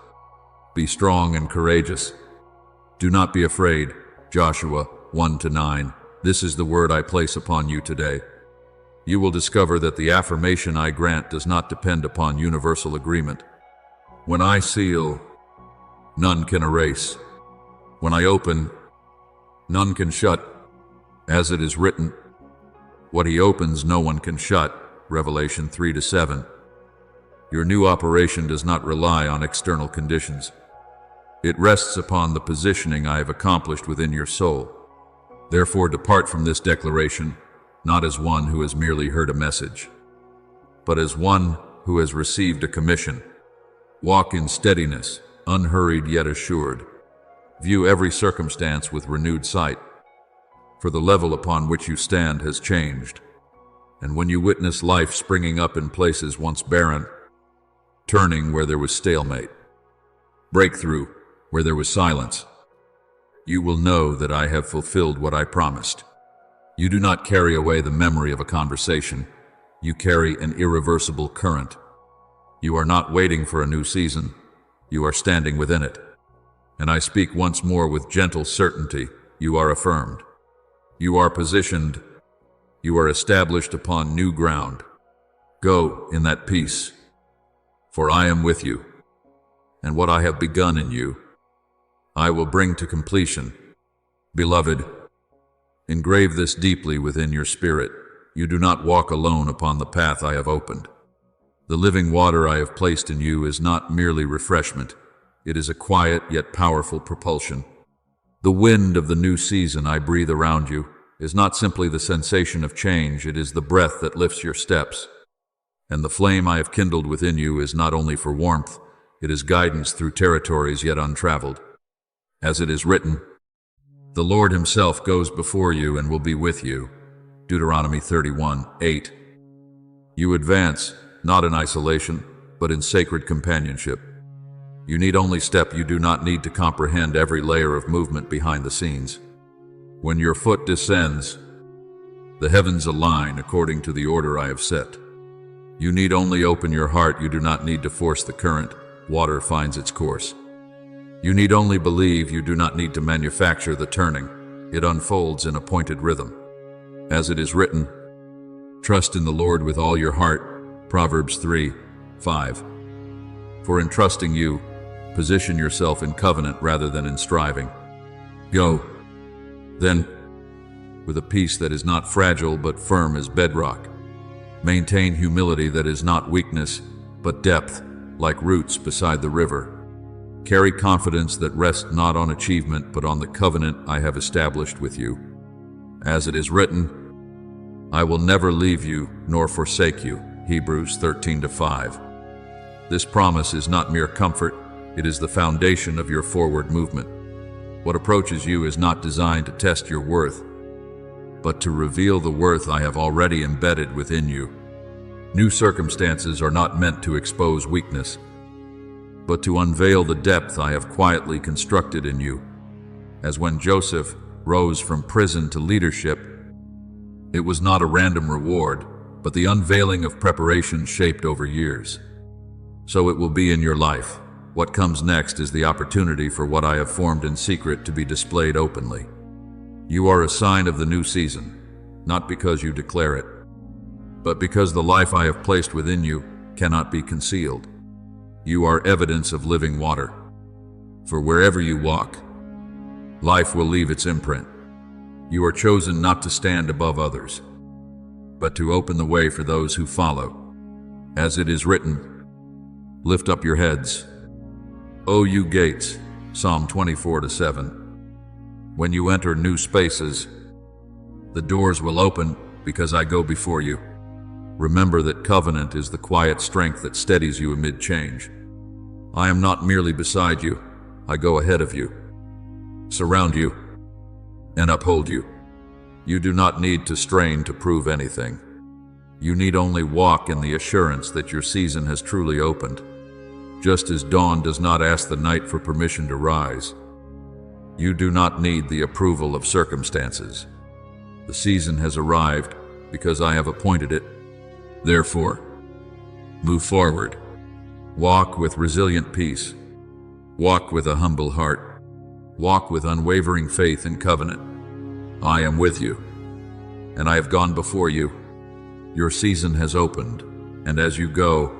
Be strong and courageous. Do not be afraid. Joshua 1-9. This is the word I place upon you today. You will discover that the affirmation I grant does not depend upon universal agreement. When I seal, none can erase. When I open, none can shut. As it is written, what he opens no one can shut. Revelation 3-7. Your new operation does not rely on external conditions. It rests upon the positioning I have accomplished within your soul. Therefore, depart from this declaration, not as one who has merely heard a message, but as one who has received a commission. Walk in steadiness, unhurried yet assured. View every circumstance with renewed sight, for the level upon which you stand has changed. And when you witness life springing up in places once barren, turning where there was stalemate, breakthrough where there was silence, you will know that I have fulfilled what I promised. You do not carry away the memory of a conversation. You carry an irreversible current. You are not waiting for a new season. You are standing within it. And I speak once more with gentle certainty. You are affirmed. You are positioned. You are established upon new ground. Go in that peace, for I am with you. And what I have begun in you, I will bring to completion. Beloved, engrave this deeply within your spirit. You do not walk alone upon the path I have opened. The living water I have placed in you is not merely refreshment. It is a quiet yet powerful propulsion. The wind of the new season I breathe around you is not simply the sensation of change, it is the breath that lifts your steps. And the flame I have kindled within you is not only for warmth, it is guidance through territories yet untraveled. As it is written, the Lord himself goes before you and will be with you. Deuteronomy 31:8. You advance, not in isolation, but in sacred companionship. You need only step. You do not need to comprehend every layer of movement behind the scenes. When your foot descends, the heavens align according to the order I have set. You need only open your heart. You do not need to force the current. Water finds its course. You need only believe. You do not need to manufacture the turning. It unfolds in appointed rhythm. As it is written, trust in the Lord with all your heart. Proverbs 3:5. For in trusting you, position yourself in covenant rather than in striving. Go, then, with a peace that is not fragile but firm as bedrock. Maintain humility that is not weakness, but depth, like roots beside the river. Carry confidence that rests not on achievement, but on the covenant I have established with you. As it is written, I will never leave you nor forsake you. Hebrews 13:5. This promise is not mere comfort, it is the foundation of your forward movement. What approaches you is not designed to test your worth, but to reveal the worth I have already embedded within you. New circumstances are not meant to expose weakness, but to unveil the depth I have quietly constructed in you. As when Joseph rose from prison to leadership, it was not a random reward, but the unveiling of preparation shaped over years. So it will be in your life. What comes next is the opportunity for what I have formed in secret to be displayed openly. You are a sign of the new season, not because you declare it, but because the life I have placed within you cannot be concealed. You are evidence of living water. For wherever you walk, life will leave its imprint. You are chosen not to stand above others, but to open the way for those who follow. As it is written, lift up your heads, O you gates, Psalm 24:7. When you enter new spaces, the doors will open because I go before you. Remember that covenant is the quiet strength that steadies you amid change. I am not merely beside you, I go ahead of you, surround you, and uphold you. You do not need to strain to prove anything. You need only walk in the assurance that your season has truly opened. Just as dawn does not ask the night for permission to rise, you do not need the approval of circumstances. The season has arrived because I have appointed it. Therefore, move forward. Walk with resilient peace. Walk with a humble heart. Walk with unwavering faith and covenant. I am with you, and I have gone before you. Your season has opened, and as you go,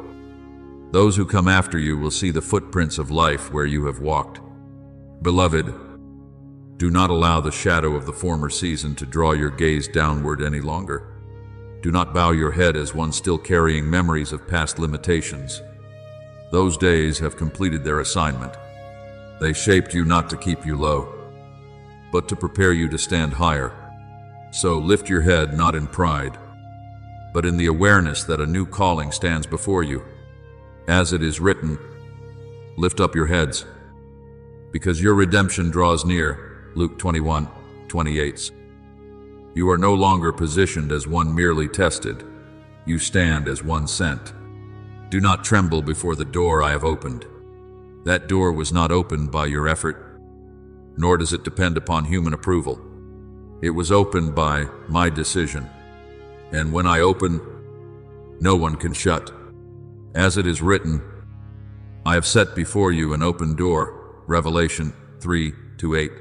those who come after you will see the footprints of life where you have walked. Beloved, do not allow the shadow of the former season to draw your gaze downward any longer. Do not bow your head as one still carrying memories of past limitations. Those days have completed their assignment. They shaped you not to keep you low, but to prepare you to stand higher. So lift your head not in pride, but in the awareness that a new calling stands before you. As it is written, lift up your heads, because your redemption draws near. Luke 21:28. You are no longer positioned as one merely tested. You stand as one sent. Do not tremble before the door I have opened. That door was not opened by your effort, nor does it depend upon human approval. It was opened by my decision. And when I open, no one can shut. As it is written, I have set before you an open door. Revelation 3:8.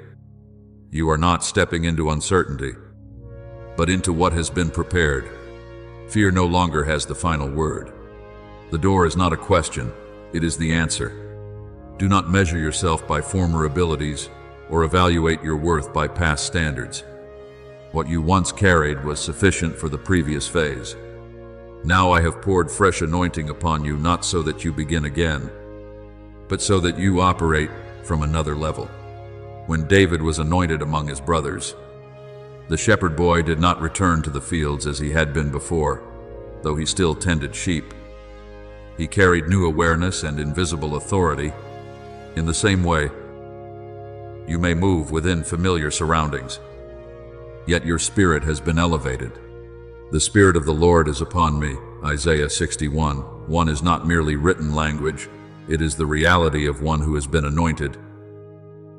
You are not stepping into uncertainty, but into what has been prepared. Fear no longer has the final word. The door is not a question, it is the answer. Do not measure yourself by former abilities or evaluate your worth by past standards. What you once carried was sufficient for the previous phase. Now I have poured fresh anointing upon you, not so that you begin again, but so that you operate from another level. When David was anointed among his brothers, the shepherd boy did not return to the fields as he had been before, though he still tended sheep. He carried new awareness and invisible authority. In the same way, you may move within familiar surroundings, yet your spirit has been elevated. The Spirit of the Lord is upon me. Isaiah 61:1 is not merely written language, it is the reality of one who has been anointed.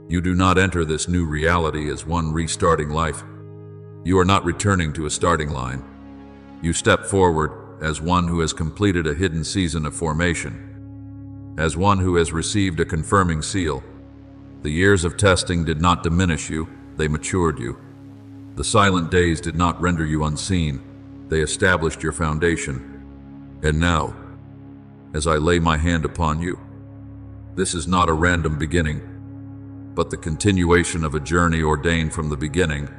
You do not enter this new reality as one restarting life. You are not returning to a starting line. You step forward as one who has completed a hidden season of formation, as one who has received a confirming seal. The years of testing did not diminish you, they matured you. The silent days did not render you unseen, they established your foundation. And now, as I lay my hand upon you, this is not a random beginning, but the continuation of a journey ordained from the beginning.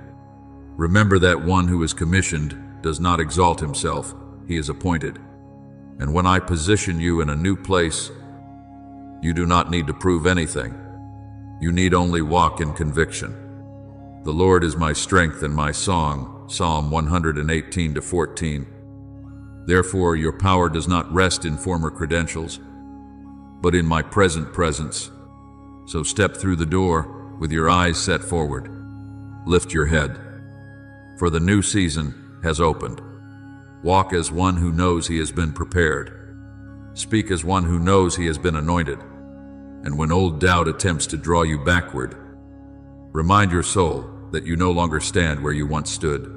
Remember that one who is commissioned does not exalt himself, he is appointed. And when I position you in a new place, You do not need to prove anything. You need only walk in conviction. The Lord is my strength and my song, Psalm 118-14. Therefore, your power does not rest in former credentials, but in my present presence. So step through the door with your eyes set forward. Lift your head, for the new season has opened. Walk as one who knows he has been prepared. Speak as one who knows he has been anointed. And when old doubt attempts to draw you backward, remind your soul that you no longer stand where you once stood.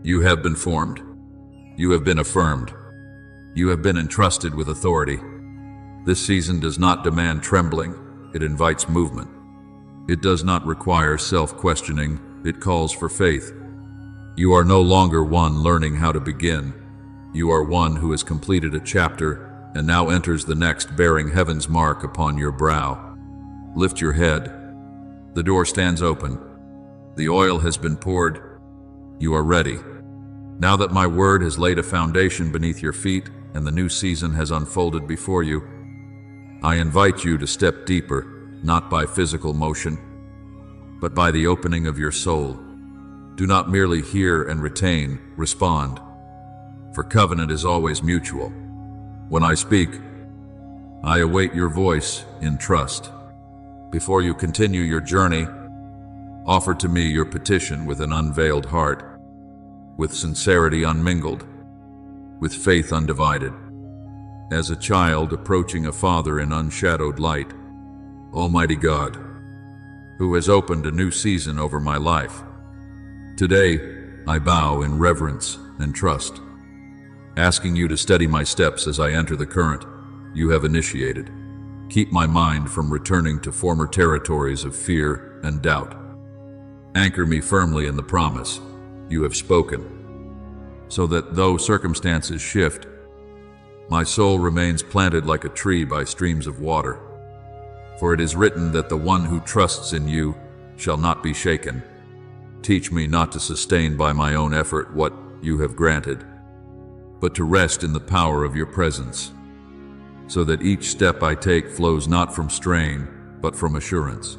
You have been formed. You have been affirmed. You have been entrusted with authority. This season does not demand trembling, it invites movement. It does not require self-questioning, it calls for faith. You are no longer one learning how to begin. You are one who has completed a chapter and now enters the next bearing heaven's mark upon your brow. Lift your head. The door stands open. The oil has been poured. You are ready. Now that my word has laid a foundation beneath your feet and the new season has unfolded before you, I invite you to step deeper, not by physical motion, but by the opening of your soul. Do not merely hear and retain, respond, for covenant is always mutual. When I speak, I await your voice in trust. Before you continue your journey, offer to me your petition with an unveiled heart, with sincerity unmingled, with faith undivided. As a child approaching a father in unshadowed light, Almighty God, who has opened a new season over my life, today I bow in reverence and trust, asking you to steady my steps as I enter the current you have initiated. Keep my mind from returning to former territories of fear and doubt. Anchor me firmly in the promise you have spoken, so that though circumstances shift, my soul remains planted like a tree by streams of water. For it is written that the one who trusts in you shall not be shaken. Teach me not to sustain by my own effort what you have granted, but to rest in the power of your presence, so that each step I take flows not from strain, but from assurance.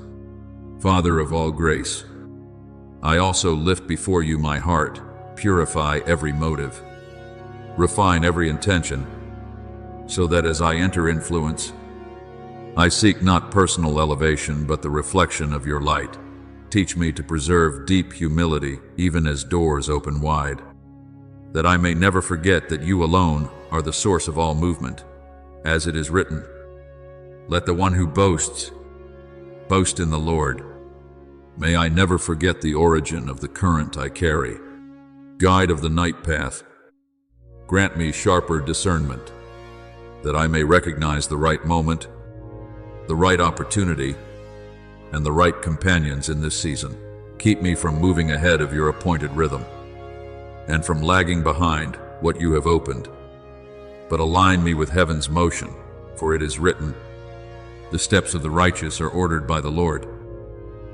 Father of all grace, I also lift before you my heart, purify every motive, refine every intention, so that as I enter influence, I seek not personal elevation, but the reflection of your light. Teach me to preserve deep humility, even as doors open wide, that I may never forget that you alone are the source of all movement. As it is written, let the one who boasts, boast in the Lord. May I never forget the origin of the current I carry. Guide of the night path, grant me sharper discernment, that I may recognize the right moment, the right opportunity, and the right companions in this season. Keep me from moving ahead of your appointed rhythm, and from lagging behind what you have opened. But align me with heaven's motion, for it is written, the steps of the righteous are ordered by the Lord,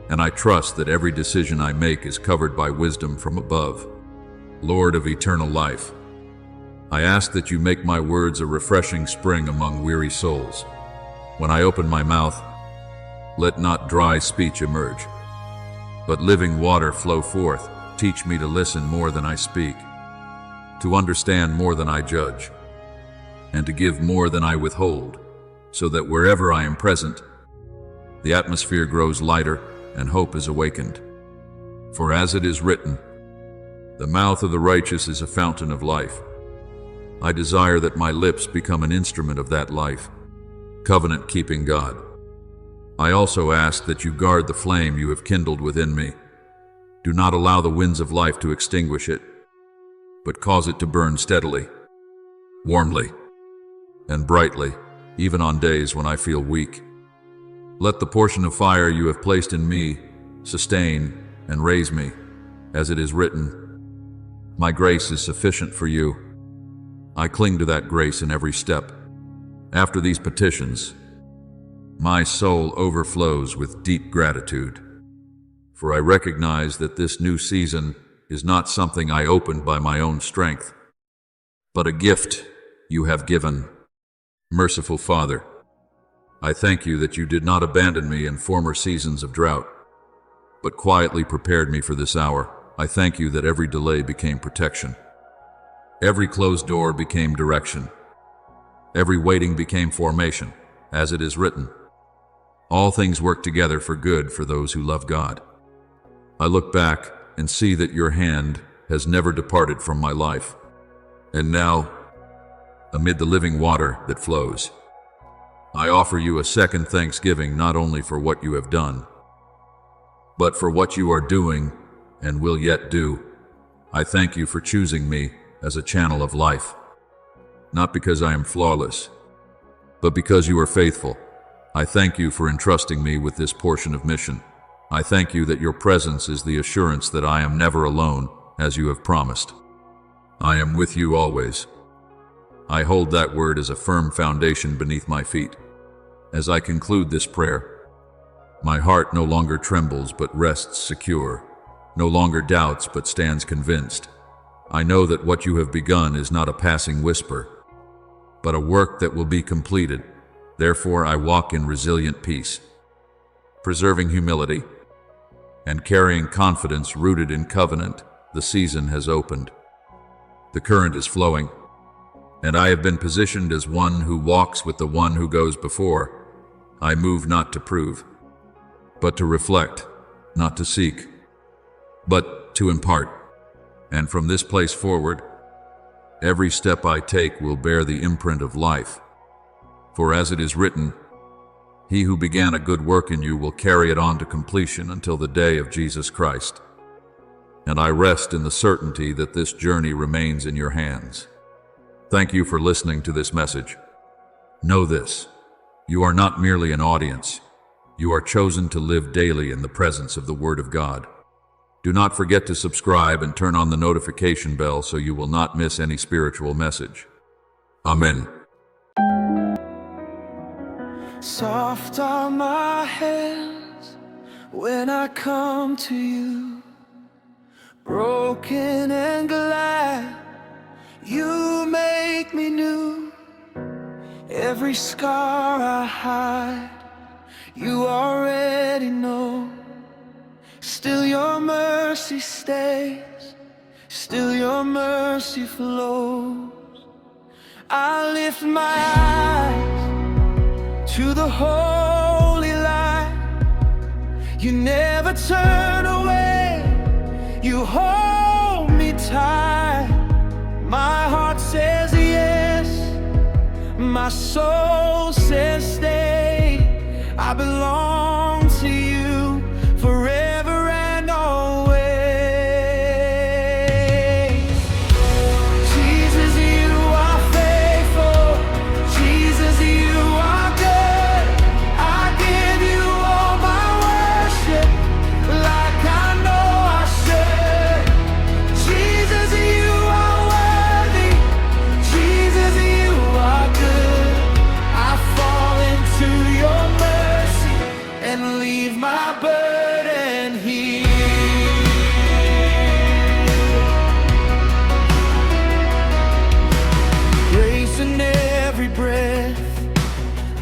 and I trust that every decision I make is covered by wisdom from above. Lord of eternal life, I ask that you make my words a refreshing spring among weary souls. When I open my mouth, let not dry speech emerge, but living water flow forth. Teach me to listen more than I speak, to understand more than I judge, and to give more than I withhold, so that wherever I am present, the atmosphere grows lighter and hope is awakened. For as it is written, the mouth of the righteous is a fountain of life. I desire that my lips become an instrument of that life, covenant-keeping God. I also ask that you guard the flame you have kindled within me. Do not allow the winds of life to extinguish it, but cause it to burn steadily, warmly, and brightly, even on days when I feel weak. Let the portion of fire you have placed in me sustain and raise me, as it is written, my grace is sufficient for you. I cling to that grace in every step. After these petitions, my soul overflows with deep gratitude, for I recognize that this new season is not something I opened by my own strength, but a gift you have given. Merciful Father, I thank you that you did not abandon me in former seasons of drought, but quietly prepared me for this hour. I thank you that every delay became protection. Every closed door became direction. Every waiting became formation, as it is written. All things work together for good for those who love God. I look back and see that your hand has never departed from my life. And now, amid the living water that flows, I offer you a second thanksgiving not only for what you have done, but for what you are doing and will yet do. I thank you for choosing me as a channel of life, not because I am flawless, but because you are faithful. I thank you for entrusting me with this portion of mission. I thank you that your presence is the assurance that I am never alone, as you have promised. I am with you always. I hold that word as a firm foundation beneath my feet. As I conclude this prayer, my heart no longer trembles but rests secure, no longer doubts but stands convinced. I know that what you have begun is not a passing whisper, but a work that will be completed. Therefore, I walk in resilient peace, preserving humility and carrying confidence rooted in covenant. The season has opened. The current is flowing, and I have been positioned as one who walks with the one who goes before. I move not to prove, but to reflect, not to seek, but to impart. And from this place forward, every step I take will bear the imprint of life. For as it is written, he who began a good work in you will carry it on to completion until the day of Jesus Christ. And I rest in the certainty that this journey remains in your hands. Thank you for listening to this message. Know this, you are not merely an audience. You are chosen to live daily in the presence of the Word of God. Do not forget to subscribe and turn on the notification bell so you will not miss any spiritual message. Amen. Soft are my hands when I come to you, broken and glad you make me new. Every scar I hide, you already know. Still your mercy stays, still your mercy flows. I lift my eyes to the holy light. You never turn away, you hold me tight. My heart says yes, my soul says stay. I belong to you forever and always. Jesus, you are faithful. Jesus, you are good. I give you all my worship like I know I should. Jesus, you are worthy. Jesus, you are good. I fall into your mercy and leave my burden here. Grace in every breath,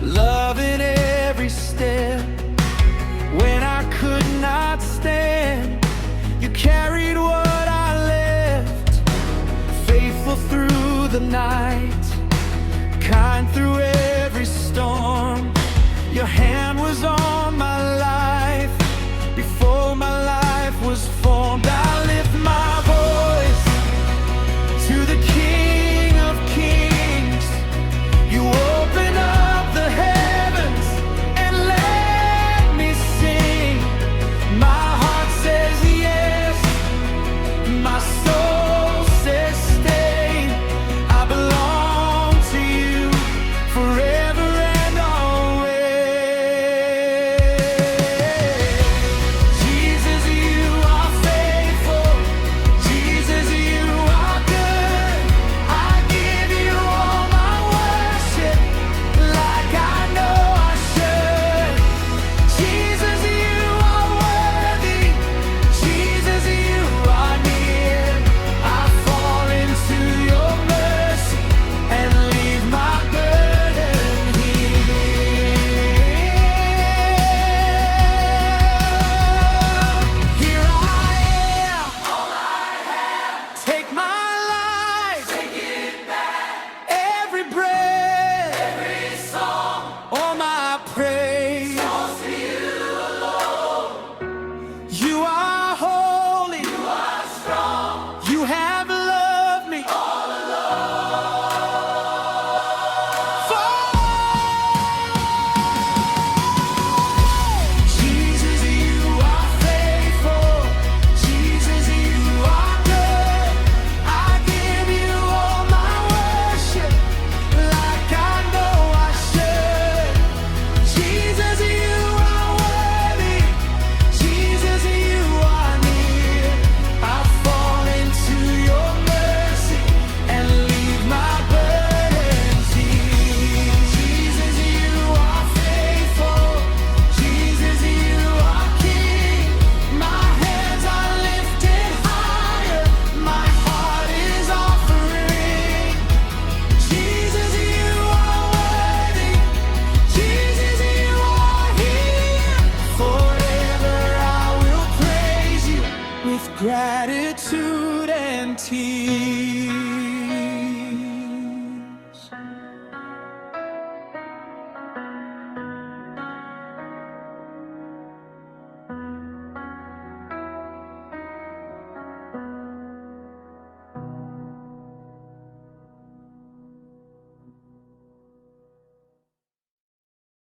love in every step. When I could not stand, you carried what I left. Faithful through the night, kind through every storm. Your hand was on my life before my life was formed. I lift my voice to the King of Kings. You open up the heavens and let me sing. My heart says yes, my soul says stay. I belong to you forever and always. gratitude and tears.